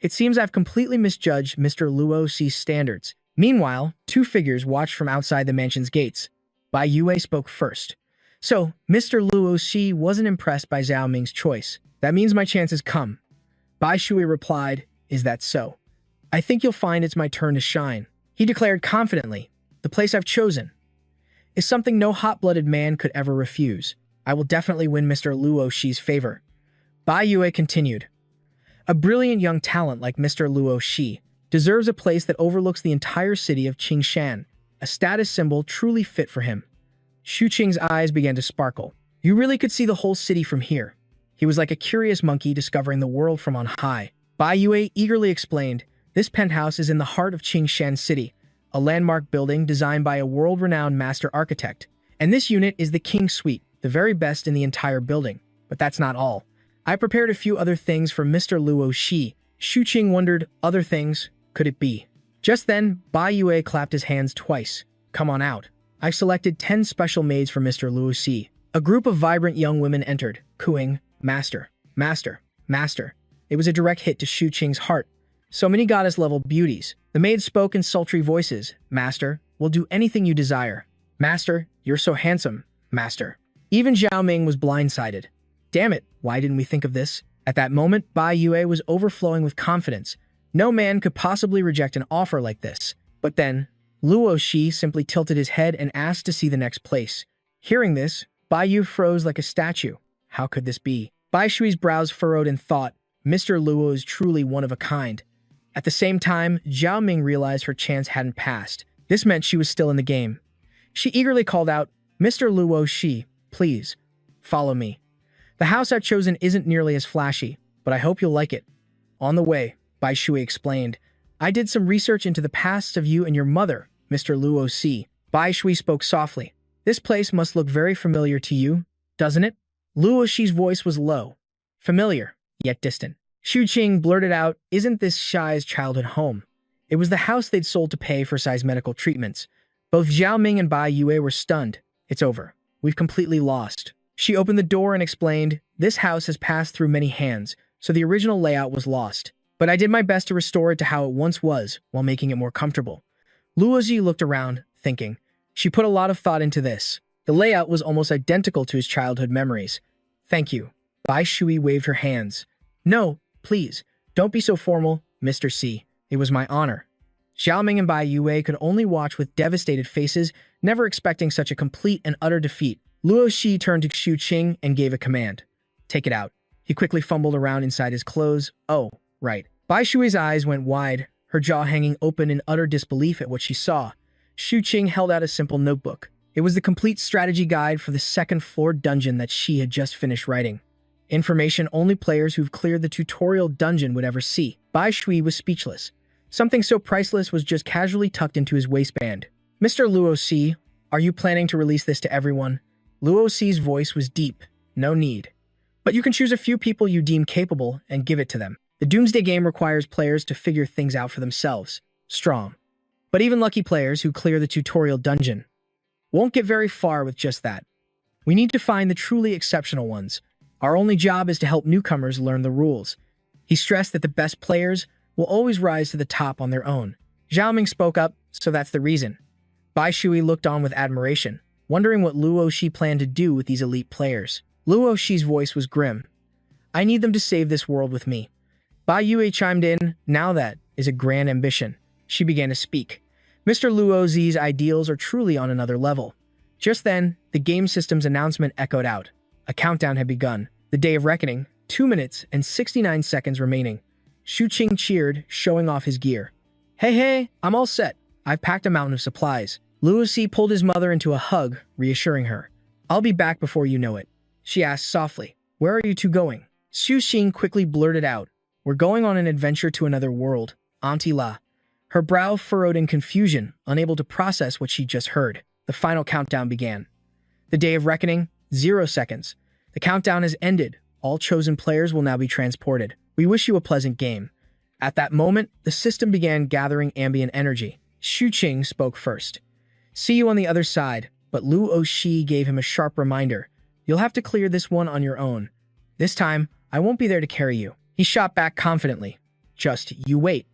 It seems I've completely misjudged Mr. Luo Xi's standards." Meanwhile, 2 figures watched from outside the mansion's gates. Bai Yue spoke first. "So, Mr. Luo Xi wasn't impressed by Zhao Ming's choice. That means my chance has come." Bai Shui replied, "Is that so? I think you'll find it's my turn to shine." He declared confidently, "The place I've chosen is something no hot-blooded man could ever refuse. I will definitely win Mr. Luo Xi's favor." Bai Yue continued, "A brilliant young talent like Mr. Luo Xi deserves a place that overlooks the entire city of Qingshan, a status symbol truly fit for him." Shu Qing's eyes began to sparkle. You really could see the whole city from here. He was like a curious monkey discovering the world from on high. Bai Yue eagerly explained, "This penthouse is in the heart of Qingshan City, a landmark building designed by a world-renowned master architect. And this unit is the King Suite, the very best in the entire building. But that's not all. I prepared a few other things for Mr. Luo Xi." Shu Qing wondered, other things? Could it be? Just then, Bai Yue clapped his hands twice. "Come on out. I've selected 10 special maids for Mr. Luo Xi." A group of vibrant young women entered, cooing, "Master, Master, Master." It was a direct hit to Shu Qing's heart. So many goddess-level beauties. The maids spoke in sultry voices. "Master, we'll do anything you desire." "Master, you're so handsome, Master." Even Zhao Ming was blindsided. Damn it, why didn't we think of this? At that moment, Bai Yue was overflowing with confidence. No man could possibly reject an offer like this. But then, Luo Xi simply tilted his head and asked to see the next place. Hearing this, Bai Yu froze like a statue. How could this be? Bai Shui's brows furrowed in thought. Mr. Luo is truly one of a kind. At the same time, Zhao Ming realized her chance hadn't passed. This meant she was still in the game. She eagerly called out, "Mr. Luo Shi, please, follow me. The house I've chosen isn't nearly as flashy, but I hope you'll like it." On the way, Bai Shui explained, "I did some research into the past of you and your mother, Mr. Luo Shi." Bai Shui spoke softly. "This place must look very familiar to you, doesn't it?" Luo Shi's voice was low, familiar, yet distant. Xu Qing blurted out, "Isn't this Shai's childhood home?" It was the house they'd sold to pay for Sai's medical treatments. Both Zhao Ming and Bai Yue were stunned. "It's over. We've completely lost." She opened the door and explained, "This house has passed through many hands, so the original layout was lost. But I did my best to restore it to how it once was, while making it more comfortable." Luo Ji looked around, thinking. She put a lot of thought into this. The layout was almost identical to his childhood memories. "Thank you." Bai Shui waved her hands. "No, please, don't be so formal, Mr. C. It was my honor." Xiaoming and Bai Yue could only watch with devastated faces, never expecting such a complete and utter defeat. Luo Shi turned to Xu Qing and gave a command. "Take it out." He quickly fumbled around inside his clothes. "Oh, right." Bai Shui's eyes went wide, her jaw hanging open in utter disbelief at what she saw. Xu Qing held out a simple notebook. It was the complete strategy guide for the second-floor dungeon that she had just finished writing. Information only players who've cleared the tutorial dungeon would ever see. Bai Shui was speechless. Something so priceless was just casually tucked into his waistband. "Mr. Luo Si, are you planning to release this to everyone?" Luo Si's voice was deep. "No need. But you can choose a few people you deem capable and give it to them. The Doomsday game requires players to figure things out for themselves. Strong. But even lucky players who clear the tutorial dungeon won't get very far with just that. We need to find the truly exceptional ones. Our only job is to help newcomers learn the rules." He stressed that the best players will always rise to the top on their own. Zhao Ming spoke up, "So that's the reason." Bai Shui looked on with admiration, wondering what Luo Shi planned to do with these elite players. Luo Shi's voice was grim. "I need them to save this world with me." Bai Yue chimed in, "Now that is a grand ambition." She began to speak. "Mr. Luo Zi's ideals are truly on another level." Just then, the game system's announcement echoed out. A countdown had begun. The day of reckoning, 2 minutes and 69 seconds remaining. Xu Qing cheered, showing off his gear. Hey, I'm all set. I've packed a mountain of supplies." Luo Si pulled his mother into a hug, reassuring her. "I'll be back before you know it." She asked softly, "Where are you two going?" Xu Qing quickly blurted out, "We're going on an adventure to another world, Auntie La." Her brow furrowed in confusion, unable to process what she'd just heard. The final countdown began. The day of reckoning, 0 seconds. The countdown has ended. All chosen players will now be transported. We wish you a pleasant game. At that moment, the system began gathering ambient energy. Xu Qing spoke first. "See you on the other side," but Luo Shi gave him a sharp reminder. "You'll have to clear this one on your own. This time, I won't be there to carry you." He shot back confidently. "Just you wait.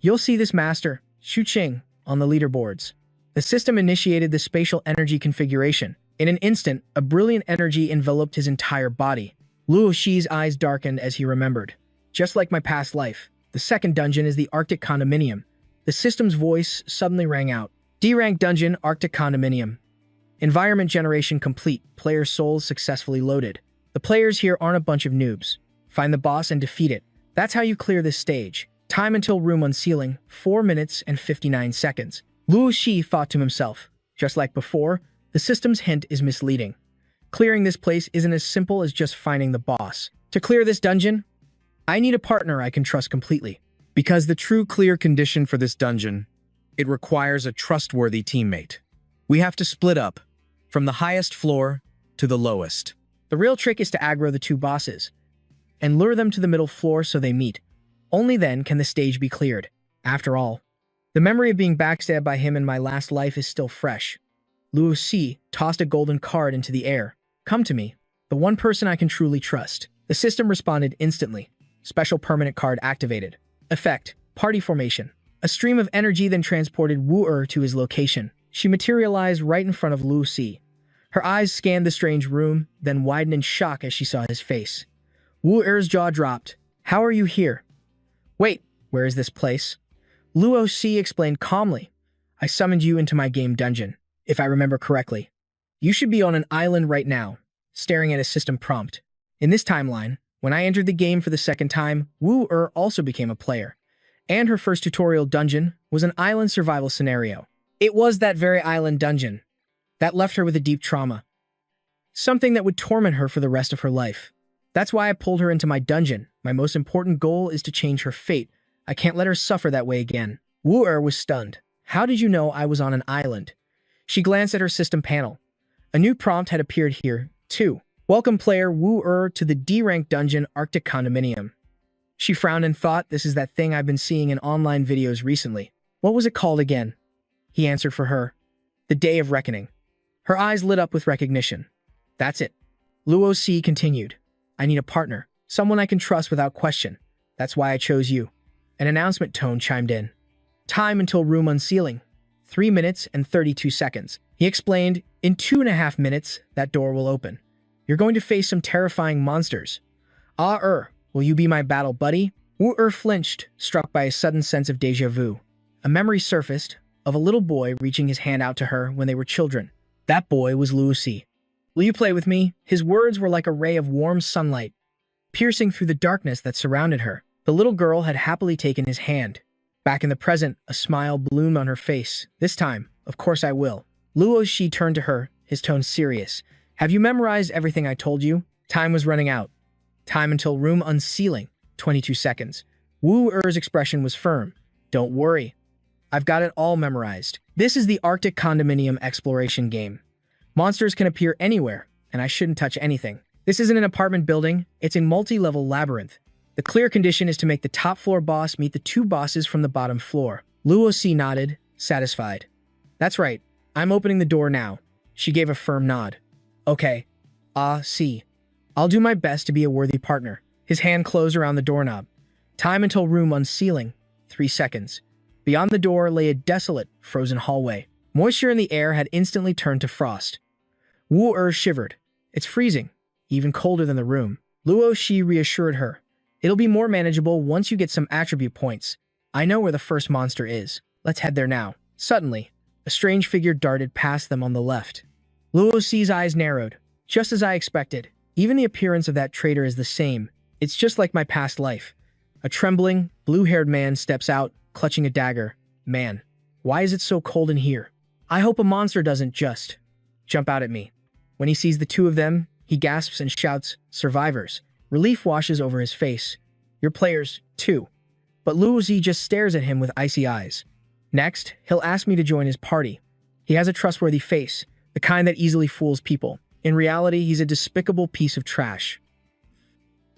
You'll see this master, Xu Qing, on the leaderboards." The system initiated the spatial energy configuration. In an instant, a brilliant energy enveloped his entire body. Luo Shi's eyes darkened as he remembered. "Just like my past life, the second dungeon is the Arctic Condominium." The system's voice suddenly rang out. D-rank dungeon, Arctic Condominium. Environment generation complete. Player souls successfully loaded. The players here aren't a bunch of noobs. Find the boss and defeat it. That's how you clear this stage. Time until room unsealing, 4 minutes and 59 seconds. Luo Shi thought to himself. Just like before, the system's hint is misleading. Clearing this place isn't as simple as just finding the boss. To clear this dungeon, I need a partner I can trust completely. Because the true clear condition for this dungeon, it requires a trustworthy teammate. We have to split up, from the highest floor to the lowest. The real trick is to aggro the two bosses, and lure them to the middle floor so they meet. Only then can the stage be cleared. After all, the memory of being backstabbed by him in my last life is still fresh. Luo Si tossed a golden card into the air. "Come to me, the one person I can truly trust." The system responded instantly. Special permanent card activated. Effect: Party formation. A stream of energy then transported Wu to his location. She materialized right in front of Luo Si. Her eyes scanned the strange room, then widened in shock as she saw his face. Wu-er's jaw dropped. "How are you here?" "Wait, where is this place?" Luo Si explained calmly. "I summoned you into my game dungeon, if I remember correctly. You should be on an island right now, staring at a system prompt. In this timeline, when I entered the game for the second time, Wu-er also became a player. And her first tutorial dungeon was an island survival scenario. It was that very island dungeon that left her with a deep trauma. Something that would torment her for the rest of her life. That's why I pulled her into my dungeon. My most important goal is to change her fate. I can't let her suffer that way again. Wu was stunned. How did you know I was on an island? She glanced at her system panel. A new prompt had appeared here, too. Welcome player Wu to the D-rank dungeon Arctic Condominium. She frowned and thought, this is that thing I've been seeing in online videos recently. What was it called again? He answered for her. The Day of Reckoning. Her eyes lit up with recognition. That's it. Luo Si continued. I need a partner, someone I can trust without question. That's why I chose you. An announcement tone chimed in. Time until room unsealing. 3 minutes and 32 seconds. He explained, in 2.5 minutes, that door will open. You're going to face some terrifying monsters. Will you be my battle buddy? Wu flinched, struck by a sudden sense of déjà vu. A memory surfaced of a little boy reaching his hand out to her when they were children. That boy was Luo Si. Will you play with me? His words were like a ray of warm sunlight, piercing through the darkness that surrounded her. The little girl had happily taken his hand. Back in the present, a smile bloomed on her face. This time, of course I will. Luo Si turned to her, his tone serious. Have you memorized everything I told you? Time was running out. Time until room unsealing. 22 seconds. Wu-er's expression was firm. Don't worry. I've got it all memorized. This is the Arctic Condominium exploration game. Monsters can appear anywhere, and I shouldn't touch anything. This isn't an apartment building, it's a multi-level labyrinth. The clear condition is to make the top floor boss meet the 2 bosses from the bottom floor. Luo Si nodded, satisfied. That's right, I'm opening the door now. She gave a firm nod. Okay. See. I'll do my best to be a worthy partner. His hand closed around the doorknob. Time until room unsealing. 3 seconds. Beyond the door lay a desolate, frozen hallway. Moisture in the air had instantly turned to frost. Wu shivered. It's freezing, even colder than the room. Luo Si reassured her. It'll be more manageable once you get some attribute points. I know where the first monster is. Let's head there now. Suddenly, a strange figure darted past them on the left. Luo Si's eyes narrowed. Just as I expected. Even the appearance of that traitor is the same. It's just like my past life. A trembling, blue-haired man steps out, clutching a dagger. Man, why is it so cold in here? I hope a monster doesn't just jump out at me. When he sees the 2 of them, he gasps and shouts, survivors. Relief washes over his face. You're players, too. But Luo Si just stares at him with icy eyes. Next, he'll ask me to join his party. He has a trustworthy face, the kind that easily fools people. In reality, he's a despicable piece of trash.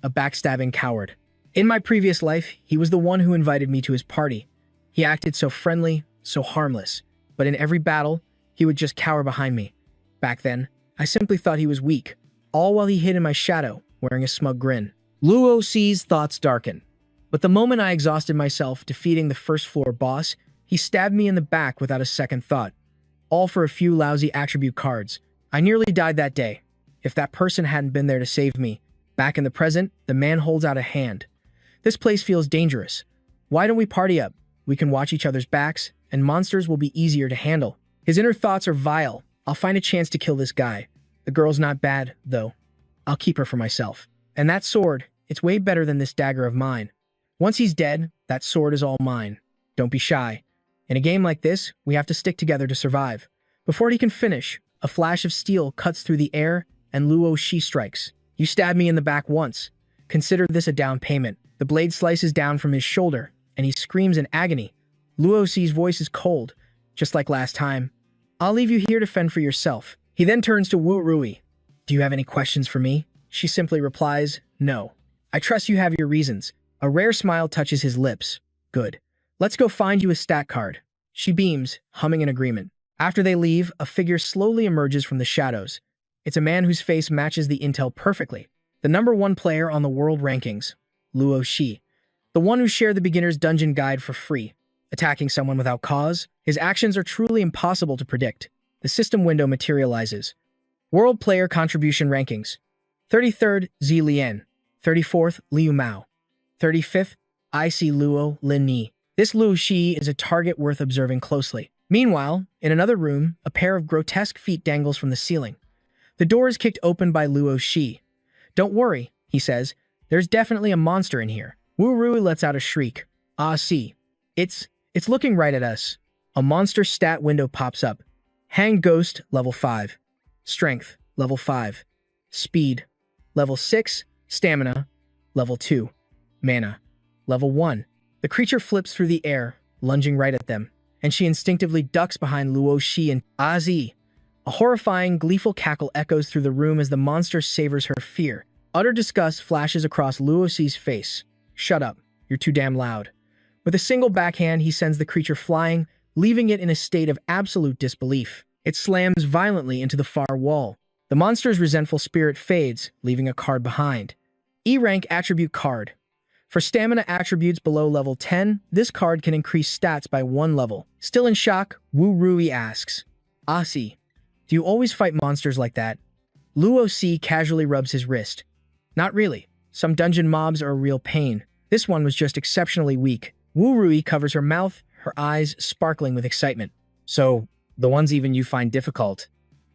A backstabbing coward. In my previous life, he was the one who invited me to his party. He acted so friendly, so harmless. But in every battle, he would just cower behind me. Back then, I simply thought he was weak, all while he hid in my shadow, wearing a smug grin. Luo Si's thoughts darken. But the moment I exhausted myself defeating the first floor boss, he stabbed me in the back without a second thought. All for a few lousy attribute cards. I nearly died that day. If that person hadn't been there to save me. Back in the present, the man holds out a hand. This place feels dangerous. Why don't we party up? We can watch each other's backs, and monsters will be easier to handle. His inner thoughts are vile. I'll find a chance to kill this guy. The girl's not bad, though. I'll keep her for myself. And that sword, it's way better than this dagger of mine. Once he's dead, that sword is all mine. Don't be shy. In a game like this, we have to stick together to survive. Before he can finish, a flash of steel cuts through the air, and Luo Si strikes. You stabbed me in the back once. Consider this a down payment. The blade slices down from his shoulder, and he screams in agony. Luo Si's voice is cold, just like last time. I'll leave you here to fend for yourself. He then turns to Wu Rui. Do you have any questions for me? She simply replies, no. I trust you have your reasons. A rare smile touches his lips. Good. Let's go find you a stat card. She beams, humming in agreement. After they leave, a figure slowly emerges from the shadows. It's a man whose face matches the intel perfectly. The #1 player on the world rankings, Luo Si. The one who shared the beginner's dungeon guide for free. Attacking someone without cause, his actions are truly impossible to predict. The system window materializes. World player contribution rankings. 33rd, Zi Lian. 34th, Liu Mao. 35th, IC Luo Lin Ni. This Luo Si is a target worth observing closely. Meanwhile, in another room, a pair of grotesque feet dangles from the ceiling. The door is kicked open by Luo Si. Don't worry, he says. There's definitely a monster in here. Wu Rui lets out a shriek. See. It's looking right at us. A monster stat window pops up. Hang Ghost, level 5. Strength, level 5. Speed, level 6. Stamina, level 2. Mana, level 1. The creature flips through the air, lunging right at them, and she instinctively ducks behind Luo Shi and Azi. A horrifying, gleeful cackle echoes through the room as the monster savors her fear. Utter disgust flashes across Luo Xi's face. Shut up, you're too damn loud. With a single backhand, he sends the creature flying, leaving it in a state of absolute disbelief. It slams violently into the far wall. The monster's resentful spirit fades, leaving a card behind. E-rank attribute card. For stamina attributes below level 10, this card can increase stats by 1 level. Still in shock, Wu Rui asks, Asi, do you always fight monsters like that? Luo Si casually rubs his wrist. Not really. Some dungeon mobs are a real pain. This one was just exceptionally weak. Wu Rui covers her mouth, her eyes sparkling with excitement. So, the ones even you find difficult,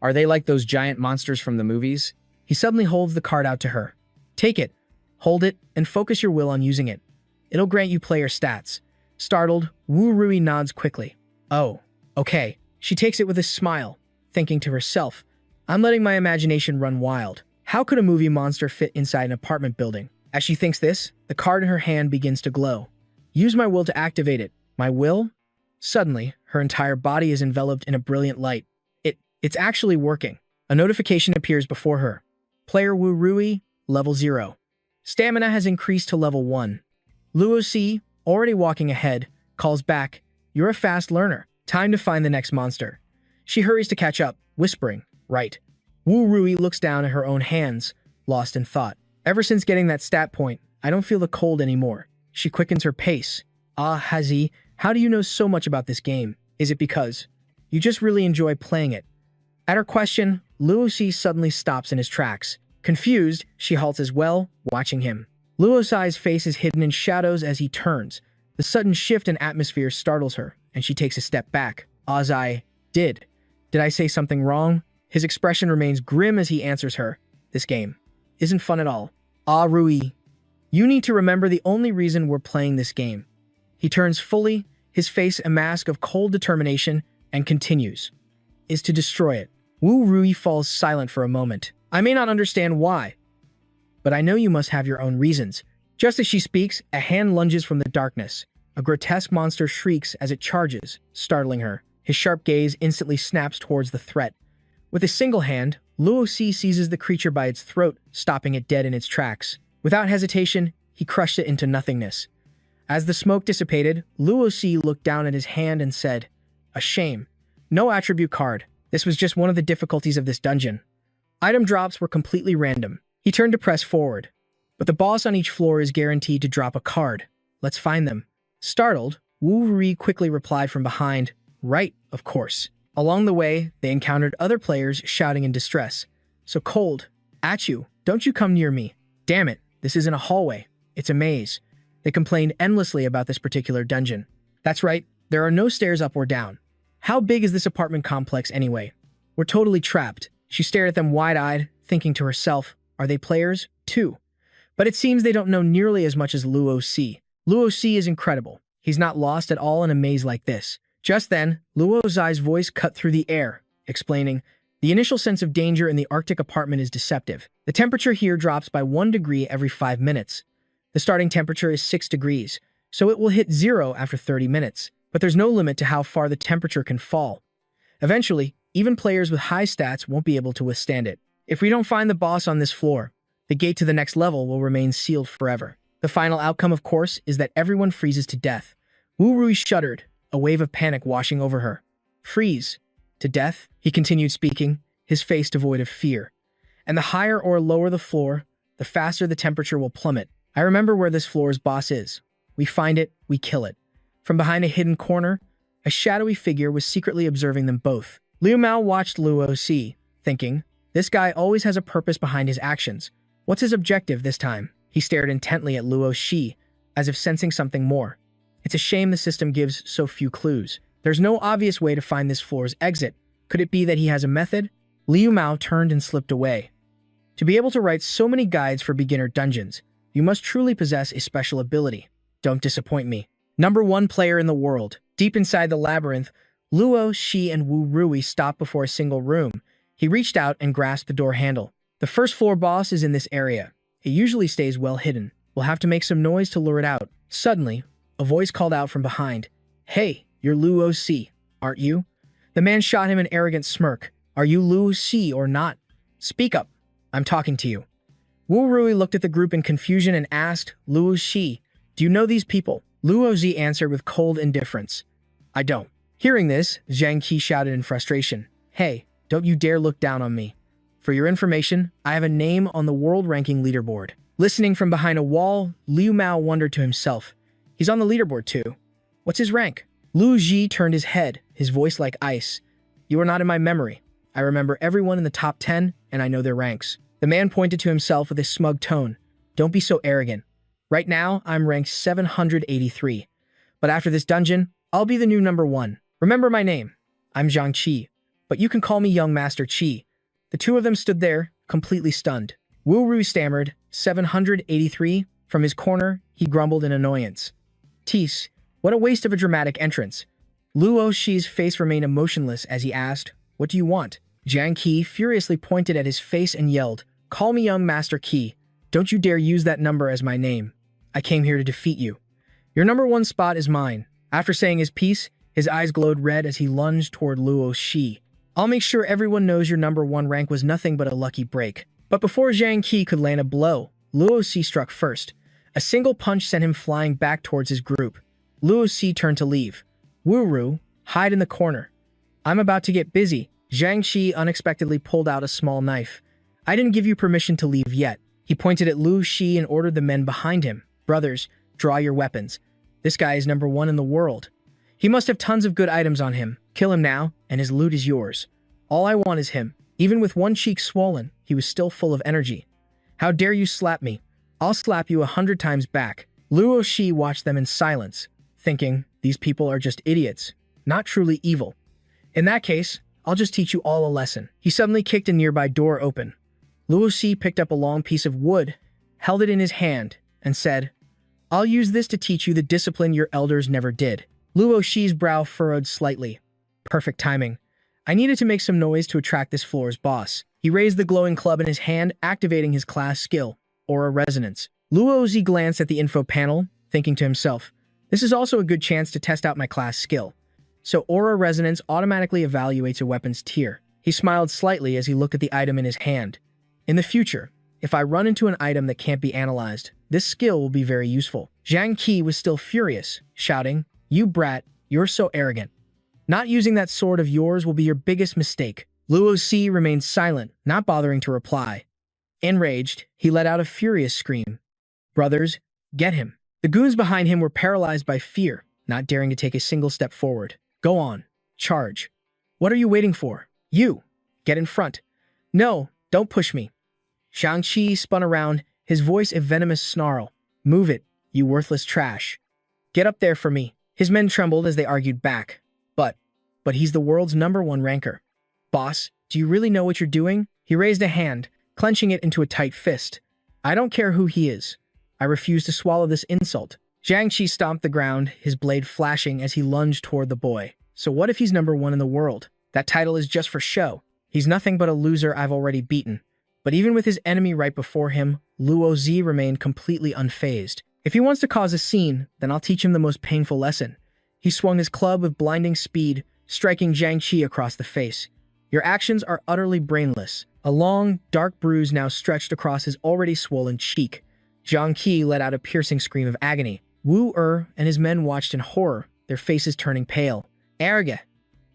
are they like those giant monsters from the movies? He suddenly holds the card out to her. Take it, hold it, and focus your will on using it. It'll grant you player stats. Startled, Wu Rui nods quickly. Oh, okay. She takes it with a smile, thinking to herself, I'm letting my imagination run wild. How could a movie monster fit inside an apartment building? As she thinks this, the card in her hand begins to glow. Use my will to activate it. My will? Suddenly, her entire body is enveloped in a brilliant light. It's actually working. A notification appears before her. Player Wu Rui, level 0. Stamina has increased to level 1. Luo Si, already walking ahead, calls back, You're a fast learner. Time to find the next monster. She hurries to catch up, whispering, Right. Wu Rui looks down at her own hands, lost in thought. Ever since getting that stat point, I don't feel the cold anymore. She quickens her pace. Ah, Hazi, how do you know so much about this game? Is it because you just really enjoy playing it? At her question, Luo Si suddenly stops in his tracks. Confused, she halts as well, watching him. Luo Si's face is hidden in shadows as he turns. The sudden shift in atmosphere startles her, and she takes a step back. Azai, did I say something wrong? His expression remains grim as he answers her. This game isn't fun at all. Ah, Rui, you need to remember the only reason we're playing this game. He turns fully, his face a mask of cold determination, and continues, is to destroy it. Wu Rui falls silent for a moment. I may not understand why, but I know you must have your own reasons. Just as she speaks, a hand lunges from the darkness. A grotesque monster shrieks as it charges, startling her. His sharp gaze instantly snaps towards the threat. With a single hand, Luo Si seizes the creature by its throat, stopping it dead in its tracks. Without hesitation, he crushed it into nothingness. As the smoke dissipated, Luo Si looked down at his hand and said, A shame. No attribute card. This was just one of the difficulties of this dungeon. Item drops were completely random. He turned to press forward. But the boss on each floor is guaranteed to drop a card. Let's find them. Startled, Wu Rui quickly replied from behind, Right, of course. Along the way, they encountered other players shouting in distress. So cold. At you. Don't you come near me. Damn it. This isn't a hallway. It's a maze. They complained endlessly about this particular dungeon. That's right. There are no stairs up or down. How big is this apartment complex anyway? We're totally trapped. She stared at them wide-eyed, thinking to herself, are they players, too? But it seems they don't know nearly as much as Luo Si. Luo Si is incredible. He's not lost at all in a maze like this. Just then, Luo Zai's voice cut through the air, explaining, the initial sense of danger in the Arctic apartment is deceptive. The temperature here drops by 1 degree every 5 minutes. The starting temperature is 6 degrees, so it will hit 0 after 30 minutes. But there's no limit to how far the temperature can fall. Eventually, even players with high stats won't be able to withstand it. If we don't find the boss on this floor, the gate to the next level will remain sealed forever. The final outcome, of course, is that everyone freezes to death. Wu Rui shuddered, a wave of panic washing over her. Freeze. To death? He continued speaking, his face devoid of fear. And the higher or lower the floor, the faster the temperature will plummet. I remember where this floor's boss is. We find it, we kill it. From behind a hidden corner, a shadowy figure was secretly observing them both. Liu Mao watched Luo Si, thinking, this guy always has a purpose behind his actions. What's his objective this time? He stared intently at Luo Shi, as if sensing something more. It's a shame the system gives so few clues. There's no obvious way to find this floor's exit. Could it be that he has a method? Liu Mao turned and slipped away. To be able to write so many guides for beginner dungeons, you must truly possess a special ability. Don't disappoint me. Number one player in the world. Deep inside the labyrinth, Luo, Shi, and Wu Rui stopped before a single room. He reached out and grasped the door handle. The first floor boss is in this area. It usually stays well hidden. We'll have to make some noise to lure it out. Suddenly, a voice called out from behind. Hey, you're Luo Si, aren't you? The man shot him an arrogant smirk. Are you Luo Si or not? Speak up. I'm talking to you. Wu Rui looked at the group in confusion and asked, Luo Si, do you know these people? Luo Zi answered with cold indifference. I don't. Hearing this, Zhang Qi shouted in frustration. Hey, don't you dare look down on me. For your information, I have a name on the world ranking leaderboard. Listening from behind a wall, Liu Mao wondered to himself. He's on the leaderboard too. What's his rank? Lu Ji turned his head, his voice like ice. You are not in my memory. I remember everyone in the top 10, and I know their ranks. The man pointed to himself with a smug tone. Don't be so arrogant. Right now, I'm ranked 783. But after this dungeon, I'll be the new number 1. Remember my name. I'm Zhang Qi, but you can call me Young Master Qi. The two of them stood there, completely stunned. Wu Rui stammered, 783? From his corner, he grumbled in annoyance. Tease, what a waste of a dramatic entrance. Luo Shi's face remained emotionless as he asked, what do you want? Zhang Qi furiously pointed at his face and yelled, call me Young Master Qi. Don't you dare use that number as my name. I came here to defeat you. Your number 1 spot is mine. After saying his piece, his eyes glowed red as he lunged toward Luo Shi. I'll make sure everyone knows your number 1 rank was nothing but a lucky break. But before Zhang Qi could land a blow, Luo Shi struck first. A single punch sent him flying back towards his group. Luo Shi turned to leave. Wu Ru, hide in the corner. I'm about to get busy. Zhang Qi unexpectedly pulled out a small knife. I didn't give you permission to leave yet. He pointed at Lu Shi and ordered the men behind him. Brothers, draw your weapons. This guy is number 1 in the world. He must have tons of good items on him. Kill him now, and his loot is yours. All I want is him. Even with one cheek swollen, he was still full of energy. How dare you slap me? I'll slap you 100 times back. Luo Shi watched them in silence, thinking, these people are just idiots, not truly evil. In that case, I'll just teach you all a lesson. He suddenly kicked a nearby door open. Luo Shi picked up a long piece of wood, held it in his hand, and said, I'll use this to teach you the discipline your elders never did. Luo Shi's brow furrowed slightly. Perfect timing. I needed to make some noise to attract this floor's boss. He raised the glowing club in his hand, activating his class skill, Aura Resonance. Luo Zi glanced at the info panel, thinking to himself, this is also a good chance to test out my class skill. So Aura Resonance automatically evaluates a weapon's tier. He smiled slightly as he looked at the item in his hand. In the future, if I run into an item that can't be analyzed, this skill will be very useful. Zhang Qi was still furious, shouting, you brat, you're so arrogant. Not using that sword of yours will be your biggest mistake. Luo Si remained silent, not bothering to reply. Enraged, he let out a furious scream. Brothers, get him. The goons behind him were paralyzed by fear, not daring to take a single step forward. Go on. Charge. What are you waiting for? You. Get in front. No, don't push me. Zhang Qi spun around, his voice a venomous snarl. Move it, you worthless trash. Get up there for me. His men trembled as they argued back. But he's the world's number 1 ranker. Boss, do you really know what you're doing? He raised a hand, clenching it into a tight fist. I don't care who he is. I refuse to swallow this insult. Zhang Qi stomped the ground, his blade flashing as he lunged toward the boy. So what if he's number 1 in the world? That title is just for show. He's nothing but a loser I've already beaten. But even with his enemy right before him, Luo Zi remained completely unfazed. If he wants to cause a scene, then I'll teach him the most painful lesson. He swung his club with blinding speed, striking Zhang Qi across the face. Your actions are utterly brainless. A long, dark bruise now stretched across his already swollen cheek. Zhang Qi let out a piercing scream of agony. Wu and his men watched in horror, their faces turning pale. Arrogant.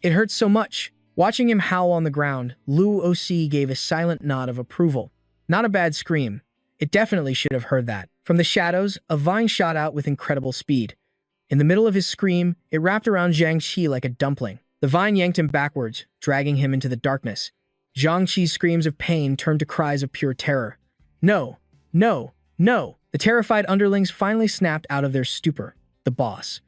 It hurts so much. Watching him howl on the ground, Luo Si gave a silent nod of approval. Not a bad scream. It definitely should have heard that. From the shadows, a vine shot out with incredible speed. In the middle of his scream, it wrapped around Zhang Qi like a dumpling. The vine yanked him backwards, dragging him into the darkness. Zhang Qi's screams of pain turned to cries of pure terror. No, no, no. The terrified underlings finally snapped out of their stupor. The boss.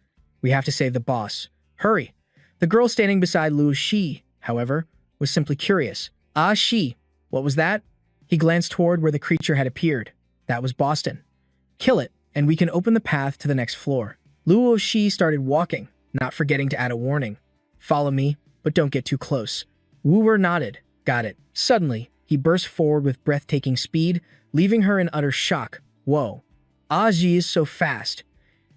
We have to save the boss. Hurry. The girl standing beside Luo Shi, however, was simply curious. Ah, Shi, what was that? He glanced toward where the creature had appeared. That was Boston. Kill it, and we can open the path to the next floor. Luo Shi started walking, not forgetting to add a warning. Follow me, but don't get too close. Wu Er nodded. Got it. Suddenly, he burst forward with breathtaking speed, leaving her in utter shock. Whoa. Ji is so fast.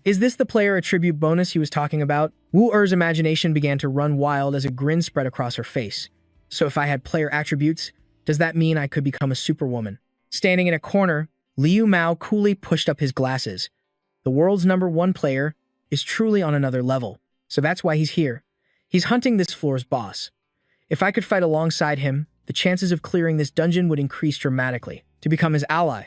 Is this the player attribute bonus he was talking about? Wu Er's imagination began to run wild as a grin spread across her face. So if I had player attributes, does that mean I could become a superwoman? Standing in a corner, Liu Mao coolly pushed up his glasses. The world's #1 player is truly on another level, so that's why he's here. He's hunting this floor's boss. If I could fight alongside him, the chances of clearing this dungeon would increase dramatically. To become his ally,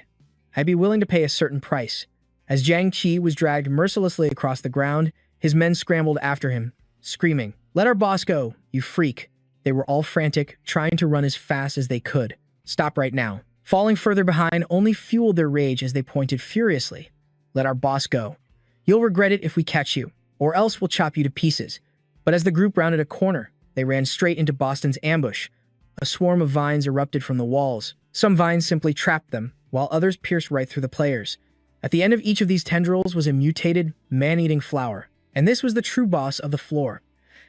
I'd be willing to pay a certain price. As Jiang Qi was dragged mercilessly across the ground, his men scrambled after him, screaming, "Let our boss go, you freak!" They were all frantic, trying to run as fast as they could. Stop right now. Falling further behind only fueled their rage as they pointed furiously. Let our boss go. You'll regret it if we catch you, or else we'll chop you to pieces. But as the group rounded a corner, they ran straight into Boston's ambush. A swarm of vines erupted from the walls. Some vines simply trapped them, while others pierced right through the players. At the end of each of these tendrils was a mutated, man-eating flower, and this was the true boss of the floor.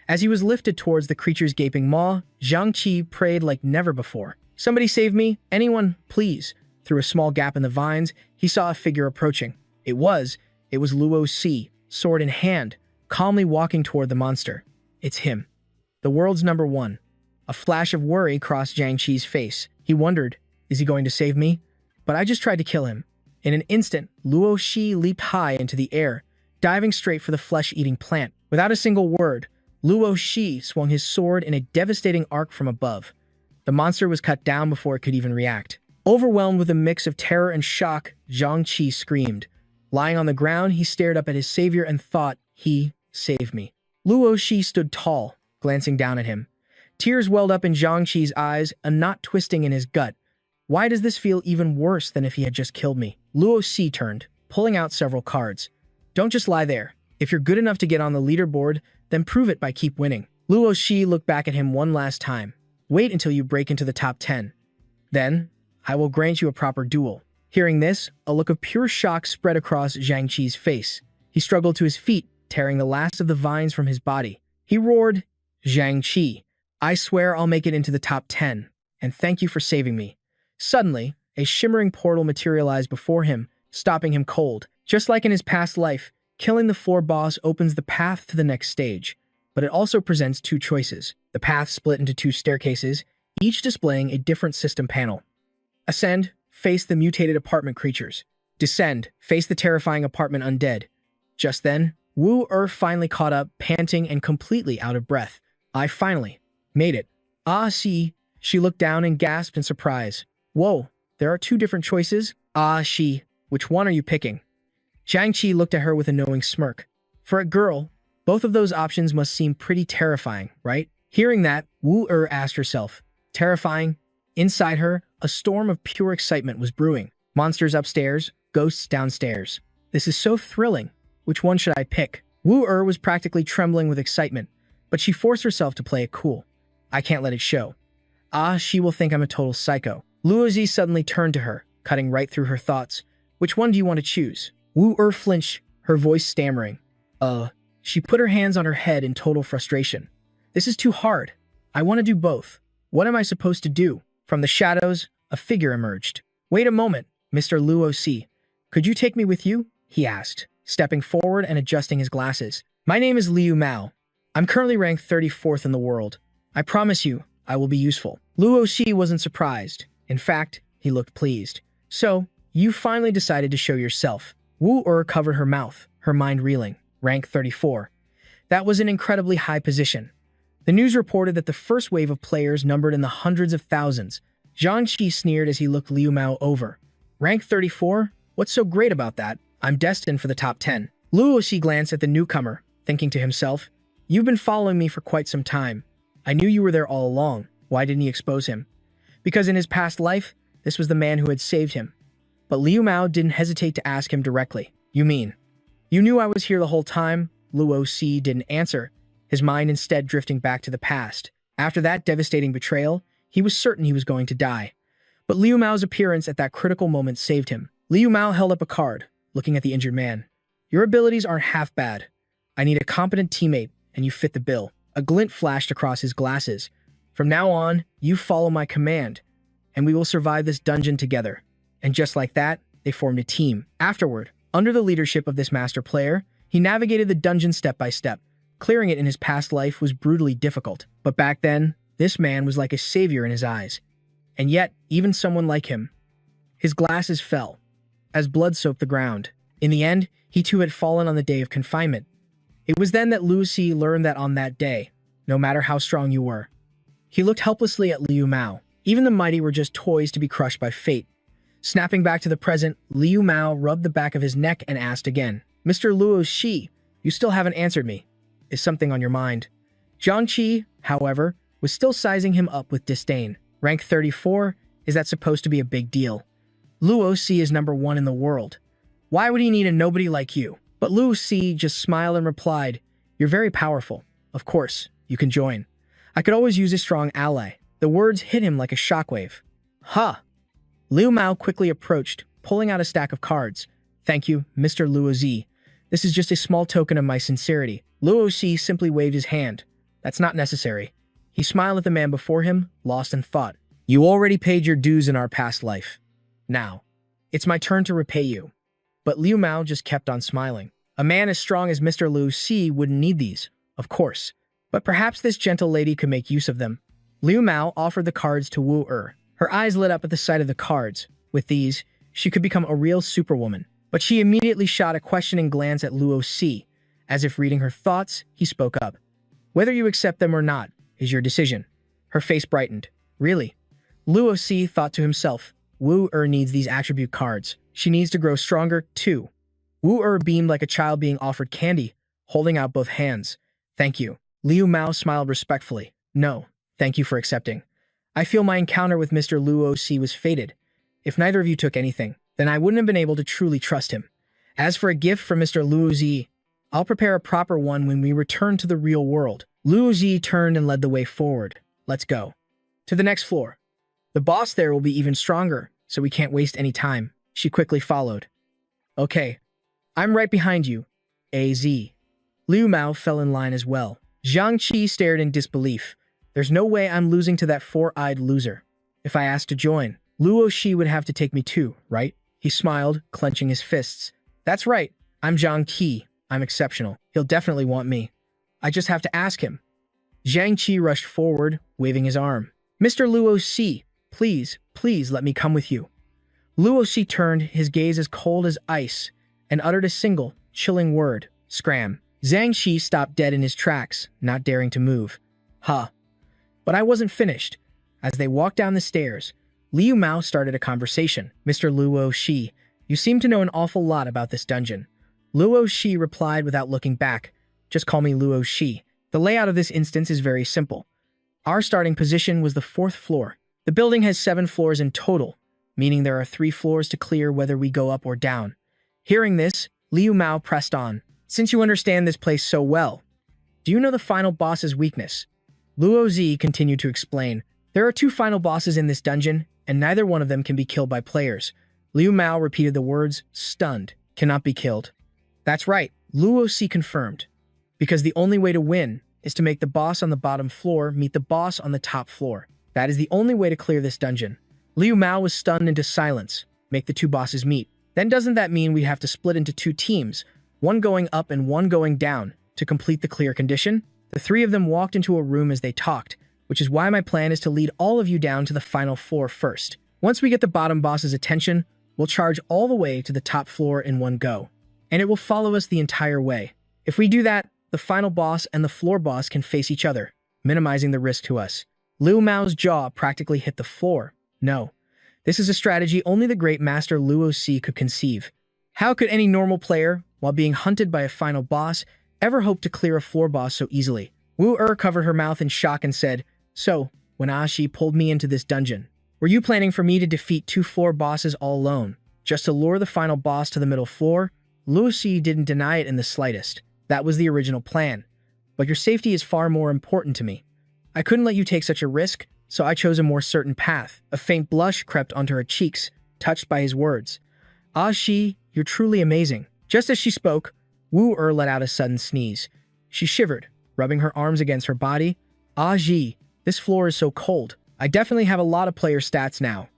As he was lifted towards the creature's gaping maw, Jiang Qi prayed like never before. "Somebody save me! Anyone, please!" Through a small gap in the vines, he saw a figure approaching. It was Luo Shi, sword in hand, calmly walking toward the monster. It's him. The world's #1. A flash of worry crossed Jiang Qi's face. He wondered, is he going to save me? But I just tried to kill him. In an instant, Luo Shi leaped high into the air, diving straight for the flesh-eating plant. Without a single word, Luo Shi swung his sword in a devastating arc from above. The monster was cut down before it could even react. Overwhelmed with a mix of terror and shock, Jiang Qi screamed. Lying on the ground, he stared up at his savior and thought, he saved me. Luo Shi stood tall, glancing down at him. Tears welled up in Jiang Qi's eyes, a knot twisting in his gut. Why does this feel even worse than if he had just killed me? Luo Shi turned, pulling out several cards. Don't just lie there. If you're good enough to get on the leaderboard, then prove it by keep winning. Luo Shi looked back at him one last time. Wait until you break into the top 10. Then, I will grant you a proper duel. Hearing this, a look of pure shock spread across Jiang Qi's face. He struggled to his feet, tearing the last of the vines from his body. He roared, "Jiang Qi, I swear I'll make it into the top 10, and thank you for saving me." Suddenly, a shimmering portal materialized before him, stopping him cold. Just like in his past life, killing the floor boss opens the path to the next stage, but it also presents two choices. The path split into two staircases, each displaying a different system panel. Ascend, face the mutated apartment creatures. Descend, face the terrifying apartment undead. Just then, Wu Er finally caught up, panting and completely out of breath. I finally made it. See. She looked down and gasped in surprise. Whoa, there are two different choices? She. Which one are you picking? Jiang Qi looked at her with a knowing smirk. For a girl, both of those options must seem pretty terrifying, right? Hearing that, Wu Er asked herself. Terrifying? Inside her, a storm of pure excitement was brewing. Monsters upstairs, ghosts downstairs. This is so thrilling. Which one should I pick? Wu Er was practically trembling with excitement, but she forced herself to play it cool. I can't let it show. She will think I'm a total psycho. Luo Shi suddenly turned to her, cutting right through her thoughts. Which one do you want to choose? Wu Er flinched, her voice stammering. She put her hands on her head in total frustration. This is too hard. I want to do both. What am I supposed to do? From the shadows, a figure emerged. Wait a moment, Mr. Luo Shi. Could you take me with you? He asked, stepping forward and adjusting his glasses. My name is Liu Mao. I'm currently ranked 34th in the world. I promise you, I will be useful. Luo Shi wasn't surprised. In fact, he looked pleased. So, you finally decided to show yourself. Wu Er covered her mouth, her mind reeling. Rank 34. That was an incredibly high position. The news reported that the first wave of players numbered in the hundreds of thousands. Jiang Qi sneered as he looked Liu Mao over. Rank 34? What's so great about that? I'm destined for the top 10. Luo Shi glanced at the newcomer, thinking to himself, You've been following me for quite some time. I knew you were there all along. Why didn't he expose him? Because in his past life, this was the man who had saved him. But Liu Mao didn't hesitate to ask him directly. You mean? You knew I was here the whole time? Luo Shi didn't answer, his mind instead drifting back to the past. After that devastating betrayal, he was certain he was going to die. But Liu Mao's appearance at that critical moment saved him. Liu Mao held up a card, looking at the injured man. Your abilities aren't half bad. I need a competent teammate, and you fit the bill. A glint flashed across his glasses. From now on, you follow my command, and we will survive this dungeon together. And just like that, they formed a team. Afterward, under the leadership of this master player, he navigated the dungeon step by step. Clearing it in his past life was brutally difficult, but back then, this man was like a savior in his eyes. And yet, even someone like him, his glasses fell, as blood soaked the ground. In the end, he too had fallen on the day of confinement. It was then that Liu Si learned that on that day, no matter how strong you were, he looked helplessly at Liu Mao. Even the mighty were just toys to be crushed by fate. Snapping back to the present, Liu Mao rubbed the back of his neck and asked again, "Mr. Luo Shi, you still haven't answered me. Is something on your mind?" Zhang Qi, however, was still sizing him up with disdain. Rank 34, is that supposed to be a big deal? Luo Si is number 1 in the world. Why would he need a nobody like you? But Luo Si just smiled and replied, "You're very powerful. Of course, you can join. I could always use a strong ally." The words hit him like a shockwave. "Ha!" Liu Mao quickly approached, pulling out a stack of cards. "Thank you, Mr. Luo Zi. This is just a small token of my sincerity." Luo Si simply waved his hand. "That's not necessary." He smiled at the man before him, lost in thought. "You already paid your dues in our past life. Now, it's my turn to repay you." But Liu Mao just kept on smiling. A man as strong as Mr. Luo Si wouldn't need these, of course. But perhaps this gentle lady could make use of them. Liu Mao offered the cards to Wu Er. Her eyes lit up at the sight of the cards. With these, she could become a real superwoman. But she immediately shot a questioning glance at Luo Si. As if reading her thoughts, he spoke up. "Whether you accept them or not is your decision." Her face brightened. "Really?" Luo Si thought to himself, Wu Er needs these attribute cards. She needs to grow stronger, too. Wu Er beamed like a child being offered candy, holding out both hands. "Thank you." Liu Mao smiled respectfully. "No, thank you for accepting. I feel my encounter with Mr. Luo Si was fated. If neither of you took anything, then I wouldn't have been able to truly trust him. As for a gift from Mr. Luo Zi, I'll prepare a proper one when we return to the real world." Luo Zi turned and led the way forward. "Let's go. To the next floor. The boss there will be even stronger, so we can't waste any time." She quickly followed. "Okay, I'm right behind you, AZ." Liu Mao fell in line as well. Zhang Qi stared in disbelief. "There's no way I'm losing to that four-eyed loser. If I asked to join, Luo Shi would have to take me too, right?" He smiled, clenching his fists. "That's right. I'm Zhang Qi. I'm exceptional. He'll definitely want me. I just have to ask him." Zhang Qi rushed forward, waving his arm. "Mr. Luo Shi, please let me come with you." Luo Shi turned, his gaze as cold as ice, and uttered a single, chilling word, "Scram." Zhang Qi stopped dead in his tracks, not daring to move. "Huh." But I wasn't finished. As they walked down the stairs, Liu Mao started a conversation. "Mr. Luo Shi, you seem to know an awful lot about this dungeon." Luo Shi replied without looking back. "Just call me Luo Shi. The layout of this instance is very simple. Our starting position was the 4th floor. The building has 7 floors in total, meaning there are 3 floors to clear whether we go up or down." Hearing this, Liu Mao pressed on. "Since you understand this place so well, do you know the final boss's weakness?" Luo Zi continued to explain. "There are 2 final bosses in this dungeon, and neither one of them can be killed by players." Liu Mao repeated the words, stunned. "Cannot be killed." "That's right," Luo Si confirmed. "Because the only way to win is to make the boss on the bottom floor meet the boss on the top floor. That is the only way to clear this dungeon." Liu Mao was stunned into silence. "Make the 2 bosses meet. Then doesn't that mean we'd have to split into 2 teams, one going up and one going down, to complete the clear condition?" The 3 of them walked into a room as they talked, which is why my plan is to lead all of you down to the final floor first. Once we get the bottom boss's attention, we'll charge all the way to the top floor in one go, and it will follow us the entire way. If we do that, the final boss and the floor boss can face each other, minimizing the risk to us. Liu Mao's jaw practically hit the floor. No, this is a strategy only the great master Luo Si could conceive. How could any normal player, while being hunted by a final boss, ever hope to clear a floor boss so easily? Wu Er covered her mouth in shock and said, "So, when Ashi pulled me into this dungeon, were you planning for me to defeat 2 floor bosses all alone, just to lure the final boss to the middle floor?" Luo Si didn't deny it in the slightest. "That was the original plan. But your safety is far more important to me. I couldn't let you take such a risk, so I chose a more certain path." A faint blush crept onto her cheeks, touched by his words. "Ah Shi, you're truly amazing." Just as she spoke, Wu let out a sudden sneeze. She shivered, rubbing her arms against her body. Ah gee, this floor is so cold. I definitely have a lot of player stats now.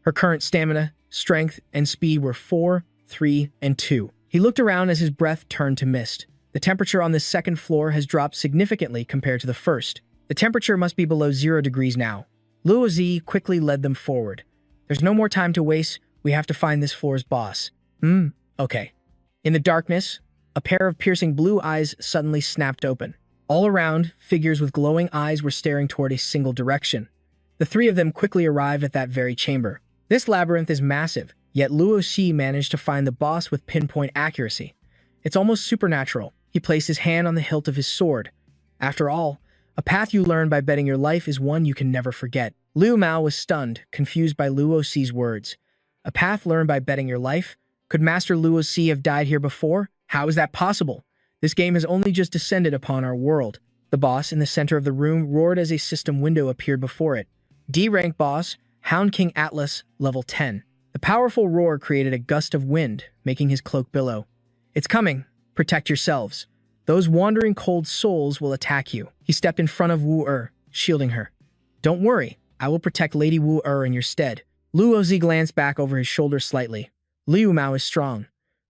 Her current stamina, strength, and speed were 4, 3, and 2. He looked around as his breath turned to mist. The temperature on this second floor has dropped significantly compared to the first. The temperature must be below 0 degrees now. Luo Zi quickly led them forward. There's no more time to waste. We have to find this floor's boss. Okay. In the darkness, a pair of piercing blue eyes suddenly snapped open. All around, figures with glowing eyes were staring toward a single direction. The three of them quickly arrived at that very chamber. This labyrinth is massive, yet Luo Xi managed to find the boss with pinpoint accuracy. It's almost supernatural. He placed his hand on the hilt of his sword. After all, a path you learn by betting your life is one you can never forget. Liu Mao was stunned, confused by Luo Xi's words. A path learned by betting your life? Could Master Luo Xi have died here before? How is that possible? This game has only just descended upon our world. The boss in the center of the room roared as a system window appeared before it. D-rank boss, Hound King Atlas, level 10. The powerful roar created a gust of wind, making his cloak billow. It's coming. Protect yourselves. Those wandering cold souls will attack you. He stepped in front of Wu shielding her. Don't worry, I will protect Lady Wu in your stead. Luo Zi glanced back over his shoulder slightly. Liu Mao is strong.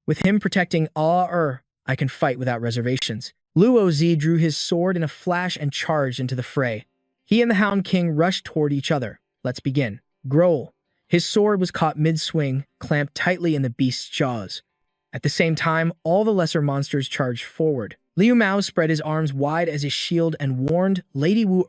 With him protecting I can fight without reservations. Luo Zi drew his sword in a flash and charged into the fray. He and the Hound King rushed toward each other. Let's begin. Growl. His sword was caught mid-swing, clamped tightly in the beast's jaws. At the same time, all the lesser monsters charged forward. Liu Mao spread his arms wide as his shield and warned, Lady Wu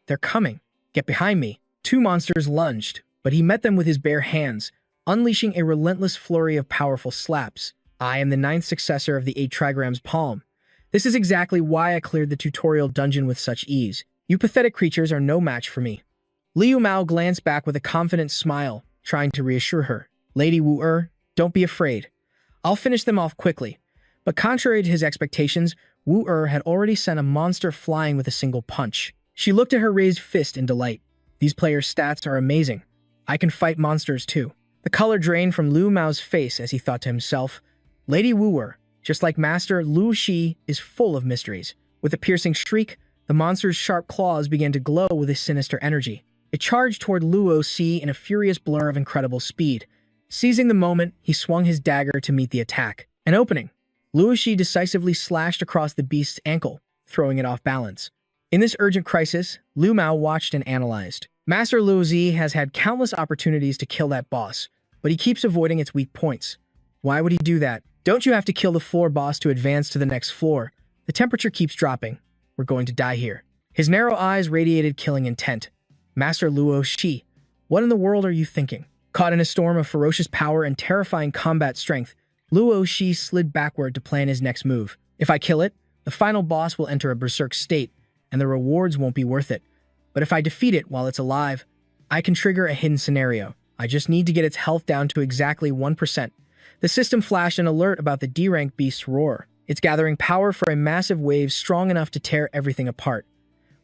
they're coming. Get behind me. Two monsters lunged, but he met them with his bare hands, unleashing a relentless flurry of powerful slaps. I am the 9th successor of the 8 trigrams palm. This is exactly why I cleared the tutorial dungeon with such ease. You pathetic creatures are no match for me. Liu Mao glanced back with a confident smile, trying to reassure her. Lady Wu don't be afraid. I'll finish them off quickly. But contrary to his expectations, Wu had already sent a monster flying with a single punch. She looked at her raised fist in delight. These players' stats are amazing. I can fight monsters too. The color drained from Liu Mao's face as he thought to himself, Lady Wu just like Master Lu Shi, is full of mysteries. With a piercing shriek, the monster's sharp claws began to glow with a sinister energy. It charged toward Luo Xi in a furious blur of incredible speed. Seizing the moment, he swung his dagger to meet the attack. An opening. Luo Xi decisively slashed across the beast's ankle, throwing it off balance. In this urgent crisis, Liu Mao watched and analyzed. Master Luo Xi has had countless opportunities to kill that boss, but he keeps avoiding its weak points. Why would he do that? Don't you have to kill the floor boss to advance to the next floor? The temperature keeps dropping. We're going to die here. His narrow eyes radiated killing intent. Master Luo Xi, what in the world are you thinking? Caught in a storm of ferocious power and terrifying combat strength, Luo Xi slid backward to plan his next move. If I kill it, the final boss will enter a berserk state, and the rewards won't be worth it. But if I defeat it while it's alive, I can trigger a hidden scenario. I just need to get its health down to exactly 1%. The system flashed an alert about the D-rank beast's roar. It's gathering power for a massive wave strong enough to tear everything apart.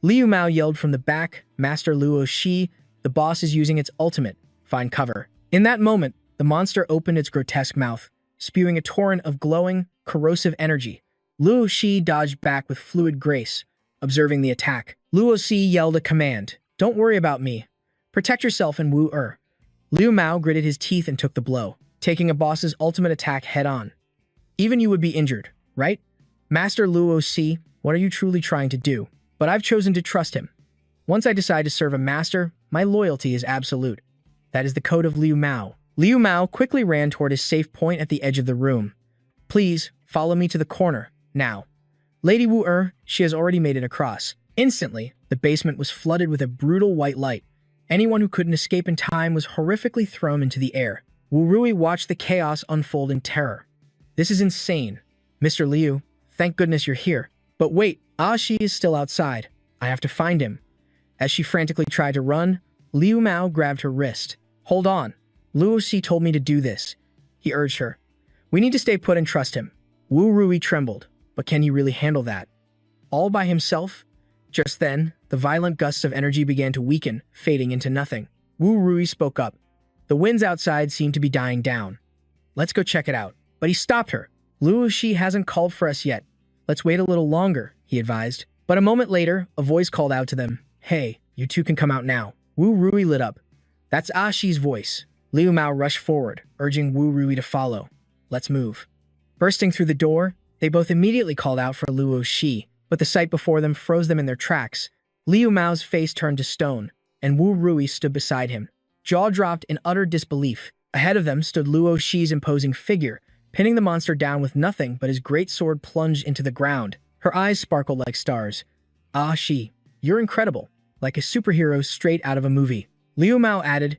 Liu Mao yelled from the back, Master Luo Xi, the boss is using its ultimate. Find cover. In that moment, the monster opened its grotesque mouth, spewing a torrent of glowing, corrosive energy. Luo Xi dodged back with fluid grace, observing the attack. Luo Xi yelled a command. Don't worry about me. Protect yourself and Wu Liu Mao gritted his teeth and took the blow, taking a boss's ultimate attack head-on. Even you would be injured, right? Master Luo Xi, what are you truly trying to do? But I've chosen to trust him. Once I decide to serve a master, my loyalty is absolute. That is the code of Liu Mao. Liu Mao quickly ran toward his safe point at the edge of the room. Please, follow me to the corner, now. Lady Wu she has already made it across. Instantly, the basement was flooded with a brutal white light. Anyone who couldn't escape in time was horrifically thrown into the air. Wu Rui watched the chaos unfold in terror. This is insane. Mr. Liu, thank goodness you're here. But wait, Shi is still outside. I have to find him. As she frantically tried to run, Liu Mao grabbed her wrist. Hold on. Luo Xi told me to do this. He urged her. We need to stay put and trust him. Wu Rui trembled, but can he really handle that? All by himself? Just then, the violent gusts of energy began to weaken, fading into nothing. Wu Rui spoke up. The winds outside seemed to be dying down. Let's go check it out. But he stopped her. Luo Shi hasn't called for us yet. Let's wait a little longer, he advised. But a moment later, a voice called out to them. Hey, you two can come out now. Wu Rui lit up. That's Ah Shi's voice. Liu Mao rushed forward, urging Wu Rui to follow. Let's move. Bursting through the door, they both immediately called out for Luo Shi, but the sight before them froze them in their tracks. Liu Mao's face turned to stone, and Wu Rui stood beside him, jaw dropped in utter disbelief. Ahead of them stood Luo Shi's imposing figure, pinning the monster down with nothing but his great sword plunged into the ground. Her eyes sparkled like stars. Ah Shi, you're incredible, like a superhero straight out of a movie. Liu Mao added,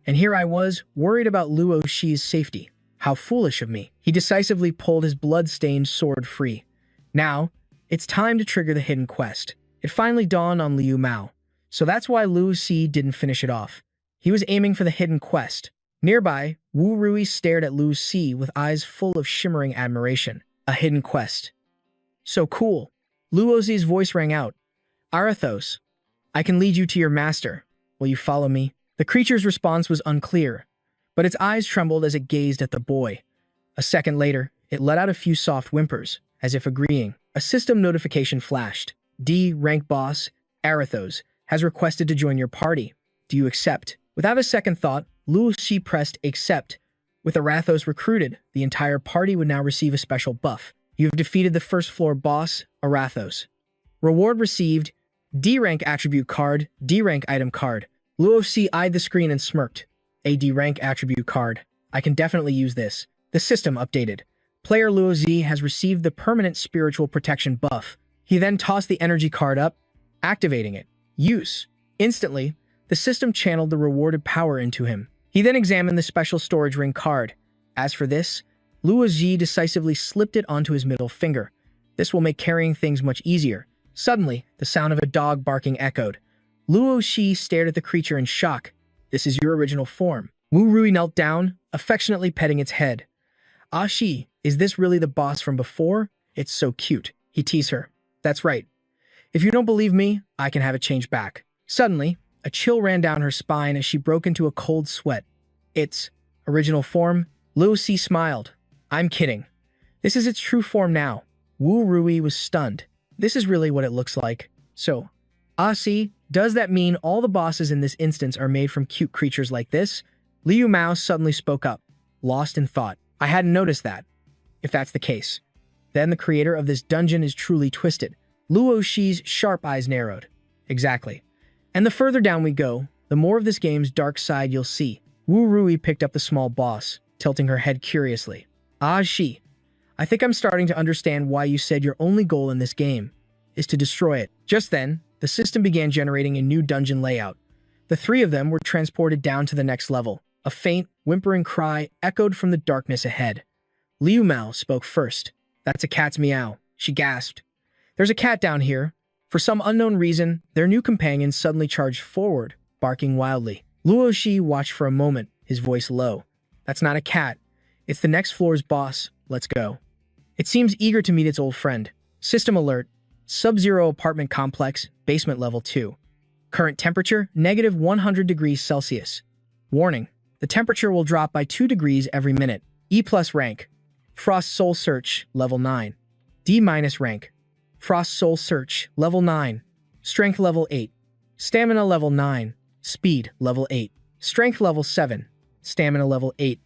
and here I was, worried about Luo Shi's safety. How foolish of me. He decisively pulled his blood-stained sword free. Now, it's time to trigger the hidden quest. It finally dawned on Liu Mao. So that's why Luo Shi didn't finish it off. He was aiming for the hidden quest. Nearby, Wu Rui stared at Luo Shi with eyes full of shimmering admiration. A hidden quest. So cool. Luo Shi's voice rang out. Arathos, I can lead you to your master. Will you follow me? The creature's response was unclear, but its eyes trembled as it gazed at the boy. A second later, it let out a few soft whimpers, as if agreeing. A system notification flashed. D. Rank Boss, Arathos, has requested to join your party. Do you accept? Without a second thought, Luo Shi pressed accept. With Arathos recruited, the entire party would now receive a special buff. You have defeated the first floor boss, Arathos. Reward received, D-Rank Attribute Card, D-Rank Item Card. Luo Shi eyed the screen and smirked. A D-Rank Attribute Card. I can definitely use this. The system updated. Player Luo Shi has received the permanent spiritual protection buff. He then tossed the energy card up, activating it. Use. Instantly, the system channeled the rewarded power into him. He then examined the special storage ring card. As for this, Luo Shi decisively slipped it onto his middle finger. This will make carrying things much easier. Suddenly, the sound of a dog barking echoed. Luo Shi stared at the creature in shock. This is your original form. Wu Rui knelt down, affectionately petting its head. Ah Shi, is this really the boss from before? It's so cute. He teased her. That's right. If you don't believe me, I can have it changed back. Suddenly, a chill ran down her spine as she broke into a cold sweat. Its original form? Luo Shi smiled. I'm kidding. This is its true form now. Wu Rui was stunned. This is really what it looks like. So, Ah Shi, does that mean all the bosses in this instance are made from cute creatures like this? Liu Mao suddenly spoke up, lost in thought. I hadn't noticed that. If that's the case, then the creator of this dungeon is truly twisted. Luo Shi's sharp eyes narrowed. Exactly. And the further down we go, the more of this game's dark side you'll see. Wu Rui picked up the small boss, tilting her head curiously. Ah Shi, I think I'm starting to understand why you said your only goal in this game is to destroy it. Just then, the system began generating a new dungeon layout. The three of them were transported down to the next level. A faint, whimpering cry echoed from the darkness ahead. Liu Mao spoke first. That's a cat's meow, she gasped. There's a cat down here. For some unknown reason, their new companion suddenly charged forward, barking wildly. Luo Shi watched for a moment, his voice low. That's not a cat. It's the next floor's boss. Let's go. It seems eager to meet its old friend. System alert. Sub-Zero apartment complex, basement level 2. Current temperature, negative 100 degrees Celsius. Warning. The temperature will drop by 2 degrees every minute. E+ rank. Frost Soul Search, level 9. D- rank. Frost Soul Search, level 9. Strength level 8. Stamina level 9. Speed level 8. Strength level 7. Stamina level 8.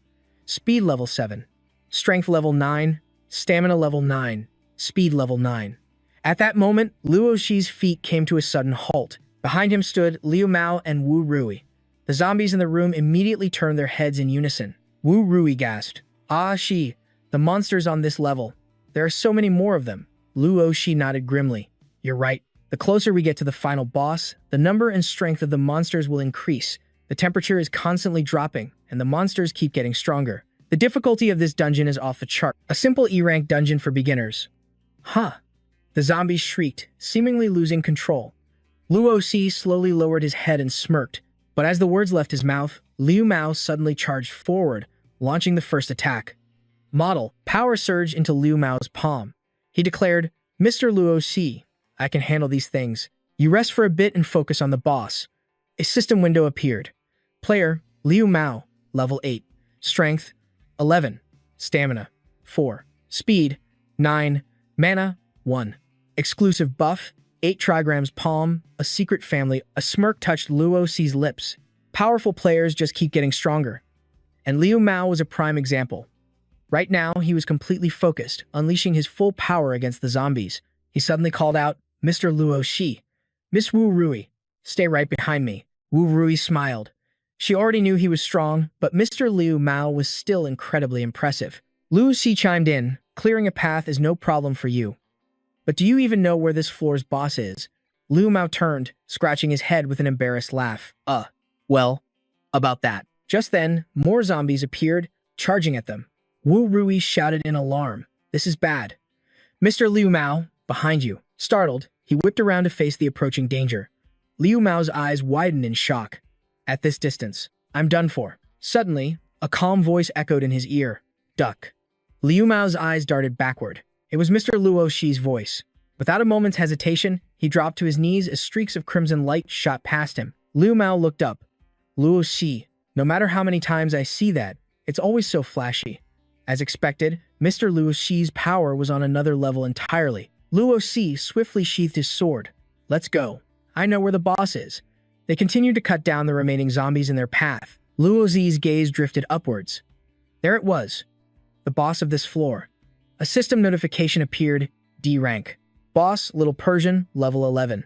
Speed level 7. Strength level 9. Stamina level 9. Speed level 9. At that moment, Luo Shi's feet came to a sudden halt. Behind him stood Liu Mao and Wu Rui. The zombies in the room immediately turned their heads in unison. Wu Rui gasped. Ah Shi, the monsters on this level. There are so many more of them. Luo Shi nodded grimly. You're right. The closer we get to the final boss, the number and strength of the monsters will increase. The temperature is constantly dropping, and the monsters keep getting stronger. The difficulty of this dungeon is off the chart. A simple E-rank dungeon for beginners. Huh. The zombies shrieked, seemingly losing control. Luo Shi slowly lowered his head and smirked, but as the words left his mouth, Liu Mao suddenly charged forward, launching the first attack. Model, power surge into Liu Mao's palm. He declared, Mr. Luo Shi, I can handle these things. You rest for a bit and focus on the boss. A system window appeared. Player, Liu Mao, level 8. Strength, 11. Stamina, 4. Speed, 9. Mana, 1. Exclusive buff, 8 trigrams palm, a secret family. A smirk touched Luo Xi's lips. Powerful players just keep getting stronger. And Liu Mao was a prime example. Right now, he was completely focused, unleashing his full power against the zombies. He suddenly called out, "Mr. Luo Xi, Miss Wu Rui, stay right behind me." Wu Rui smiled. She already knew he was strong, but Mr. Liu Mao was still incredibly impressive. Luo Xi chimed in, "Clearing a path is no problem for you. But do you even know where this floor's boss is?" Liu Mao turned, scratching his head with an embarrassed laugh. Well, about that." Just then, more zombies appeared, charging at them. Wu Rui shouted in alarm, "This is bad. Mr. Liu Mao, behind you." Startled, he whipped around to face the approaching danger. Liu Mao's eyes widened in shock. "At this distance, I'm done for." Suddenly, a calm voice echoed in his ear, "Duck." Liu Mao's eyes darted backward. It was Mr. Luo Xi's voice. Without a moment's hesitation, he dropped to his knees as streaks of crimson light shot past him. Liu Mao looked up. "Luo Xi, no matter how many times I see that, it's always so flashy." As expected, Mr. Luo Xi's power was on another level entirely. Luo Xi swiftly sheathed his sword. "Let's go. I know where the boss is." They continued to cut down the remaining zombies in their path. Luo Xi's gaze drifted upwards. There it was, the boss of this floor. A system notification appeared, D rank. Boss, Little Persian, level 11.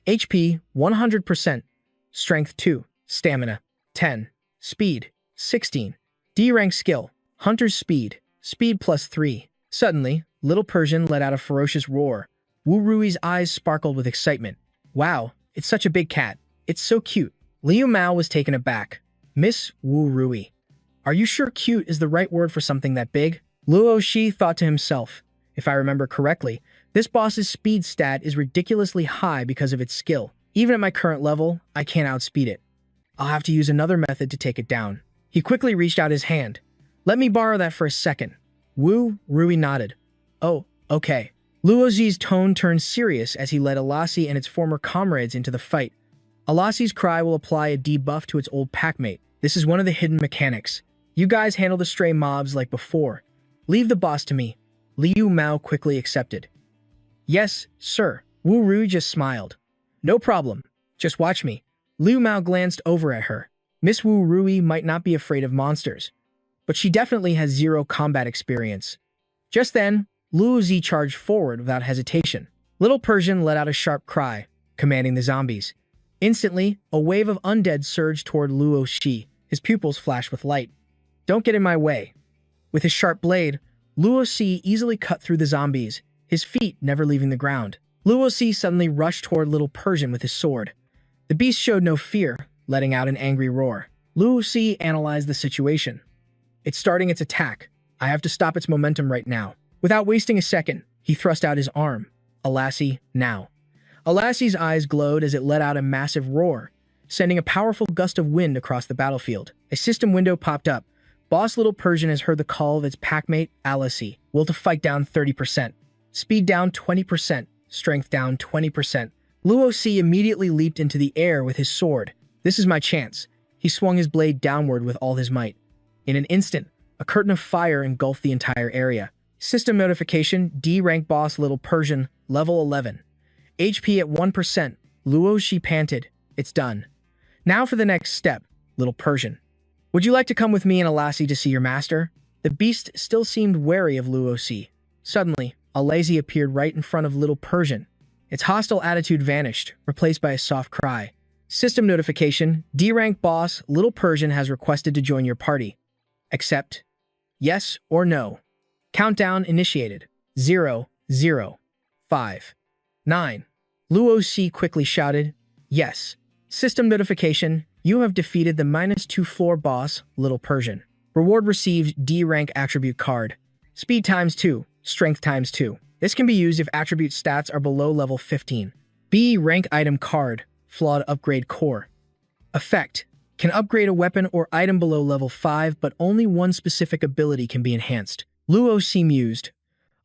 HP, 100%. Strength 2. Stamina, 10. Speed, 16. D rank skill, Hunter's Speed. Speed plus 3. Suddenly, Little Persian let out a ferocious roar. Wu Rui's eyes sparkled with excitement. "Wow, it's such a big cat. It's so cute." Liu Mao was taken aback. "Miss Wu Rui, are you sure cute is the right word for something that big?" Luo Xi thought to himself, "If I remember correctly, this boss's speed stat is ridiculously high because of its skill. Even at my current level, I can't outspeed it. I'll have to use another method to take it down." He quickly reached out his hand. "Let me borrow that for a second." Wu Rui nodded. "Oh, okay." Luo Xi's tone turned serious as he led Alasi and its former comrades into the fight. Alasi's cry will apply a debuff to its old packmate. This is one of the hidden mechanics. You guys handle the stray mobs like before. Leave the boss to me. Liu Mao quickly accepted. "Yes, sir." Wu Rui just smiled. "No problem. Just watch me." Liu Mao glanced over at her. Miss Wu Rui might not be afraid of monsters, but she definitely has zero combat experience. Just then, Luo Xi charged forward without hesitation. Little Persian let out a sharp cry, commanding the zombies. Instantly, a wave of undead surged toward Luo Xi. His pupils flashed with light. "Don't get in my way." With his sharp blade, Luo Xi easily cut through the zombies, his feet never leaving the ground. Luo Xi suddenly rushed toward Little Persian with his sword. The beast showed no fear, letting out an angry roar. Luo Xi analyzed the situation. "It's starting its attack. I have to stop its momentum right now." Without wasting a second, he thrust out his arm. "Alasi, now." Alasi's eyes glowed as it let out a massive roar, sending a powerful gust of wind across the battlefield. A system window popped up. Boss Little Persian has heard the call of its packmate, Alasi. Will to fight down 30%. Speed down 20%. Strength down 20%. Luo Xi immediately leaped into the air with his sword. "This is my chance." He swung his blade downward with all his might. In an instant, a curtain of fire engulfed the entire area. System notification, D rank boss Little Persian, level 11. HP at 1%. Luo Xi panted. "It's done. Now for the next step, Little Persian. Would you like to come with me and Alasi to see your master?" The beast still seemed wary of Luo Xi. Suddenly, Alasi appeared right in front of Little Persian. Its hostile attitude vanished, replaced by a soft cry. System notification, D rank boss Little Persian has requested to join your party. Accept? Yes or no? Countdown initiated. 0, 0, 5, 9. Luo Xi quickly shouted, "Yes." System notification, you have defeated the -2 floor boss, Little Persian. Reward received, D rank attribute card. Speed times 2, strength times 2. This can be used if attribute stats are below level 15. B rank item card, flawed upgrade core. Effect, can upgrade a weapon or item below level 5, but only one specific ability can be enhanced. Luo Xi mused,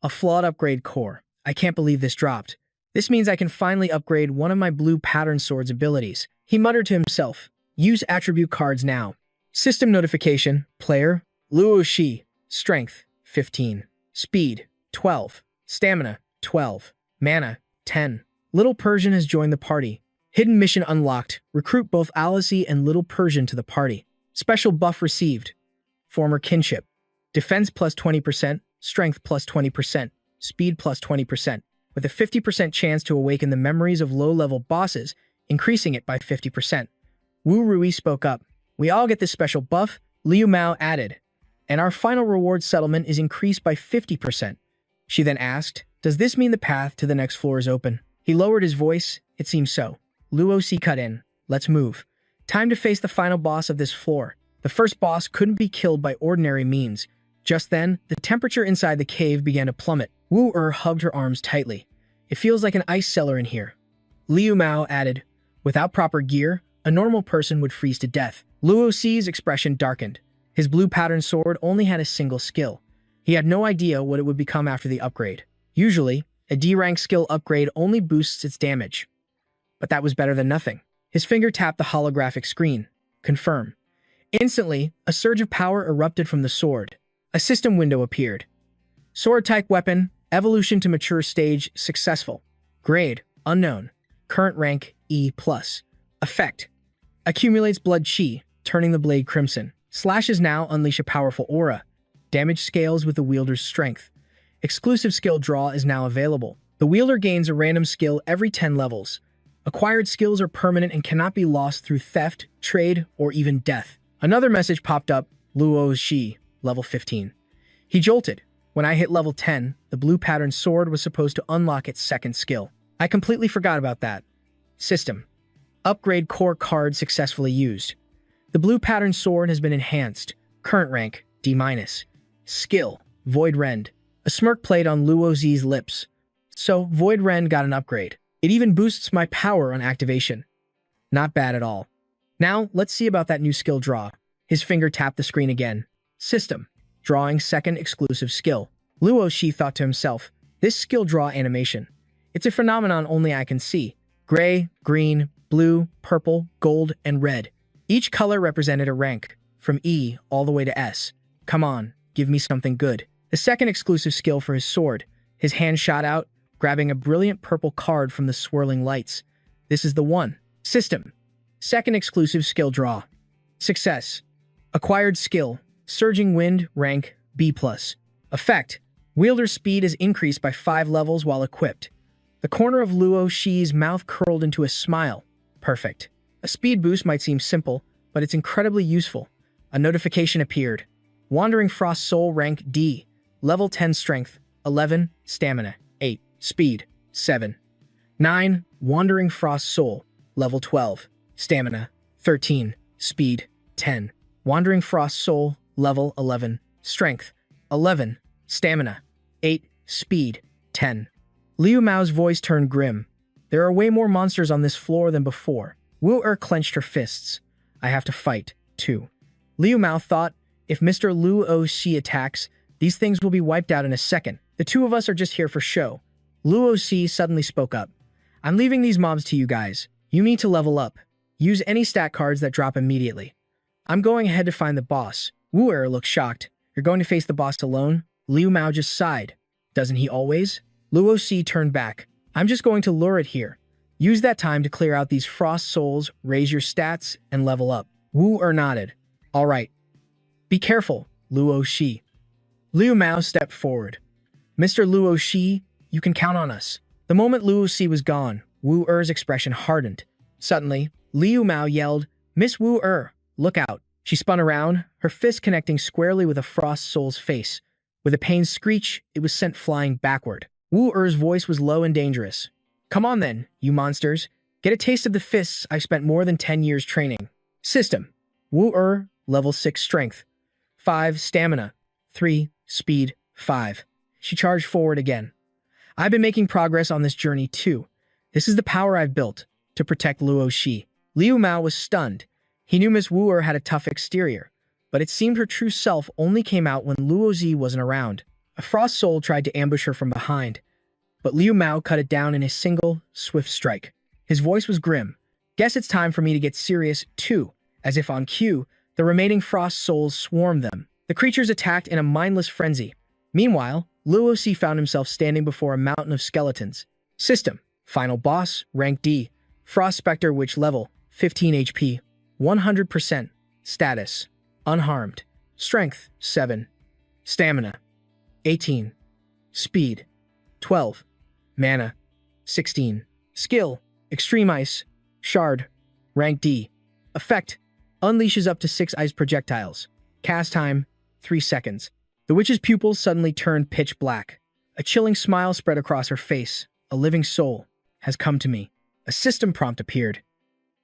a flawed upgrade core. I can't believe this dropped. This means I can finally upgrade one of my blue pattern sword's abilities. He muttered to himself, use attribute cards now. System notification, player, Luo Xi, strength, 15. Speed, 12. Stamina, 12. Mana, 10. Little Persian has joined the party. Hidden mission unlocked. Recruit both Alice and Little Persian to the party. Special buff received. Former kinship. Defense plus 20%, strength plus 20%, speed plus 20%, with a 50% chance to awaken the memories of low-level bosses, increasing it by 50%. Wu Rui spoke up. We all get this special buff, Liu Mao added. And our final reward settlement is increased by 50%. She then asked, does this mean the path to the next floor is open? He lowered his voice. It seems so. Luo Si cut in. Let's move. Time to face the final boss of this floor. The first boss couldn't be killed by ordinary means. Just then, the temperature inside the cave began to plummet. Wu hugged her arms tightly. It feels like an ice cellar in here. Liu Mao added, without proper gear, a normal person would freeze to death. Luo Si's expression darkened. His blue pattern sword only had a single skill. He had no idea what it would become after the upgrade. Usually, a D-rank skill upgrade only boosts its damage. But that was better than nothing. His finger tapped the holographic screen. Confirm. Instantly, a surge of power erupted from the sword. A system window appeared. Sword-type weapon, evolution to mature stage, successful. Grade, unknown. Current rank, E+. Effect. Accumulates blood chi, turning the blade crimson. Slashes now unleash a powerful aura. Damage scales with the wielder's strength. Exclusive skill draw is now available. The wielder gains a random skill every 10 levels. Acquired skills are permanent and cannot be lost through theft, trade, or even death. Another message popped up, Luo Shi, level 15. He jolted. When I hit level 10, the blue pattern sword was supposed to unlock its second skill. I completely forgot about that. System. Upgrade core card successfully used. The blue pattern sword has been enhanced. Current rank, D-. Skill, Void Rend. A smirk played on Luo Z's lips. So, Void Rend got an upgrade. It even boosts my power on activation. Not bad at all. Now, let's see about that new skill draw. His finger tapped the screen again. System. Drawing second exclusive skill. Luo Shi thought to himself, this skill draw animation. It's a phenomenon only I can see. Gray, green, blue, purple, gold, and red. Each color represented a rank, from E all the way to S. Come on, give me something good. The second exclusive skill for his sword. His hand shot out, grabbing a brilliant purple card from the swirling lights. This is the one. System. Second exclusive skill draw. Success. Acquired skill. Surging Wind, rank, B+. Effect. Wielder speed is increased by 5 levels while equipped. The corner of Luo Shi's mouth curled into a smile. Perfect. A speed boost might seem simple, but it's incredibly useful. A notification appeared. Wandering Frost Soul, rank D. Level 10 strength, 11, stamina, 8, speed, 7. 9. Wandering Frost Soul, level 12, stamina, 13, speed, 10. Wandering Frost Soul, level 11, strength, 11, stamina, 8, speed, 10. Liu Mao's voice turned grim. There are way more monsters on this floor than before. Wu clenched her fists. I have to fight, too. Liu Mao thought, if Mr. Luo Xi attacks, these things will be wiped out in a second. The two of us are just here for show. Luo Xi suddenly spoke up. I'm leaving these mobs to you guys. You need to level up. Use any stat cards that drop immediately. I'm going ahead to find the boss. Wu looked shocked. You're going to face the boss alone? Liu Mao just sighed. Doesn't he always? Luo Xi turned back. I'm just going to lure it here. Use that time to clear out these frost souls, raise your stats, and level up. Wu nodded. All right. Be careful, Luo Xi. Liu Mao stepped forward. Mr. Luo Xi, you can count on us. The moment Luo Xi was gone, Wu expression hardened. Suddenly, Liu Mao yelled, Miss Wu look out. She spun around, her fist connecting squarely with a frost soul's face. With a pained screech, it was sent flying backward. Wu voice was low and dangerous. Come on then, you monsters. Get a taste of the fists I've spent more than 10 years training. System. Wu level 6 strength. 5 stamina. 3 speed. 5. She charged forward again. I've been making progress on this journey too. This is the power I've built to protect Luo Xi. Liu Mao was stunned. He knew Miss Wu had a tough exterior, but it seemed her true self only came out when Luo Xi wasn't around. A frost soul tried to ambush her from behind, but Liu Mao cut it down in a single, swift strike. His voice was grim. Guess it's time for me to get serious too. As if on cue, the remaining frost souls swarmed them. The creatures attacked in a mindless frenzy. Meanwhile, Luo Si found himself standing before a mountain of skeletons. System: Final Boss, Rank D. Frost Spectre, which level? 15 HP. 100%. Status: Unharmed. Strength: 7. Stamina: 18. Speed: 12. Mana: 16. Skill: Extreme Ice. Shard. Rank D. Effect: Unleashes up to 6 ice projectiles. Cast time: 3 seconds. The witch's pupils suddenly turned pitch black. A chilling smile spread across her face. A living soul has come to me. A system prompt appeared.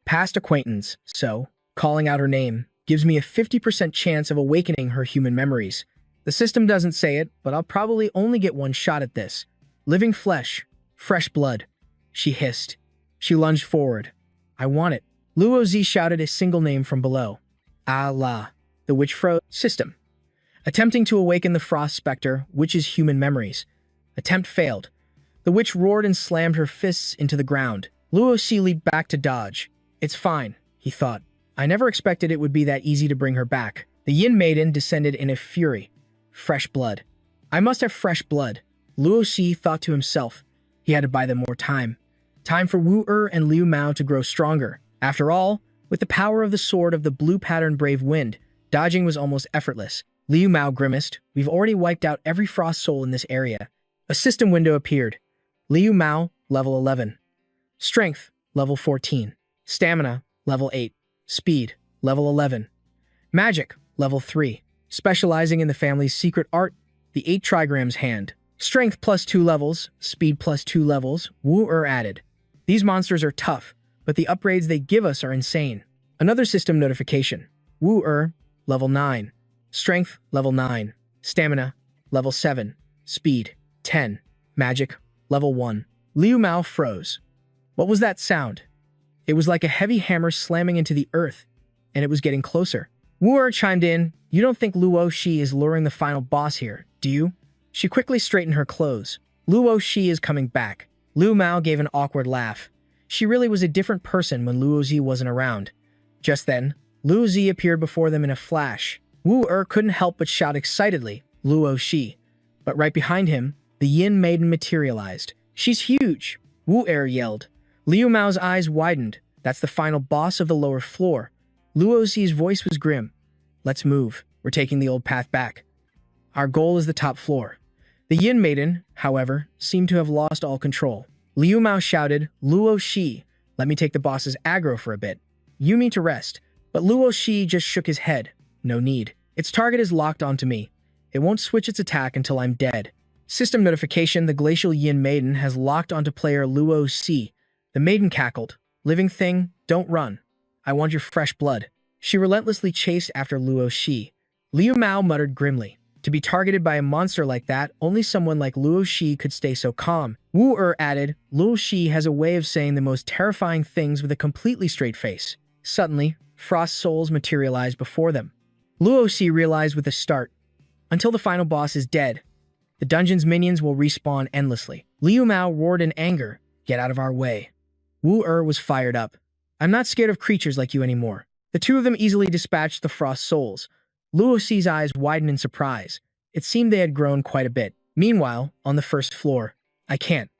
Past acquaintance, so, calling out her name, gives me a 50% chance of awakening her human memories. The system doesn't say it, but I'll probably only get one shot at this. Living flesh, fresh blood. She hissed. She lunged forward. I want it. Luo Zi shouted a single name from below. Allah. The witch froze. System: Attempting to awaken the Frost Spectre, witch's human memories. Attempt failed. The witch roared and slammed her fists into the ground. Luo Xi leaped back to dodge. It's fine, he thought. I never expected it would be that easy to bring her back. The Yin Maiden descended in a fury. Fresh blood. I must have fresh blood. Luo Xi thought to himself. He had to buy them more time. Time for Wu Er and Liu Mao to grow stronger. After all, with the power of the sword of the blue pattern Brave Wind, dodging was almost effortless. Liu Mao grimaced. We've already wiped out every frost soul in this area. A system window appeared. Liu Mao, level 11. Strength, level 14. Stamina, level 8. Speed, level 11. Magic, level 3. Specializing in the family's secret art, the 8 trigrams hand. Strength plus 2 levels, speed plus 2 levels, Wu Er added. These monsters are tough, but the upgrades they give us are insane. Another system notification. Wu Er, level 9. Strength, level 9. Stamina, level 7. Speed, 10. Magic, level 1. Liu Mao froze. What was that sound? It was like a heavy hammer slamming into the earth, and it was getting closer. Wu Er chimed in. You don't think Luo Xi is luring the final boss here, do you? She quickly straightened her clothes. Luo Xi is coming back. Liu Mao gave an awkward laugh. She really was a different person when Luo Zi wasn't around. Just then, Luo Zi appeared before them in a flash. Wu Er couldn't help but shout excitedly, Luo Xi. But right behind him, the Yin Maiden materialized. She's huge, Wu Er yelled. Liu Mao's eyes widened. That's the final boss of the lower floor. Luo Xi's voice was grim. Let's move. We're taking the old path back. Our goal is the top floor. The Yin Maiden, however, seemed to have lost all control. Liu Mao shouted, Luo Xi, let me take the boss's aggro for a bit. You mean to rest. But Luo Xi just shook his head. No need. Its target is locked onto me. It won't switch its attack until I'm dead. System notification, the Glacial Yin Maiden has locked onto player Luo Xi. The maiden cackled. Living thing, don't run. I want your fresh blood. She relentlessly chased after Luo Xi. Liu Mao muttered grimly. To be targeted by a monster like that, only someone like Luo Xi could stay so calm. Wu Er added, Luo Xi has a way of saying the most terrifying things with a completely straight face. Suddenly, frost souls materialized before them. Luo Xi realized with a start. Until the final boss is dead, the dungeon's minions will respawn endlessly. Liu Mao roared in anger. Get out of our way. Wu Er was fired up. I'm not scared of creatures like you anymore. The two of them easily dispatched the frost souls. Luo Xi's eyes widened in surprise. It seemed they had grown quite a bit. Meanwhile, on the first floor, I can't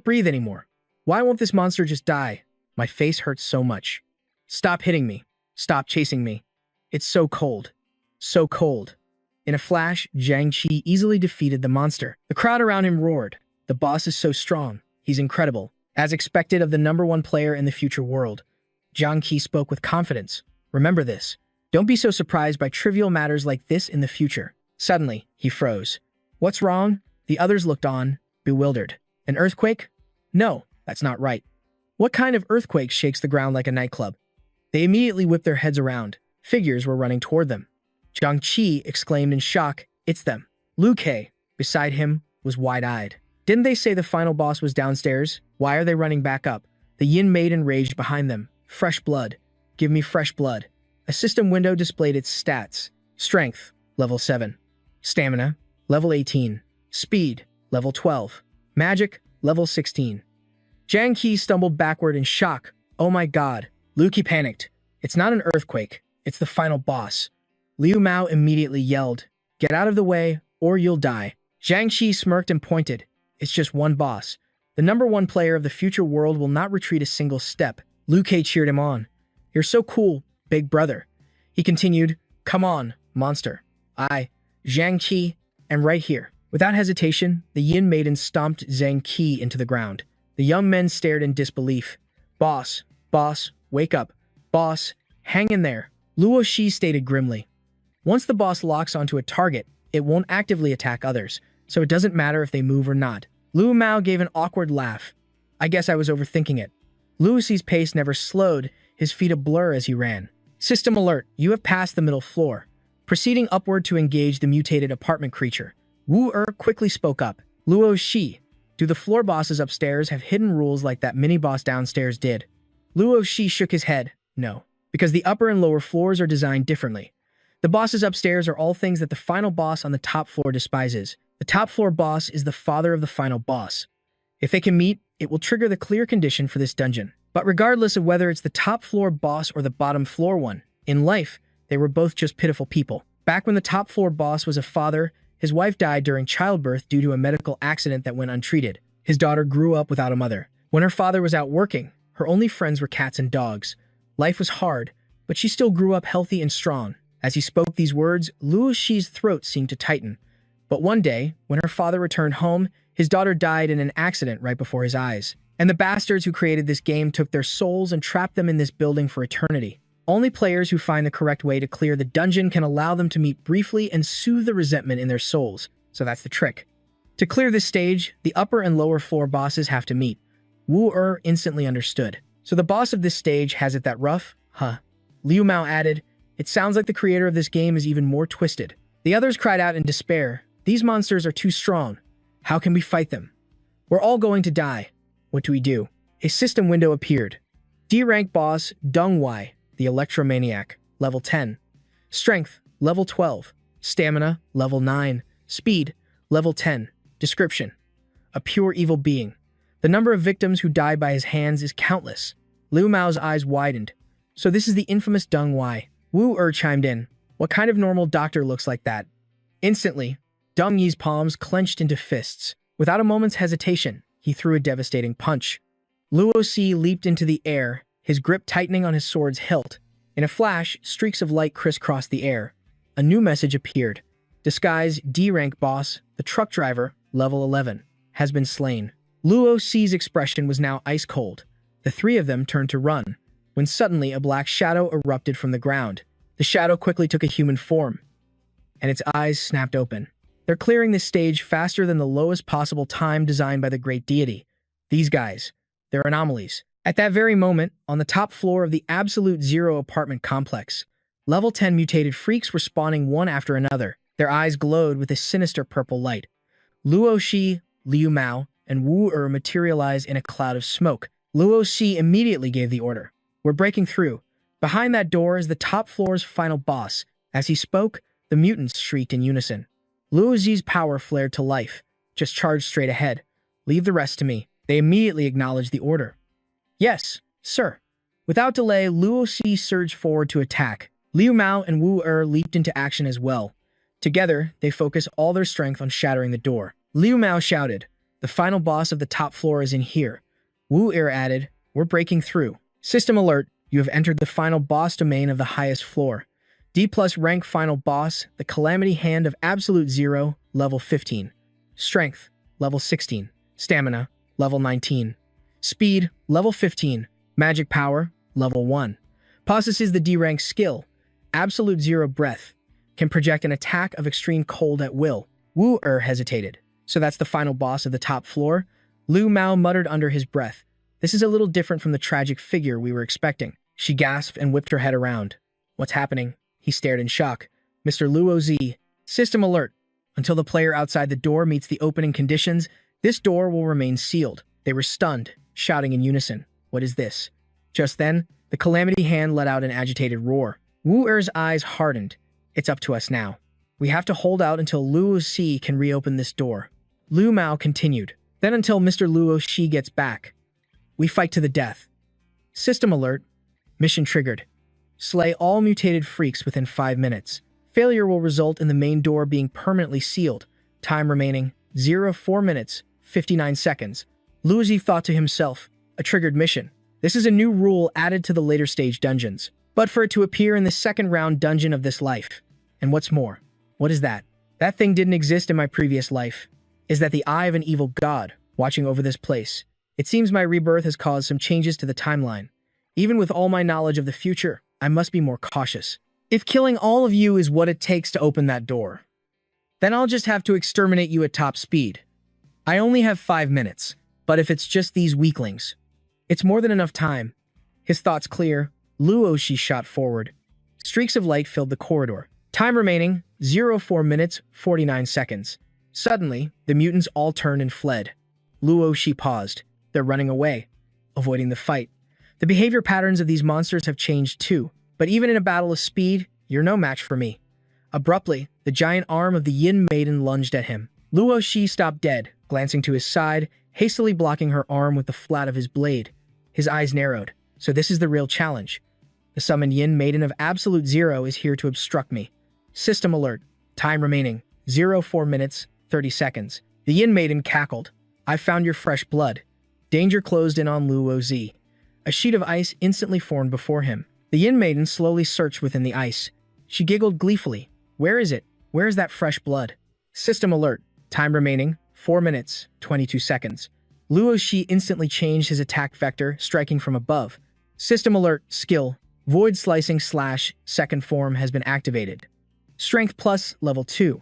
breathe anymore. Why won't this monster just die? My face hurts so much. Stop hitting me. Stop chasing me. It's so cold. So cold. In a flash, Zhang Qi easily defeated the monster. The crowd around him roared. The boss is so strong. He's incredible. As expected of the #1 player in the future world, Zhang Qi spoke with confidence. Remember this. Don't be so surprised by trivial matters like this in the future. Suddenly, he froze. What's wrong? The others looked on, bewildered. An earthquake? No, that's not right. What kind of earthquake shakes the ground like a nightclub? They immediately whipped their heads around. Figures were running toward them. Zhang Qi exclaimed in shock, It's them. Lu Kei, beside him, was wide-eyed. Didn't they say the final boss was downstairs? Why are they running back up? The Yin Maiden raged behind them. Fresh blood. Give me fresh blood. A system window displayed its stats. Strength, level 7. Stamina, level 18. Speed, level 12. Magic, level 16. Zhang Qi stumbled backward in shock. Oh my god. Lu Qi panicked. It's not an earthquake. It's the final boss. Liu Mao immediately yelled, Get out of the way, or you'll die. Zhang Qi smirked and pointed. It's just one boss. The #1 player of the future world will not retreat a single step. Liu Kei cheered him on. You're so cool, big brother. He continued, come on, monster. I, Zhang Qi, am right here. Without hesitation, the Yin maiden stomped Zhang Qi into the ground. The young men stared in disbelief. Boss, wake up. Boss, hang in there. Luo Shi stated grimly. Once the boss locks onto a target, it won't actively attack others, so it doesn't matter if they move or not. Lu Mao gave an awkward laugh. I guess I was overthinking it. Luo Shi's pace never slowed, his feet a blur as he ran. System alert, you have passed the middle floor. Proceeding upward to engage the mutated apartment creature. Wu quickly spoke up. Luo Shi, do the floor bosses upstairs have hidden rules like that mini-boss downstairs did? Luo Shi shook his head. No, because the upper and lower floors are designed differently. The bosses upstairs are all things that the final boss on the top floor despises. The top floor boss is the father of the final boss. If they can meet, it will trigger the clear condition for this dungeon. But regardless of whether it's the top floor boss or the bottom floor one, in life, they were both just pitiful people. Back when the top floor boss was a father, his wife died during childbirth due to a medical accident that went untreated. His daughter grew up without a mother. When her father was out working, her only friends were cats and dogs. Life was hard, but she still grew up healthy and strong. As he spoke these words, Luo Shi's throat seemed to tighten. But one day, when her father returned home, his daughter died in an accident right before his eyes. And the bastards who created this game took their souls and trapped them in this building for eternity. Only players who find the correct way to clear the dungeon can allow them to meet briefly and soothe the resentment in their souls. So that's the trick. To clear this stage, the upper and lower floor bosses have to meet. Wu instantly understood. So the boss of this stage has it that rough? Huh. Liu Mao added, it sounds like the creator of this game is even more twisted. The others cried out in despair. These monsters are too strong. How can we fight them? We're all going to die. What do we do? A system window appeared. D-rank boss Deng Wai, the Electromaniac, level 10. Strength, level 12. Stamina, level 9. Speed, level 10. Description, a pure evil being. The number of victims who die by his hands is countless. Liu Mao's eyes widened. So this is the infamous Deng Wai. Wu chimed in. What kind of normal doctor looks like that? Instantly, Deng Yi's palms clenched into fists. Without a moment's hesitation, he threw a devastating punch. Luo Shi leaped into the air, his grip tightening on his sword's hilt. In a flash, streaks of light crisscrossed the air. A new message appeared. Disguise D-rank boss, the truck driver, level 11, has been slain. Luo Shi's expression was now ice cold. The three of them turned to run, when suddenly a black shadow erupted from the ground. The shadow quickly took a human form, and its eyes snapped open. They're clearing this stage faster than the lowest possible time designed by the great deity. These guys, they're anomalies. At that very moment, on the top floor of the Absolute Zero apartment complex, level 10 mutated freaks were spawning one after another. Their eyes glowed with a sinister purple light. Luo Shi, Liu Mao, and Wu materialized in a cloud of smoke. Luo Shi immediately gave the order. We're breaking through. Behind that door is the top floor's final boss. As he spoke, the mutants shrieked in unison. Luo Shi's power flared to life. Just charge straight ahead. Leave the rest to me. They immediately acknowledged the order. Yes, sir. Without delay, Luo Shi surged forward to attack. Liu Mao and Wu leaped into action as well. Together, they focused all their strength on shattering the door. Liu Mao shouted, the final boss of the top floor is in here. Wu added, we're breaking through. System alert, you have entered the final boss domain of the highest floor. D+ rank final boss, the Calamity Hand of Absolute Zero, level 15. Strength, level 16. Stamina, level 19. Speed, level 15. Magic power, level 1. Possesses the D-rank skill, Absolute Zero Breath. Can project an attack of extreme cold at will. Wu hesitated. So that's the final boss of the top floor? Liu Mao muttered under his breath. This is a little different from the tragic figure we were expecting. She gasped and whipped her head around. What's happening? He stared in shock. Mr. Luo Shi, system alert. Until the player outside the door meets the opening conditions, this door will remain sealed. They were stunned, shouting in unison. What is this? Just then, the Calamity Hand let out an agitated roar. Wu eyes hardened. It's up to us now. We have to hold out until Luo Shi can reopen this door. Liu Mao continued. Then until Mr. Luo Shi gets back. We fight to the death. System alert. Mission triggered. Slay all mutated freaks within 5 minutes. Failure will result in the main door being permanently sealed. time remaining 4 minutes, 59 seconds. Luozi thought to himself, a triggered mission. This is a new rule added to the later stage dungeons, but for it to appear in the second round dungeon of this life. And what's more, what is that? That thing didn't exist in my previous life. Is that the eye of an evil god watching over this place? It seems my rebirth has caused some changes to the timeline. Even with all my knowledge of the future, I must be more cautious. If killing all of you is what it takes to open that door, then I'll just have to exterminate you at top speed. I only have 5 minutes, but if it's just these weaklings, it's more than enough time. His thoughts clear, Luozi shot forward. Streaks of light filled the corridor. Time remaining 4 minutes, 49 seconds. Suddenly, the mutants all turned and fled. Luozi paused. They're running away, avoiding the fight. The behavior patterns of these monsters have changed too, but even in a battle of speed, you're no match for me. Abruptly, the giant arm of the Yin Maiden lunged at him. Luozi stopped dead, glancing to his side, hastily blocking her arm with the flat of his blade. His eyes narrowed. So this is the real challenge. The summoned Yin Maiden of Absolute Zero is here to obstruct me. System alert. Time remaining 4 minutes, 30 seconds. The Yin Maiden cackled. I found your fresh blood. Danger closed in on Luozi. A sheet of ice instantly formed before him. The Yin Maiden slowly searched within the ice. She giggled gleefully. Where is it? Where is that fresh blood? System alert. Time remaining 4 minutes, 22 seconds. Luozi instantly changed his attack vector, striking from above. System alert. Skill. Void Slicing / second form has been activated. Strength plus level 2.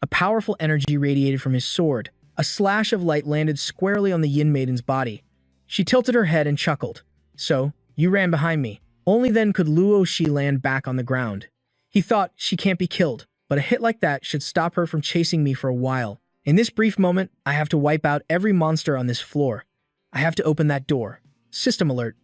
A powerful energy radiated from his sword. A slash of light landed squarely on the Yin Maiden's body. She tilted her head and chuckled. So, you ran behind me. Only then could Luozi land back on the ground. He thought, she can't be killed, but a hit like that should stop her from chasing me for a while. In this brief moment, I have to wipe out every monster on this floor. I have to open that door. System alert.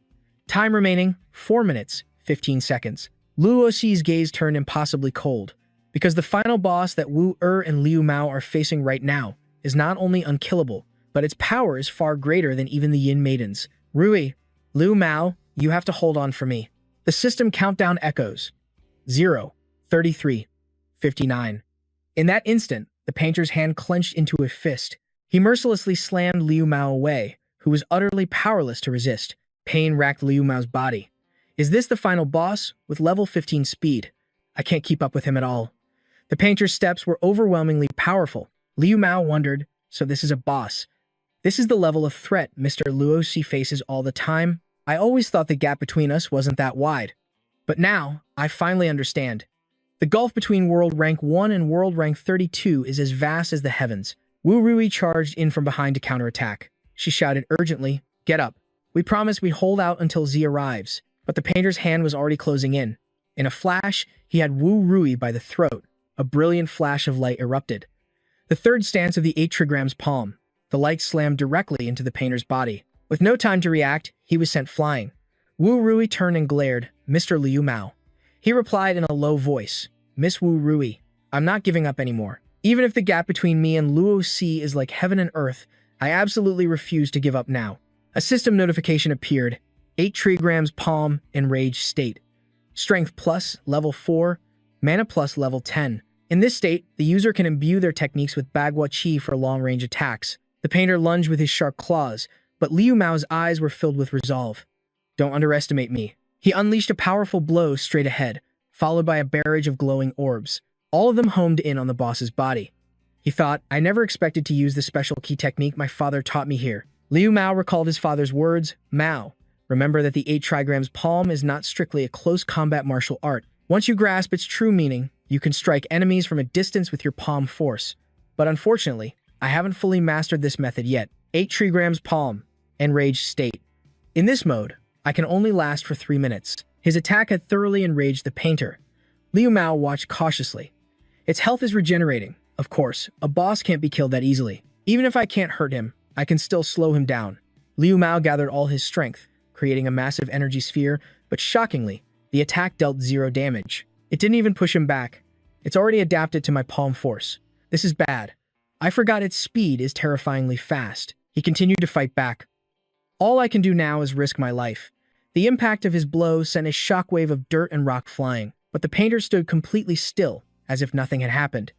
Time remaining 4 minutes, 15 seconds. Luozi's gaze turned impossibly cold, because the final boss that Wu and Liu Mao are facing right now is not only unkillable, but its power is far greater than even the Yin Maidens. Rui, Liu Mao, you have to hold on for me. The system countdown echoes. 0, 33, 59. In that instant, the painter's hand clenched into a fist. He mercilessly slammed Liu Mao away, who was utterly powerless to resist. Pain racked Liu Mao's body. Is this the final boss with level 15 speed? I can't keep up with him at all. The painter's steps were overwhelmingly powerful. Liu Mao wondered, so this is a boss. This is the level of threat Mr. Luozi faces all the time. I always thought the gap between us wasn't that wide. But now, I finally understand. The gulf between World Rank 1 and World Rank 32 is as vast as the heavens. Wu Rui charged in from behind to counterattack. She shouted urgently, "Get up. We promised we'd hold out until Z arrives." But the painter's hand was already closing in. In a flash, he had Wu Rui by the throat. A brilliant flash of light erupted. The third stance of the 8 trigram's palm. The light slammed directly into the painter's body. With no time to react, he was sent flying. Wu Rui turned and glared, "Mr. Liu Mao." He replied in a low voice, "Miss Wu Rui, I'm not giving up anymore. Even if the gap between me and Luozi is like heaven and earth, I absolutely refuse to give up now." A system notification appeared. 8 trigram's palm, enraged state. Strength plus, level 4. Mana plus, level 10. In this state, the user can imbue their techniques with Bagua Chi for long-range attacks. The painter lunged with his sharp claws, but Liu Mao's eyes were filled with resolve. Don't underestimate me. He unleashed a powerful blow straight ahead, followed by a barrage of glowing orbs. All of them homed in on the boss's body. He thought, I never expected to use the special key technique my father taught me here. Liu Mao recalled his father's words, Mao. Remember that the 8 trigram's palm is not strictly a close combat martial art. Once you grasp its true meaning, you can strike enemies from a distance with your palm force. But unfortunately, I haven't fully mastered this method yet. 8 trigram's palm, enraged state. In this mode, I can only last for 3 minutes. His attack had thoroughly enraged the painter. Liu Mao watched cautiously. Its health is regenerating. Of course, a boss can't be killed that easily. Even if I can't hurt him, I can still slow him down. Liu Mao gathered all his strength, creating a massive energy sphere, but shockingly, the attack dealt 0 damage. It didn't even push him back. It's already adapted to my palm force. This is bad. I forgot its speed is terrifyingly fast. He continued to fight back. All I can do now is risk my life. The impact of his blow sent a shockwave of dirt and rock flying, but the painter stood completely still, as if nothing had happened.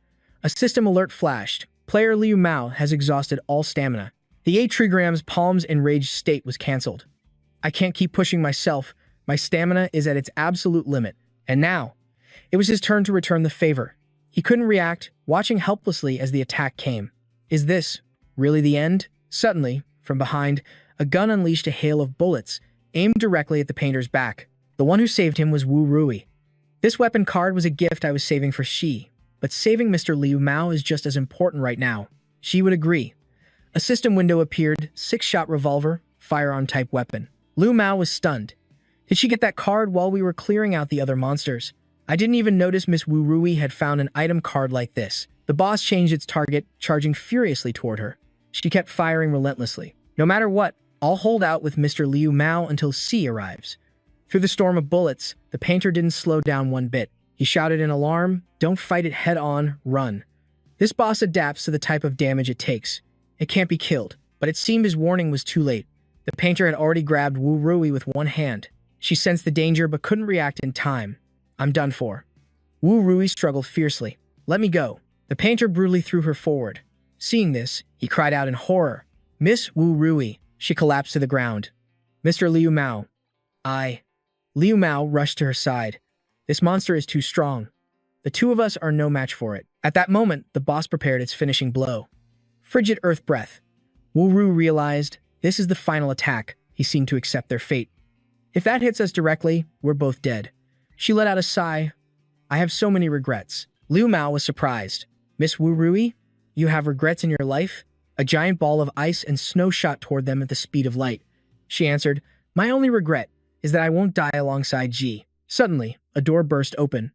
A system alert flashed. Player Liu Mao has exhausted all stamina. The 8 trigram's palm's enraged state was cancelled. I can't keep pushing myself. My stamina is at its absolute limit. And now, it was his turn to return the favor. He couldn't react, watching helplessly as the attack came. Is this really the end? Suddenly, from behind, a gun unleashed a hail of bullets, aimed directly at the painter's back. The one who saved him was Wu Rui. This weapon card was a gift I was saving for Shi, but saving Mr. Liu Mao is just as important right now. She would agree. A system window appeared, 6-shot revolver, firearm-type weapon. Liu Mao was stunned. Did she get that card while we were clearing out the other monsters? I didn't even notice Miss Wu Rui had found an item card like this. The boss changed its target, charging furiously toward her. She kept firing relentlessly. No matter what, I'll hold out with Mr. Liu Mao until C arrives. Through the storm of bullets, the painter didn't slow down one bit. He shouted in alarm, "Don't fight it head-on, run." This boss adapts to the type of damage it takes. It can't be killed, but it seemed his warning was too late. The painter had already grabbed Wu Rui with one hand. She sensed the danger but couldn't react in time. I'm done for. Wu Rui struggled fiercely. Let me go. The painter brutally threw her forward. Seeing this, he cried out in horror. Miss Wu Rui. She collapsed to the ground. Mr. Liu Mao. Liu Mao rushed to her side. This monster is too strong. The two of us are no match for it. At that moment, the boss prepared its finishing blow. Frigid earth breath. Wu Rui realized, this is the final attack. He seemed to accept their fate. If that hits us directly, we're both dead. She let out a sigh. I have so many regrets. Liu Mao was surprised. Miss Wu Rui, you have regrets in your life? A giant ball of ice and snow shot toward them at the speed of light. She answered, my only regret is that I won't die alongside G. Suddenly, a door burst open.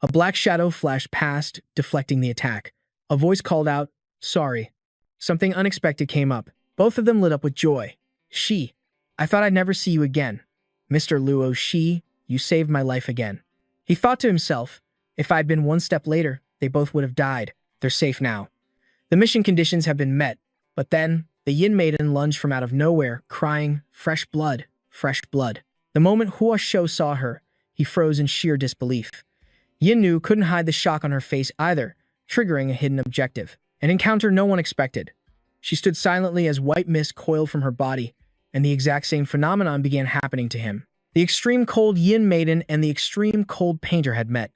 A black shadow flashed past, deflecting the attack. A voice called out, sorry. Something unexpected came up. Both of them lit up with joy. She, I thought I'd never see you again. Mr. Luo Shi, you saved my life again. He thought to himself, if I'd been one step later, they both would have died. They're safe now. The mission conditions have been met, but then, the Yin Maiden lunged from out of nowhere, crying, fresh blood, fresh blood. The moment Hua Shou saw her, he froze in sheer disbelief. Yin Nu couldn't hide the shock on her face either, triggering a hidden objective. An encounter no one expected. She stood silently as white mist coiled from her body, and the exact same phenomenon began happening to him. The extreme cold Yin Maiden and the extreme cold painter had met.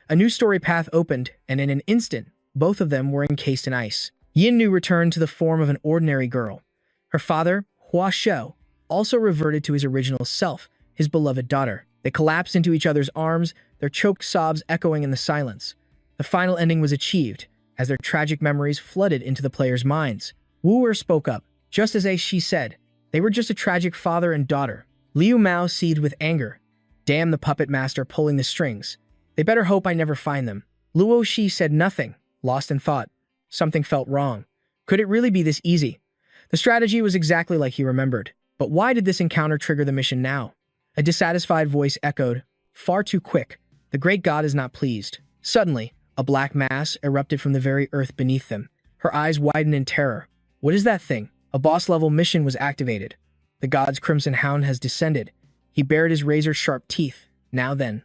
A new story path opened, and in an instant, both of them were encased in ice. Yin Nu returned to the form of an ordinary girl. Her father, Hua Shou, also reverted to his original self, his beloved daughter. They collapsed into each other's arms, their choked sobs echoing in the silence. The final ending was achieved, as their tragic memories flooded into the players' minds. Wu Er spoke up, just as she said. They were just a tragic father and daughter. Liu Mao seethed with anger. Damn the puppet master pulling the strings. They better hope I never find them. Luo Shi said nothing, lost in thought. Something felt wrong. Could it really be this easy? The strategy was exactly like he remembered. But why did this encounter trigger the mission now? A dissatisfied voice echoed. Far too quick. The great god is not pleased. Suddenly, a black mass erupted from the very earth beneath them. Her eyes widened in terror. What is that thing? A boss-level mission was activated. The god's crimson hound has descended. He bared his razor-sharp teeth. Now then.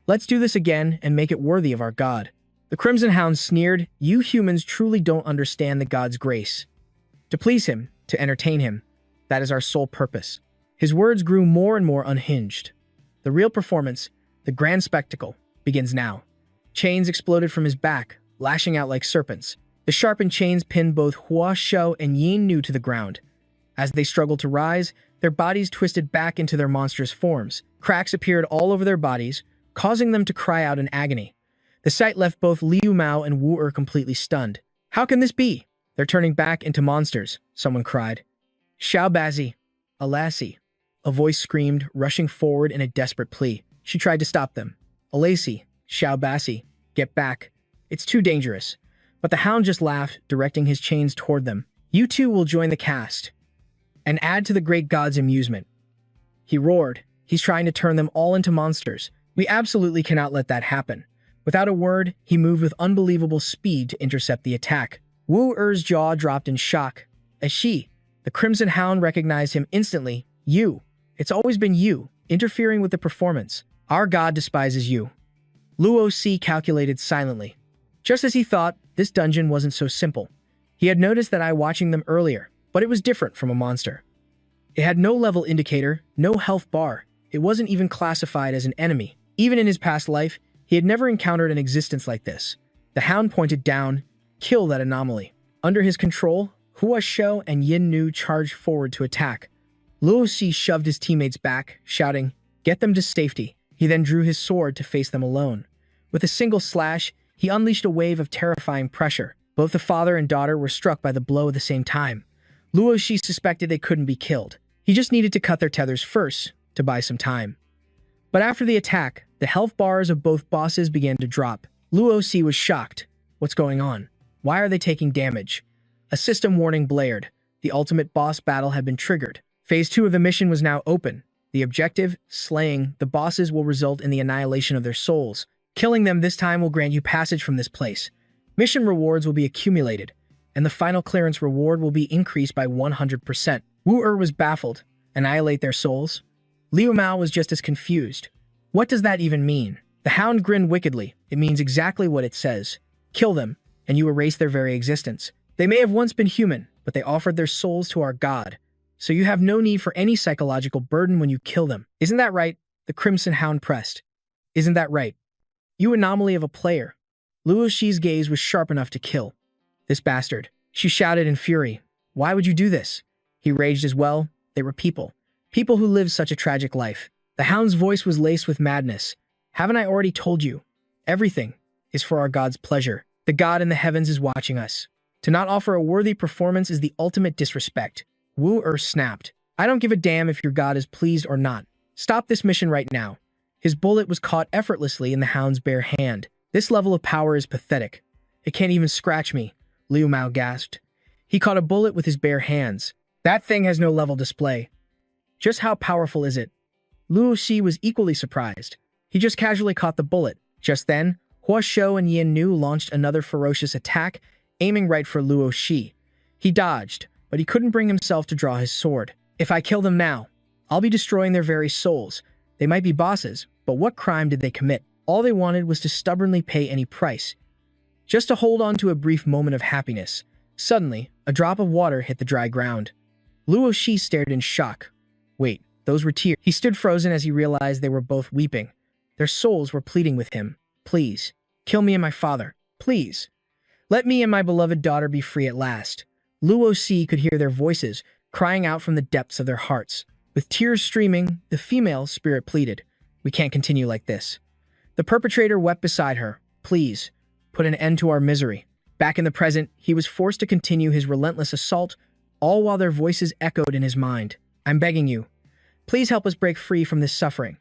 Let's do this again and make it worthy of our god. The crimson hound sneered, you humans truly don't understand the god's grace. To please him, to entertain him, that is our sole purpose. His words grew more and more unhinged. The real performance, the grand spectacle, begins now. Chains exploded from his back, lashing out like serpents. The sharpened chains pinned both Hua Shou and Yin Nu to the ground. As they struggled to rise, their bodies twisted back into their monstrous forms. Cracks appeared all over their bodies, causing them to cry out in agony. The sight left both Liu Mao and Wu Er completely stunned. How can this be? They're turning back into monsters, someone cried. Xiao Bazi, a lassie. A voice screamed, rushing forward in a desperate plea. She tried to stop them. Alacy, Xiao Bazi, get back. It's too dangerous. But the hound just laughed, directing his chains toward them. You two will join the cast and add to the great god's amusement. He roared. He's trying to turn them all into monsters. We absolutely cannot let that happen. Without a word, he moved with unbelievable speed to intercept the attack. Wu Er's jaw dropped in shock. As she, the Crimson Hound, recognized him instantly. You. It's always been you, interfering with the performance. Our god despises you. Luo Si calculated silently. Just as he thought, this dungeon wasn't so simple. He had noticed that eye watching them earlier, but it was different from a monster. It had no level indicator, no health bar. It wasn't even classified as an enemy. Even in his past life, he had never encountered an existence like this. The hound pointed down, kill that anomaly. Under his control, Hua Shou and Yin Nu charged forward to attack. Luo Xi shoved his teammates back, shouting, "Get them to safety." He then drew his sword to face them alone. With a single slash, he unleashed a wave of terrifying pressure. Both the father and daughter were struck by the blow at the same time. Luo Xi suspected they couldn't be killed. He just needed to cut their tethers first, to buy some time. But after the attack, the health bars of both bosses began to drop. Luo Xi was shocked. What's going on? Why are they taking damage? A system warning blared. The ultimate boss battle had been triggered. Phase 2 of the mission was now open. The objective, slaying the bosses, will result in the annihilation of their souls. Killing them this time will grant you passage from this place. Mission rewards will be accumulated, and the final clearance reward will be increased by 100%. Wu was baffled. Annihilate their souls? Liu Mao was just as confused. What does that even mean? The hound grinned wickedly. It means exactly what it says. Kill them, and you erase their very existence. They may have once been human, but they offered their souls to our god. So you have no need for any psychological burden when you kill them. Isn't that right? The Crimson Hound pressed. Isn't that right? You anomaly of a player. Luo Xi's gaze was sharp enough to kill. This bastard. She shouted in fury. Why would you do this? He raged as well. They were people. People who lived such a tragic life. The hound's voice was laced with madness. Haven't I already told you? Everything is for our god's pleasure. The god in the heavens is watching us. To not offer a worthy performance is the ultimate disrespect. Wu snapped. I don't give a damn if your god is pleased or not. Stop this mission right now. His bullet was caught effortlessly in the hound's bare hand. This level of power is pathetic. It can't even scratch me, Liu Mao gasped. He caught a bullet with his bare hands. That thing has no level display. Just how powerful is it? Luo Xi was equally surprised. He just casually caught the bullet. Just then, Hua Shou and Yin Nu launched another ferocious attack, aiming right for Luo Xi. He dodged, but he couldn't bring himself to draw his sword. If I kill them now, I'll be destroying their very souls. They might be bosses, but what crime did they commit? All they wanted was to stubbornly pay any price, just to hold on to a brief moment of happiness. Suddenly, a drop of water hit the dry ground. Luo Xi stared in shock. Wait, those were tears. He stood frozen as he realized they were both weeping. Their souls were pleading with him. Please, kill me and my father. Please. Let me and my beloved daughter be free at last. Luo Xi could hear their voices, crying out from the depths of their hearts. With tears streaming, the female spirit pleaded, "We can't continue like this." The perpetrator wept beside her. Please, put an end to our misery. Back in the present, he was forced to continue his relentless assault, all while their voices echoed in his mind. I'm begging you. Please help us break free from this suffering.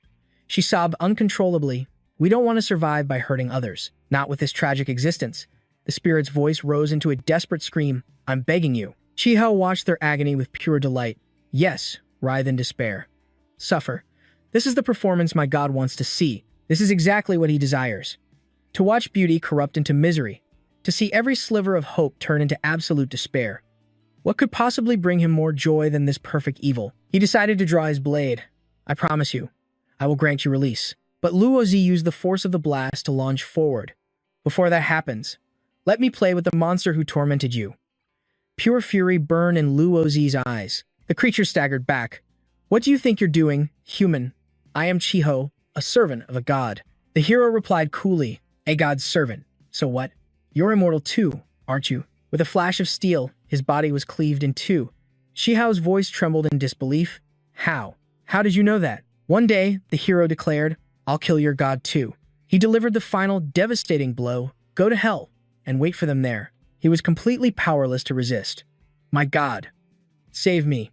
She sobbed uncontrollably. We don't want to survive by hurting others. Not with this tragic existence. The spirit's voice rose into a desperate scream. I'm begging you. Chihao watched their agony with pure delight. Yes, writhe in despair. Suffer. This is the performance my god wants to see. This is exactly what he desires. To watch beauty corrupt into misery. To see every sliver of hope turn into absolute despair. What could possibly bring him more joy than this perfect evil? He decided to draw his blade. I promise you, I will grant you release. But Luo Xi used the force of the blast to launch forward. Before that happens, let me play with the monster who tormented you. Pure fury burned in Luo Xi's eyes. The creature staggered back. What do you think you're doing, human? I am Chiho, a servant of a god. The hero replied coolly, a god's servant. So what? You're immortal too, aren't you? With a flash of steel, his body was cleaved in two. Chihao's voice trembled in disbelief. How? How did you know that? One day, the hero declared, I'll kill your god too. He delivered the final, devastating blow. Go to hell, and wait for them there. He was completely powerless to resist. My god. Save me.